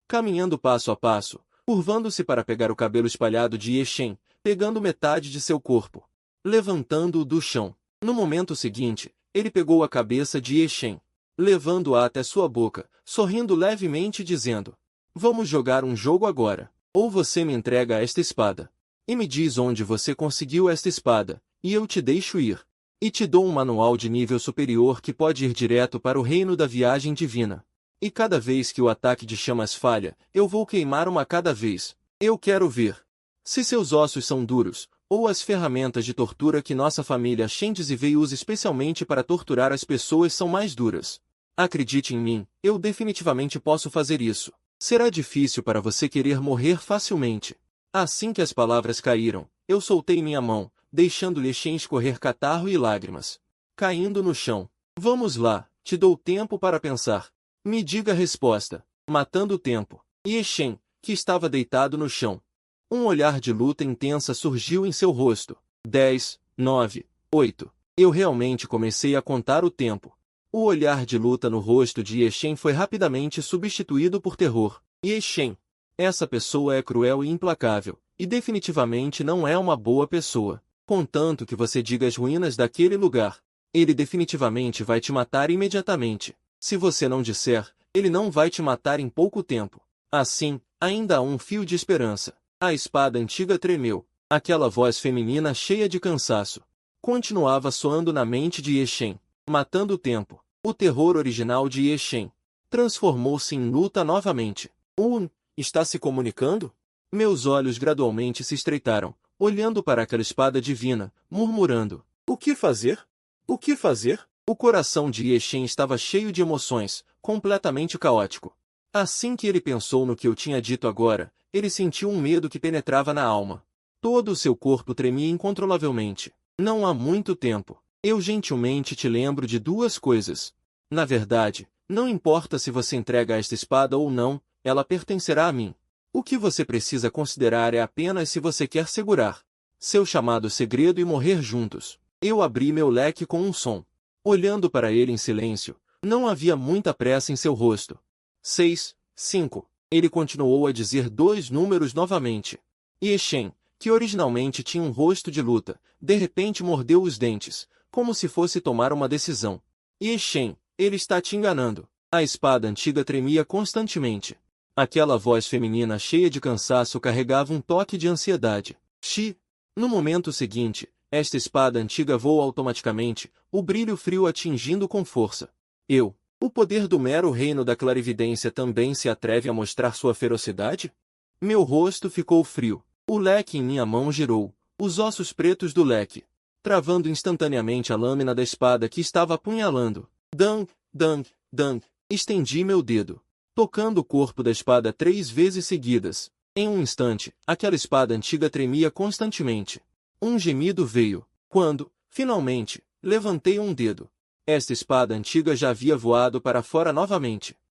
Caminhando passo a passo, curvando-se para pegar o cabelo espalhado de Eshen, pegando metade de seu corpo, levantando-o do chão. No momento seguinte, ele pegou a cabeça de Eshen, levando-a até sua boca, sorrindo levemente e dizendo: Vamos jogar um jogo agora. Ou você me entrega esta espada, e me diz onde você conseguiu esta espada, e eu te deixo ir. E te dou um manual de nível superior que pode ir direto para o reino da viagem divina. E cada vez que o ataque de chamas falha, eu vou queimar uma cada vez. Eu quero ver se seus ossos são duros, ou as ferramentas de tortura que nossa família Shendizivei usa especialmente para torturar as pessoas são mais duras. Acredite em mim, eu definitivamente posso fazer isso. Será difícil para você querer morrer facilmente. Assim que as palavras caíram, eu soltei minha mão, deixando Ye Shen escorrer catarro e lágrimas. Caindo no chão. Vamos lá, te dou tempo para pensar. Me diga a resposta. Matando o tempo. Ye Shen, que estava deitado no chão. Um olhar de luta intensa surgiu em seu rosto. 10, 9, 8. Eu realmente comecei a contar o tempo. O olhar de luta no rosto de Ye Shen foi rapidamente substituído por terror. Ye Shen. Essa pessoa é cruel e implacável, e definitivamente não é uma boa pessoa. Contanto que você diga as ruínas daquele lugar, ele definitivamente vai te matar imediatamente. Se você não disser, ele não vai te matar em pouco tempo. Assim, ainda há um fio de esperança. A espada antiga tremeu. Aquela voz feminina cheia de cansaço continuava soando na mente de Ye Shen. Matando o tempo. O terror original de Ye Shen transformou-se em luta novamente. Está se comunicando? Meus olhos gradualmente se estreitaram, olhando para aquela espada divina, murmurando. O que fazer? O que fazer? O coração de Ye Shen estava cheio de emoções, completamente caótico. Assim que ele pensou no que eu tinha dito agora, ele sentiu um medo que penetrava na alma. Todo o seu corpo tremia incontrolavelmente. Não há muito tempo. Eu gentilmente te lembro de duas coisas. Na verdade, não importa se você entrega esta espada ou não, ela pertencerá a mim. O que você precisa considerar é apenas se você quer segurar seu chamado segredo e morrer juntos. Eu abri meu leque com um som. Olhando para ele em silêncio, não havia muita pressa em seu rosto. 6, 5. Ele continuou a dizer dois números novamente. Ye Shen, que originalmente tinha um rosto de luta, de repente mordeu os dentes, como se fosse tomar uma decisão. Ye Shen, ele está te enganando. A espada antiga tremia constantemente. Aquela voz feminina cheia de cansaço carregava um toque de ansiedade. No momento seguinte, esta espada antiga voa automaticamente, o brilho frio atingindo com força. O poder do mero reino da clarividência também se atreve a mostrar sua ferocidade? Meu rosto ficou frio. O leque em minha mão girou, os ossos pretos do leque, travando instantaneamente a lâmina da espada que estava apunhalando. Dang, dang, dang. Estendi meu dedo, tocando o corpo da espada 3 vezes seguidas. Em um instante, aquela espada antiga tremia constantemente. Um gemido veio, quando, finalmente, levantei um dedo. Esta espada antiga já havia voado para fora novamente.